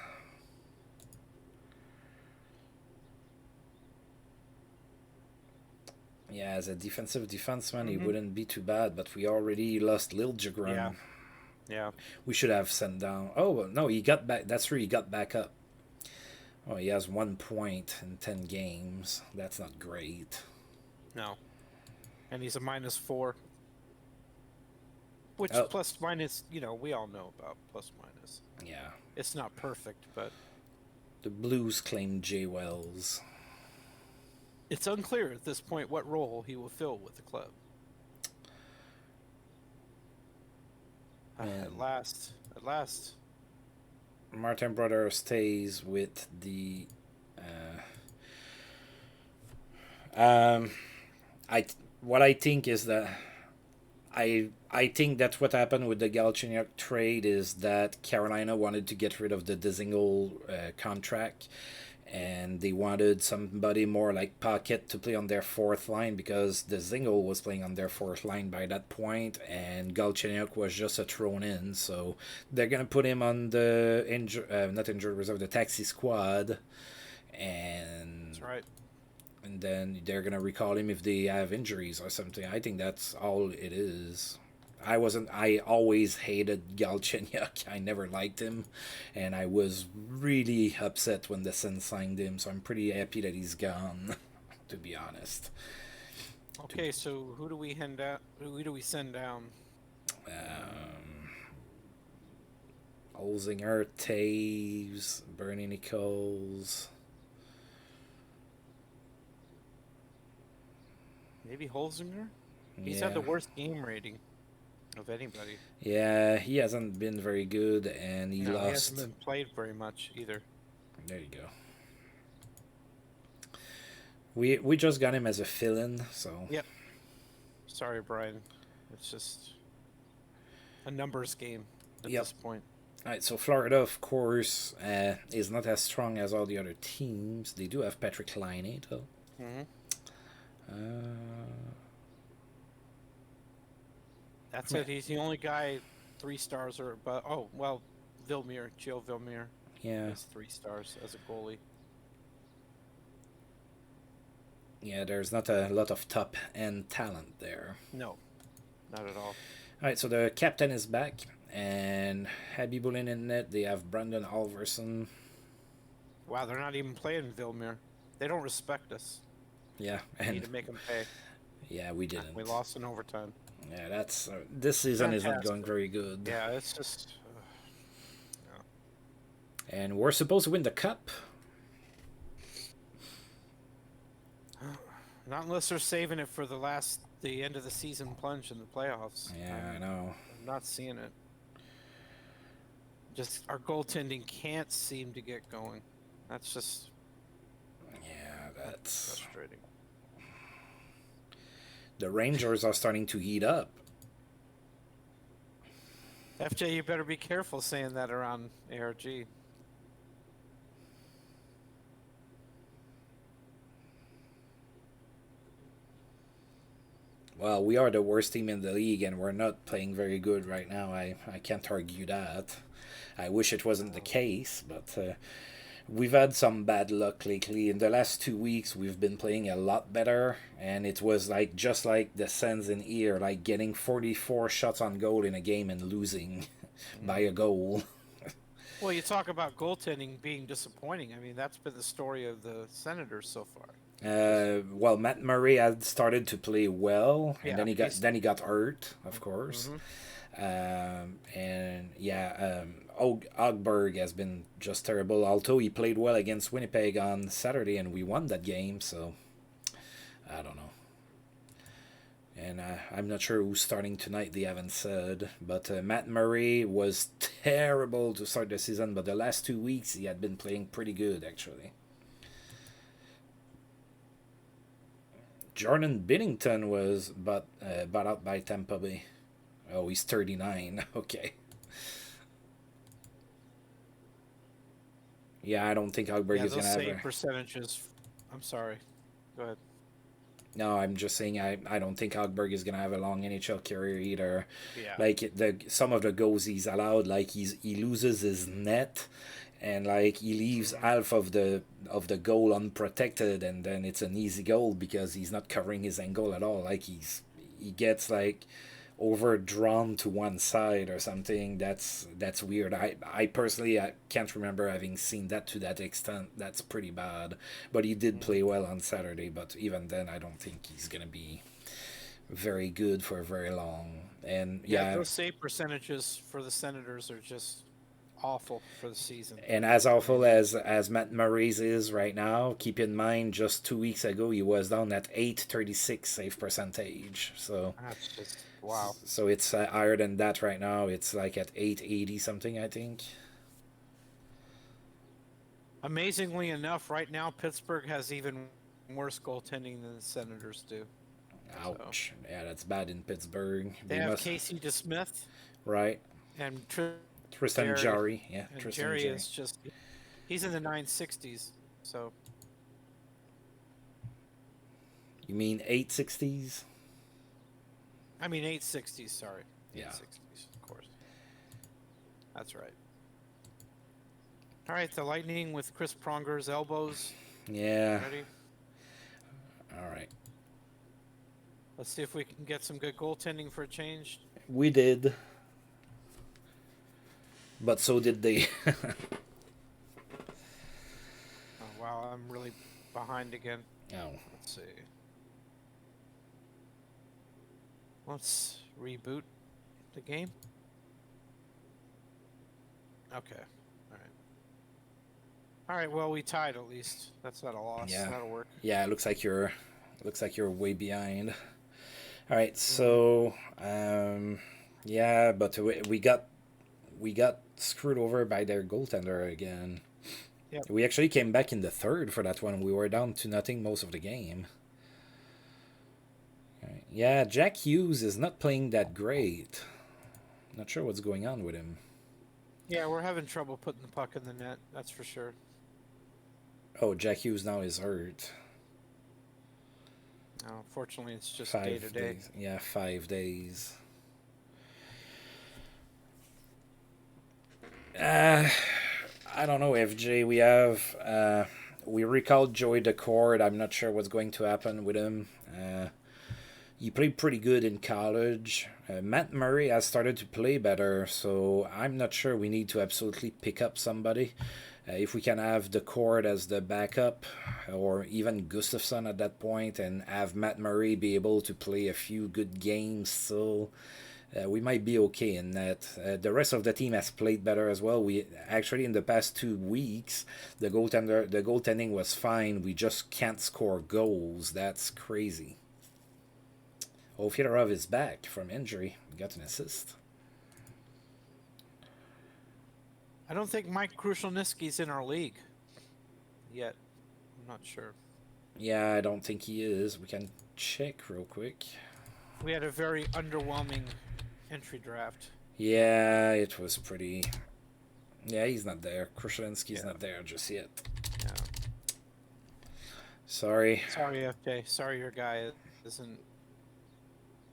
Yeah, as a defensive defenseman, he wouldn't be too bad, but we already lost Liljegren. Yeah. We should have sent down. Oh, no, he got back. That's true, he got back up. Oh, he has 1 point in 10 games. That's not great. No. And he's a -4. Which plus minus, we all know about plus minus. Yeah. It's not perfect, but the Blues claim Jay Wells. It's unclear at this point what role he will fill with the club. At last. Martin Brother stays with the. What I think is that I think that what happened with the Galchenyuk trade is that Carolina wanted to get rid of the Dzingel contract, and they wanted somebody more like Pocket to play on their fourth line because the Dzingel was playing on their fourth line by that point, and Galchenyuk was just a thrown in. So they're gonna put him on the not injured reserve, the taxi squad, and that's right. And then they're gonna recall him if they have injuries or something. I think that's all it is. I always hated Galchenyuk. I never liked him, and I was really upset when the Sens signed him. So I'm pretty happy that he's gone, to be honest. Okay, so who do we send down? Olsinger, Taves, Bernie Nichols. Maybe Holzinger? He's had the worst game rating of anybody. Yeah, he hasn't been very good, and he lost. He hasn't been played very much either. There you go. We just got him as a fill-in, so. Yep. Sorry, Brian. It's just a numbers game at this point. All right, so Florida, of course, is not as strong as all the other teams. They do have Patrick Laine, though. Mm-hmm. That's it. He's the only guy 3 stars or above. Oh, well, Villemure, Gio Villemure. Yeah. Has 3 stars as a goalie. Yeah, there's not a lot of top-end talent there. No, not at all. All right, so the captain is back, and Habibulin in net. They have Brandon Alverson. Wow, they're not even playing Villemure. They don't respect us. Yeah, we need to make them pay. Yeah, we didn't. We lost in overtime. Yeah, that's this season isn't going very good. Yeah, it's just. And we're supposed to win the cup. Not unless they're saving it for the last the end of the season plunge in the playoffs. Yeah, I know. I'm not seeing it. Just our goaltending can't seem to get going. That's just That's frustrating. the Rangers are starting to heat up. FJ, you better be careful saying that around ARG. Well, we are the worst team in the league, and we're not playing very good right now. I can't argue that. I wish it wasn't the case, but we've had some bad luck lately. In the last 2 weeks, we've been playing a lot better, and it was like just like the Sens in here, like getting 44 shots on goal in a game and losing by a goal. Well, you talk about goaltending being disappointing. I mean, that's been the story of the Senators so far. Well, Matt Murray had started to play well, and Yeah, then he got hurt, of course. And yeah, Ogberg has been just terrible. Although he played well against Winnipeg on Saturday, and we won that game, so I don't know. And I'm not sure who's starting tonight. They haven't said, but Matt Murray was terrible to start the season, but the last 2 weeks he had been playing pretty good actually. Jordan Binnington was bought out by Tampa Bay. Oh, he's 39. Okay. Yeah, I don't think Ogberg is going to have save percentages. I'm sorry. Go ahead. No, I'm just saying I don't think Ogberg is going to have a long NHL career either. Yeah. Like some of the goals he's allowed, like he loses his net, and like he leaves half of the goal unprotected, and then it's an easy goal because he's not covering his angle at all. Like he gets like overdrawn to one side or something. That's weird. I personally I can't remember having seen that to that extent. That's pretty bad. But he did play well on Saturday, but even then I don't think he's gonna be very good for very long. And yeah, those save percentages for the Senators are just awful for the season. And as awful as Matt Murray's is right now, keep in mind just 2 weeks ago he was down at 836 save percentage. So that's just wow. So it's higher than that right now. It's like at 880 something, I think. Amazingly enough, right now Pittsburgh has even worse goaltending than the Senators do. Ouch! So. Yeah, that's bad in Pittsburgh. They have Casey DeSmith, right? And Tristan Jarry. Yeah, and Tristan Jarry is just—he's in the 960s. So. You mean 860s? I mean 860s. Sorry. Yeah. 860s, of course. That's right. All right, the Lightning with Chris Pronger's elbows. Yeah. Ready? All right. Let's see if we can get some good goaltending for a change. We did. But so did they. Oh, wow, I'm really behind again. Oh. Let's see. Let's reboot the game. Okay. All right, well, we tied at least. That's not a loss. Yeah. That'll work. Yeah, it looks like you're way behind. All right, so yeah, but we got screwed over by their goaltender again. Yep. We actually came back in the third for that one. We were down 2-0 most of the game. Right. Yeah, Jack Hughes is not playing that great. Not sure what's going on with him. Yeah, we're having trouble putting the puck in the net, that's for sure. Oh, Jack Hughes now is hurt. Fortunately, it's just 5 day to day. Yeah, 5 days. I don't know, FJ. We recalled Joey Decord. I'm not sure what's going to happen with him. He played pretty good in college. Matt Murray has started to play better, so I'm not sure we need to absolutely pick up somebody. If we can have Decord as the backup, or even Gustafsson at that point, and have Matt Murray be able to play a few good games still, we might be okay in that. The rest of the team has played better as well. We actually, in the past 2 weeks, the goaltending was fine. We just can't score goals. That's crazy. Fyodorov is back from injury. He got an assist. I don't think Mike Krushelnyski's in our league yet. I'm not sure. Yeah, I don't think he is. We can check real quick. We had a very underwhelming entry draft. Yeah, it was pretty... Yeah, he's not there. Krushelnyski's not there just yet. Yeah. Sorry. Sorry, FJ. Sorry your guy isn't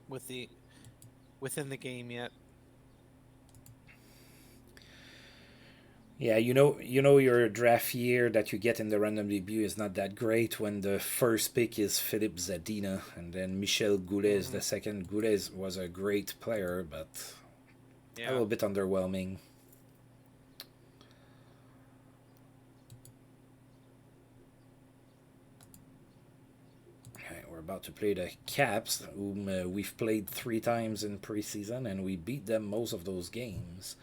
within the game yet. Yeah, you know your draft year that you get in the random debut is not that great when the first pick is Philippe Zadina and then Michel Goulet is the second. Goulet was a great player, but a little bit underwhelming. Okay, we're about to play the Caps, whom we've played 3 times in preseason, and we beat them most of those games.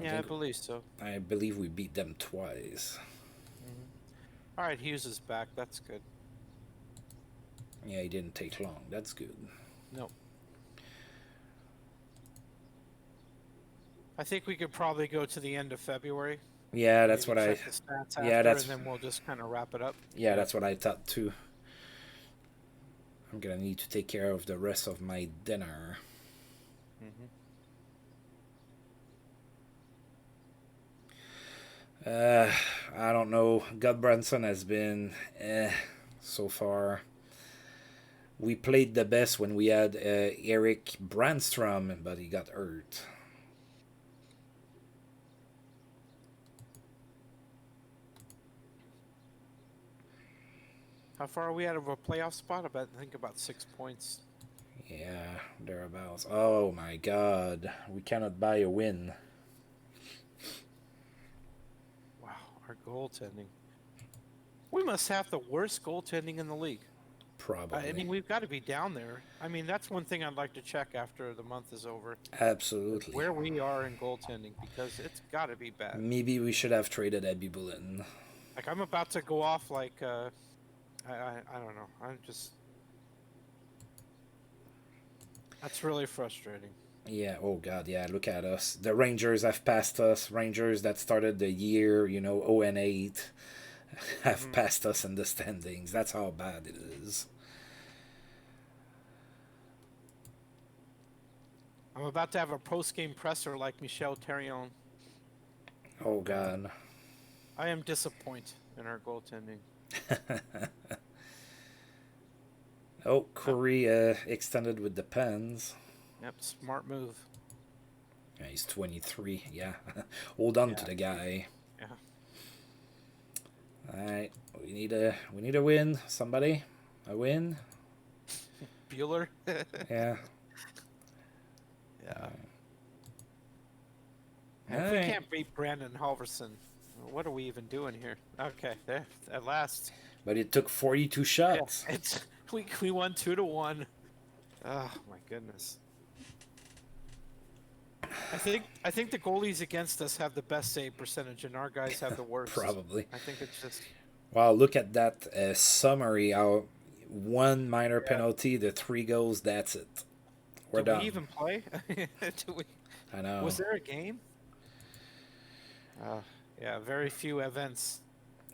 I believe so. I believe we beat them twice. All right, Hughes is back. That's good. Yeah, he didn't take long. That's good. No. I think we could probably go to the end of February. Yeah, that's what I. Yeah, that's. And then we'll just kind of wrap it up. Yeah, that's what I thought too. I'm gonna need to take care of the rest of my dinner. I don't know. Godbranson has been so far. We played the best when we had Eric Brandstrom, but he got hurt. How far are we out of a playoff spot? I think about 6 points. Yeah, thereabouts. Oh my God, we cannot buy a win. Our goaltending. We must have the worst goaltending in the league. Probably. I mean, we've got to be down there. I mean, that's one thing I'd like to check after the month is over. Absolutely. Where we are in goaltending, because it's got to be bad. Maybe we should have traded Abby Bulletin. Like, I'm about to go off like, I don't know. I'm just... That's really frustrating. Yeah, oh God, yeah, look at us. The Rangers have passed us. Rangers that started the year, 0-8, have passed us in the standings. That's how bad it is. I'm about to have a post-game presser like Michel Therrien. Oh God. I am disappointed in our goaltending. Oh, Corey extended with the Pens. Yep, smart move. Yeah, he's 23. Yeah, hold on to the guy. Yeah. All right, we need a win. Somebody, a win. Bueller. Yeah. Yeah. If we can't beat Brandon Halverson, what are we even doing here? Okay, there at last. But it took 42 shots. Yeah, we won 2-1. Oh my goodness. I think the goalies against us have the best save percentage, and our guys have the worst. Probably. I think it's just. Wow, look at that summary. Our 1 minor penalty, the 3 goals. That's it. We're done. Did we even play? I know. Was there a game? Yeah, very few events.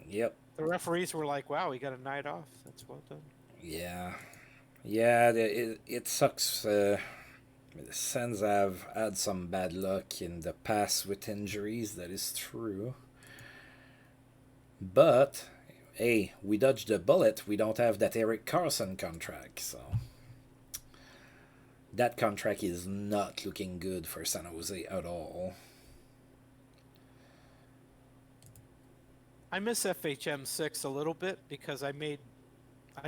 Yep. The referees were like, "Wow, we got a night off. That's well done." Yeah. It sucks. The Sens have had some bad luck in the past with injuries. That is true. But hey, we dodged the bullet. We don't have that Erik Karlsson contract, so that contract is not looking good for San Jose at all. I miss FHM 6 a little bit because I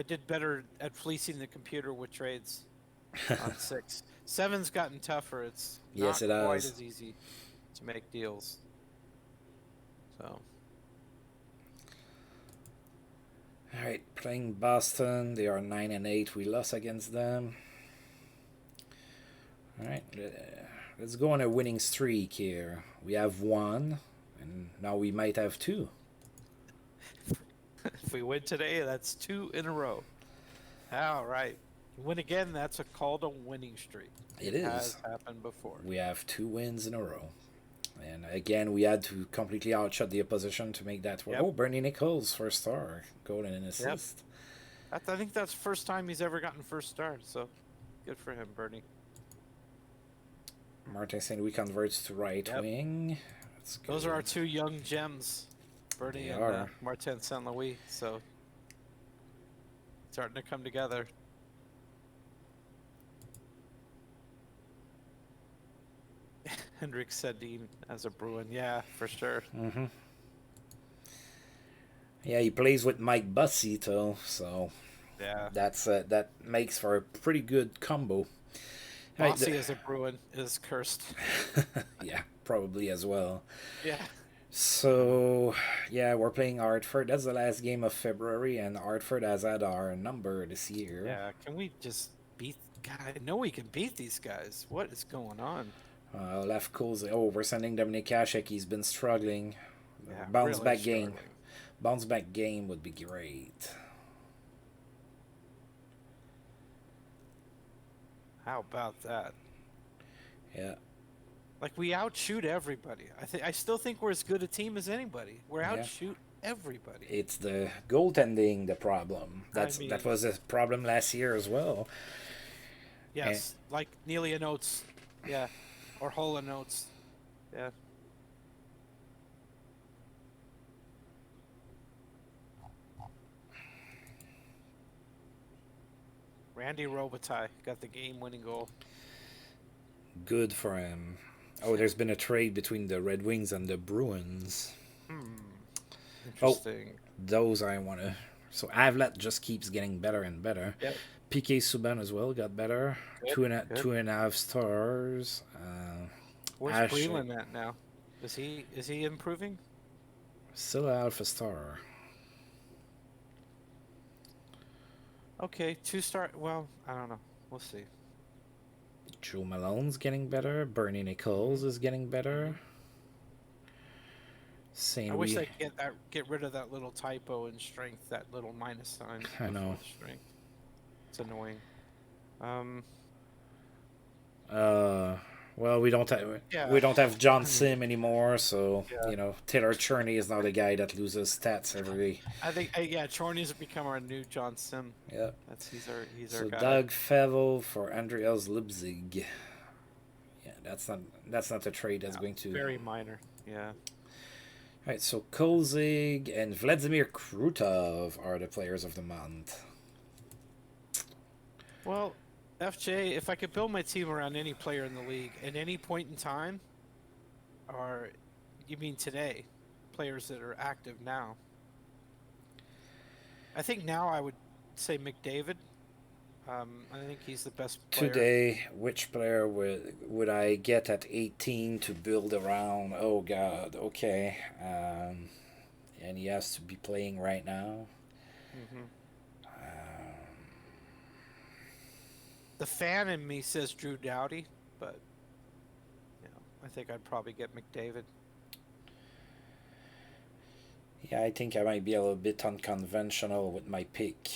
did better at fleecing the computer with trades on 6. 7's gotten tougher. It's not quite as easy to make deals. So. All right, playing Boston. They are 9-8. We lost against them. All right, let's go on a winning streak here. We have 1, and now we might have 2. If we win today, that's 2 in a row. All right. Win again, that's called a winning streak. It Has is. happened before. We have 2 wins in a row. And again, we had to completely outshot the opposition to make that work. Yep. Oh, Bernie Nichols, first star, goal and an assist. I think that's the first time he's ever gotten first star, so good for him, Bernie. Martin St. Louis converts to right wing. Those are our 2 young gems, Bernie and Martin St. Louis, so starting to come together. Hendrik Sedin as a Bruin, yeah, for sure. Mm-hmm. Yeah, he plays with Mike Bussey too, so yeah, that makes for a pretty good combo. Bossy as a Bruin is cursed. Yeah, probably as well. Yeah. So, yeah, we're playing Hartford. That's the last game of February, and Hartford has had our number this year. Yeah, can we just beat... God, I know we can beat these guys. What is going on? Left Coles. Oh, we're sending Dominic Hasek. He's been struggling. Yeah, Bounce really back struggling. game. Bounce back game would be great. How about that? Yeah. Like, we outshoot everybody. I still think we're as good a team as anybody. We're outshoot everybody. It's the goaltending the problem. That was a problem last year as well. Yes, like Nelia Notes. Yeah. Or Hola Notes. Yeah. Randy Robitaille got the game-winning goal. Good for him. Oh, there's been a trade between the Red Wings and the Bruins. Interesting. Oh, those I want to... So Avlat just keeps getting better and better. Yep. PK Subban as well got better. Good. 2.5 stars. Where's Breland at now? Is he improving? Still an alpha star. Okay, 2-star. Well, I don't know. We'll see. Joe Malone's getting better. Bernie Nichols is getting better. I wish I could get rid of that little typo in strength, that little minus sign. I know. Strength. It's annoying. Well, we don't have John Sim anymore, so Taylor Cherney is now the guy that loses stats every. I think Chorney's become our new John Sim. Yeah, he's our guy. So Doug Fevel for Andreas Leipzig. Yeah, that's not a trade that's going to. Very minor. Yeah. All right, so Kozig and Vladimir Krutov are the players of the month. Well, FJ, if I could build my team around any player in the league at any point in time, or you mean today, players that are active now, I think now I would say McDavid. I think he's the best player. Today, which player would I get at 18 to build around? Oh, God, okay. And he has to be playing right now. Mm-hmm. The fan in me says Drew Doughty, but I think I'd probably get McDavid. Yeah, I think I might be a little bit unconventional with my pick.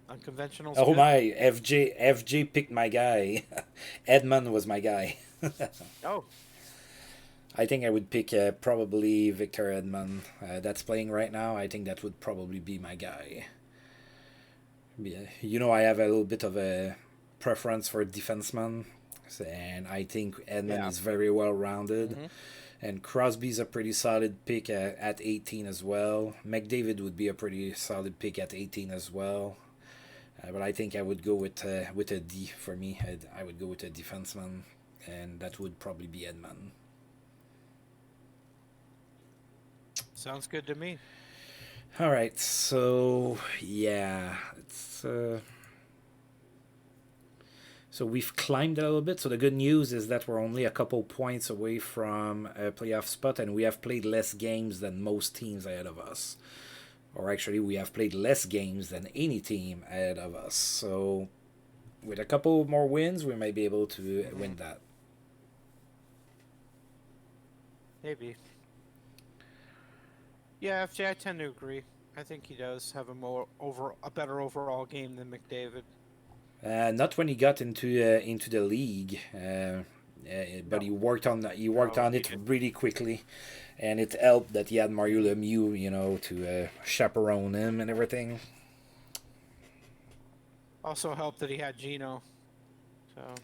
Unconventional. Oh my, FJ picked my guy. Edmund was my guy. Oh. I think I would pick probably Victor Edmund. That's playing right now. I think that would probably be my guy. I have a little bit of a preference for defenseman, and I think Edmund is very well rounded. Mm-hmm. And Crosby's a pretty solid pick at 18 as well. McDavid would be a pretty solid pick at 18 as well. But I think I would go with a D for me. I would go with a defenseman, and that would probably be Edmund. Sounds good to me. All right, so yeah, so we've climbed a little bit. So the good news is that we're only a couple points away from a playoff spot, and we have played less games than most teams ahead of us. Or actually, we have played less games than any team ahead of us. So with a couple more wins, we might be able to win that. Maybe. Yeah, FJ, I tend to agree. I think he does have a better overall game than McDavid. Not when he got into the league, but No, he worked no, on he it did. really quickly, and it helped that he had Mario Lemieux, to chaperone him and everything. Also helped that he had Gino. So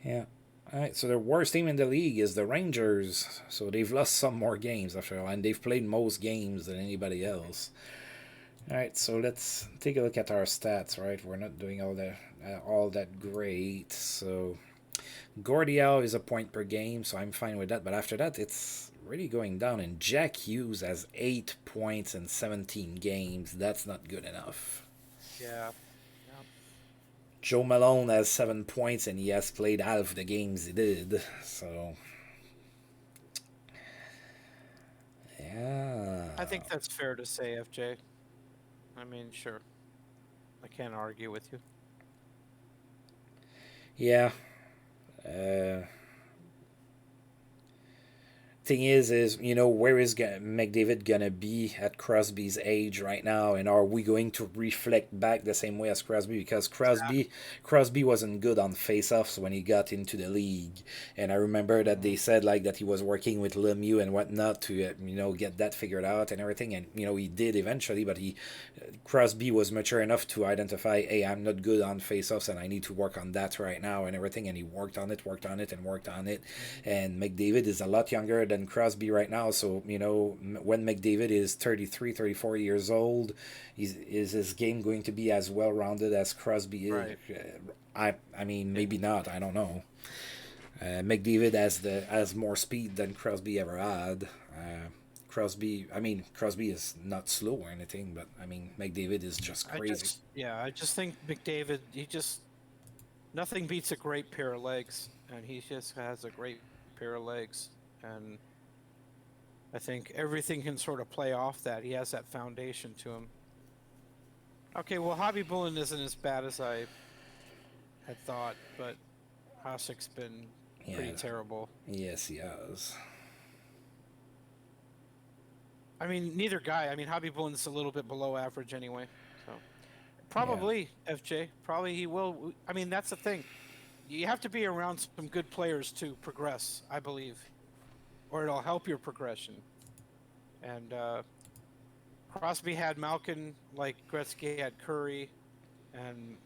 Yeah. All right, so the worst team in the league is the Rangers. So they've lost some more games after all, and they've played most games than anybody else. All right, so let's take a look at our stats. Right, we're not doing all that great. So Gordie is a point per game, so I'm fine with that. But after that, it's really going down. And Jack Hughes has 8 points in 17 games. That's not good enough. yeah, yeah. Joe Malone has 7 points, and he has played half the games he did. So yeah, I think that's fair to say, FJ. I mean, sure, I can't argue with you. yeah. Uh, thing is where is McDavid gonna be at Crosby's age right now, and are we going to reflect back the same way as Crosby? Because Crosby wasn't good on face-offs when he got into the league, and I remember that they said like that he was working with Lemieux and whatnot to get that figured out and everything, and he did eventually, but Crosby was mature enough to identify, hey, I'm not good on face-offs and I need to work on that right now and everything, and he worked on it, and McDavid is a lot younger than Crosby right now, so when McDavid is 33, 34 years old, is his game going to be as well-rounded as Crosby is? Right. I mean, Yeah. maybe not, I don't know. McDavid has more speed than Crosby ever had. Crosby is not slow or anything, but I mean, McDavid is just crazy. I just think McDavid, nothing beats a great pair of legs, and he just has a great pair of legs, and I think everything can sort of play off that. He has that foundation to him. Okay, well, Hobby Bullen isn't as bad as I had thought, but Hasek's been pretty Yeah, terrible. yes, he has. I mean, neither guy. I mean, Hobby Bullen's a little bit below average anyway. So Yeah, probably FJ. Probably he will. I mean, that's the thing. You have to be around some good players to progress, I believe, or it'll help your progression. And Crosby had Malkin, like Gretzky had Curry, and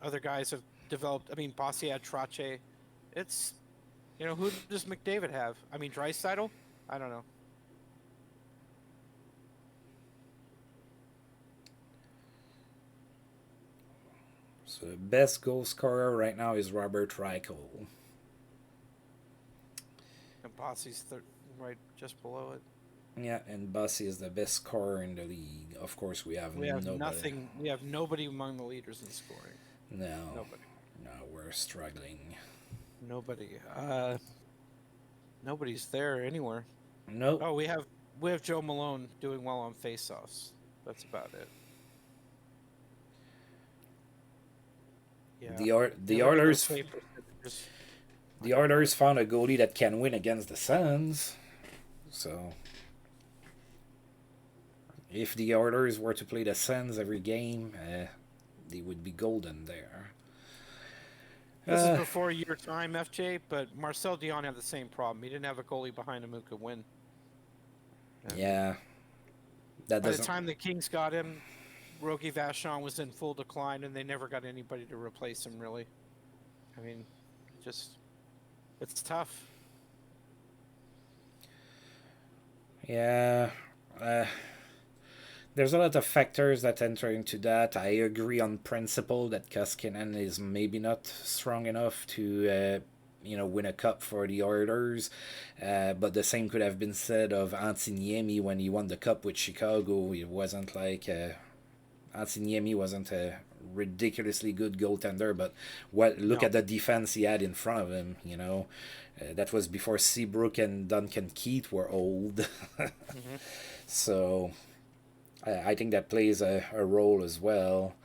other guys have developed. I mean, Bossy had Trache. It's who does McDavid have? I mean, Draisaitl. I don't know. so the best goal scorer right now is Robert Reichel. And Bossy's right just below it. Yeah, and Bussy is the best scorer in the league. Of course, we have We have nobody. nothing. We have nobody among the leaders in scoring. No, Nobody. no, we're struggling. Nobody. Nobody's there anywhere. Nope. Oh, we have Joe Malone doing well on faceoffs. That's about it. Yeah. The Look at those Oilers save percentages. the Oilers found a goalie that can win against the Suns. So if the Oilers were to play the Suns every game, they would be golden there. This is before your time, FJ, but Marcel Dion had the same problem. He didn't have a goalie behind him who could win. And Yeah, that by the doesn't. time the Kings got him, Rogie Vachon was in full decline, and they never got anybody to replace him, really. I mean, it's tough. Yeah, uh, there's a lot of factors that enter into that. I agree on principle that Koskinen is maybe not strong enough to win a cup for the Oilers. But the same could have been said of Antiniemi when he won the cup with Chicago. It wasn't like Antiniemi wasn't a ridiculously good goaltender, but look No. at the defense he had in front of him. That was before Seabrook and Duncan Keith were old. Hmm. So I think that plays a role as well.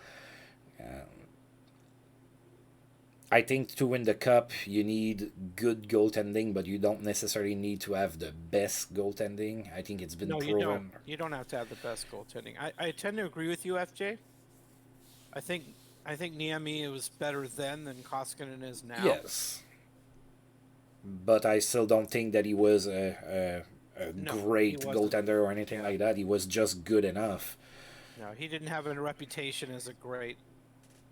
I think to win the cup, you need good goaltending, but you don't necessarily need to have the best goaltending. I think it's been No, you don't. proven. You don't have to have the best goaltending. I tend to agree with you, FJ. I think I think Niemi was better then than Koskinen is now. Yes, but I still don't think that he was a No, he great wasn't. goaltender or anything Yeah. like that. He was just good enough. No, he didn't have a reputation as a great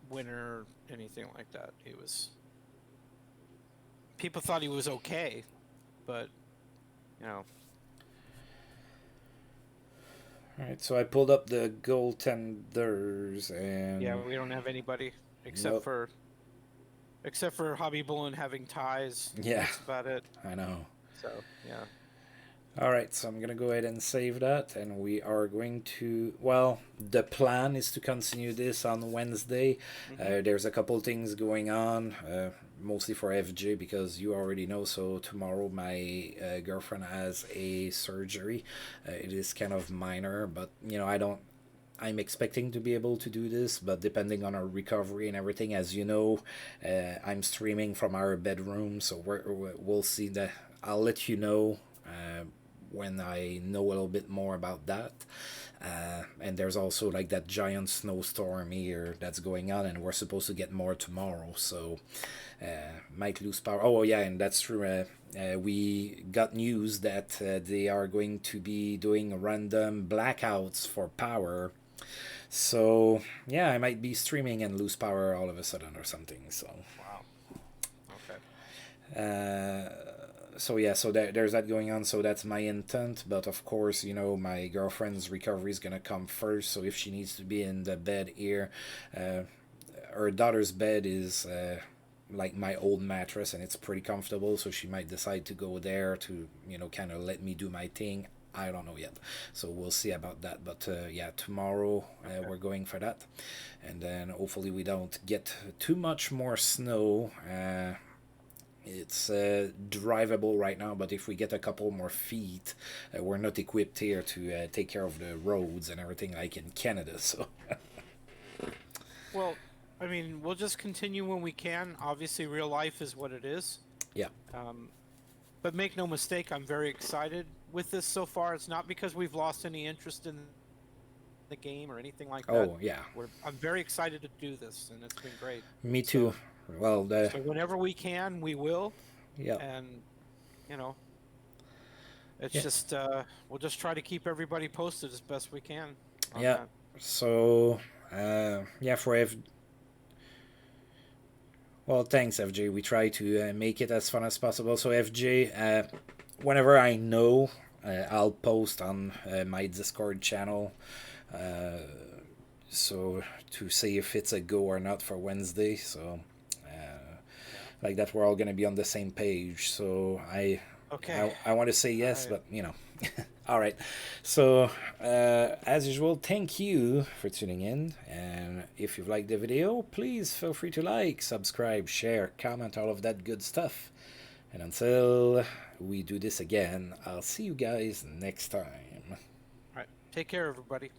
winner or anything like that. He was. People thought he was okay, but you know, All right, so I pulled up the goaltenders yeah, and we don't have anybody nope. except for Hobby Bullen having ties. Yeah, That's about it. I know. So yeah. All right, so I'm gonna go ahead and save that, and we are going to. Well, the plan is to continue this on Wednesday. Hmm. There's a couple things going on, mostly for FJ because you already know. So tomorrow, my girlfriend has a surgery. It is kind of minor, but I don't. I'm expecting to be able to do this, but depending on our recovery and everything, as you know, I'm streaming from our bedroom, so we'll see that. I'll let you know when I know a little bit more about that. And there's also like that giant snowstorm here that's going on, and we're supposed to get more tomorrow, so might lose power. Oh, yeah, and that's true. We got news that they are going to be doing random blackouts for power. So, yeah, I might be streaming and lose power all of a sudden or something. So, Wow. Okay. there's that going on. So that's my intent. But of course, my girlfriend's recovery is gonna come first. So if she needs to be in the bed here, uh, her daughter's bed is like my old mattress, and it's pretty comfortable. So she might decide to go there to kind of let me do my thing. I don't know yet, so we'll see about that. But yeah, tomorrow Okay. we're going for that, and then hopefully we don't get too much more snow. It's drivable right now, but if we get a couple more feet, we're not equipped here to take care of the roads and everything like in Canada. So Well, I mean, we'll just continue when we can. Obviously, real life is what it is. yeah, Um, but make no mistake, I'm very excited with this so far. It's not because we've lost any interest in the game or anything like that. oh yeah, I'm very excited to do this, and it's been great. me too. So, Well, the so whenever we can, we will. yeah, And you know, it's yeah, just we'll just try to keep everybody posted as best we can on yeah. that. So yeah, for well, thanks, FJ. We try to make it as fun as possible. So, FJ, whenever I know, I'll post on my Discord channel. Uh, so to see if it's a go or not for Wednesday. So, Yeah. like that, we're all gonna be on the same page. So Okay. I want to say All yes, right. but all right. So, as usual, thank you for tuning in. And if you've liked the video, please feel free to like, subscribe, share, comment, all of that good stuff. And until we do this again, I'll see you guys next time. All right. Take care, everybody.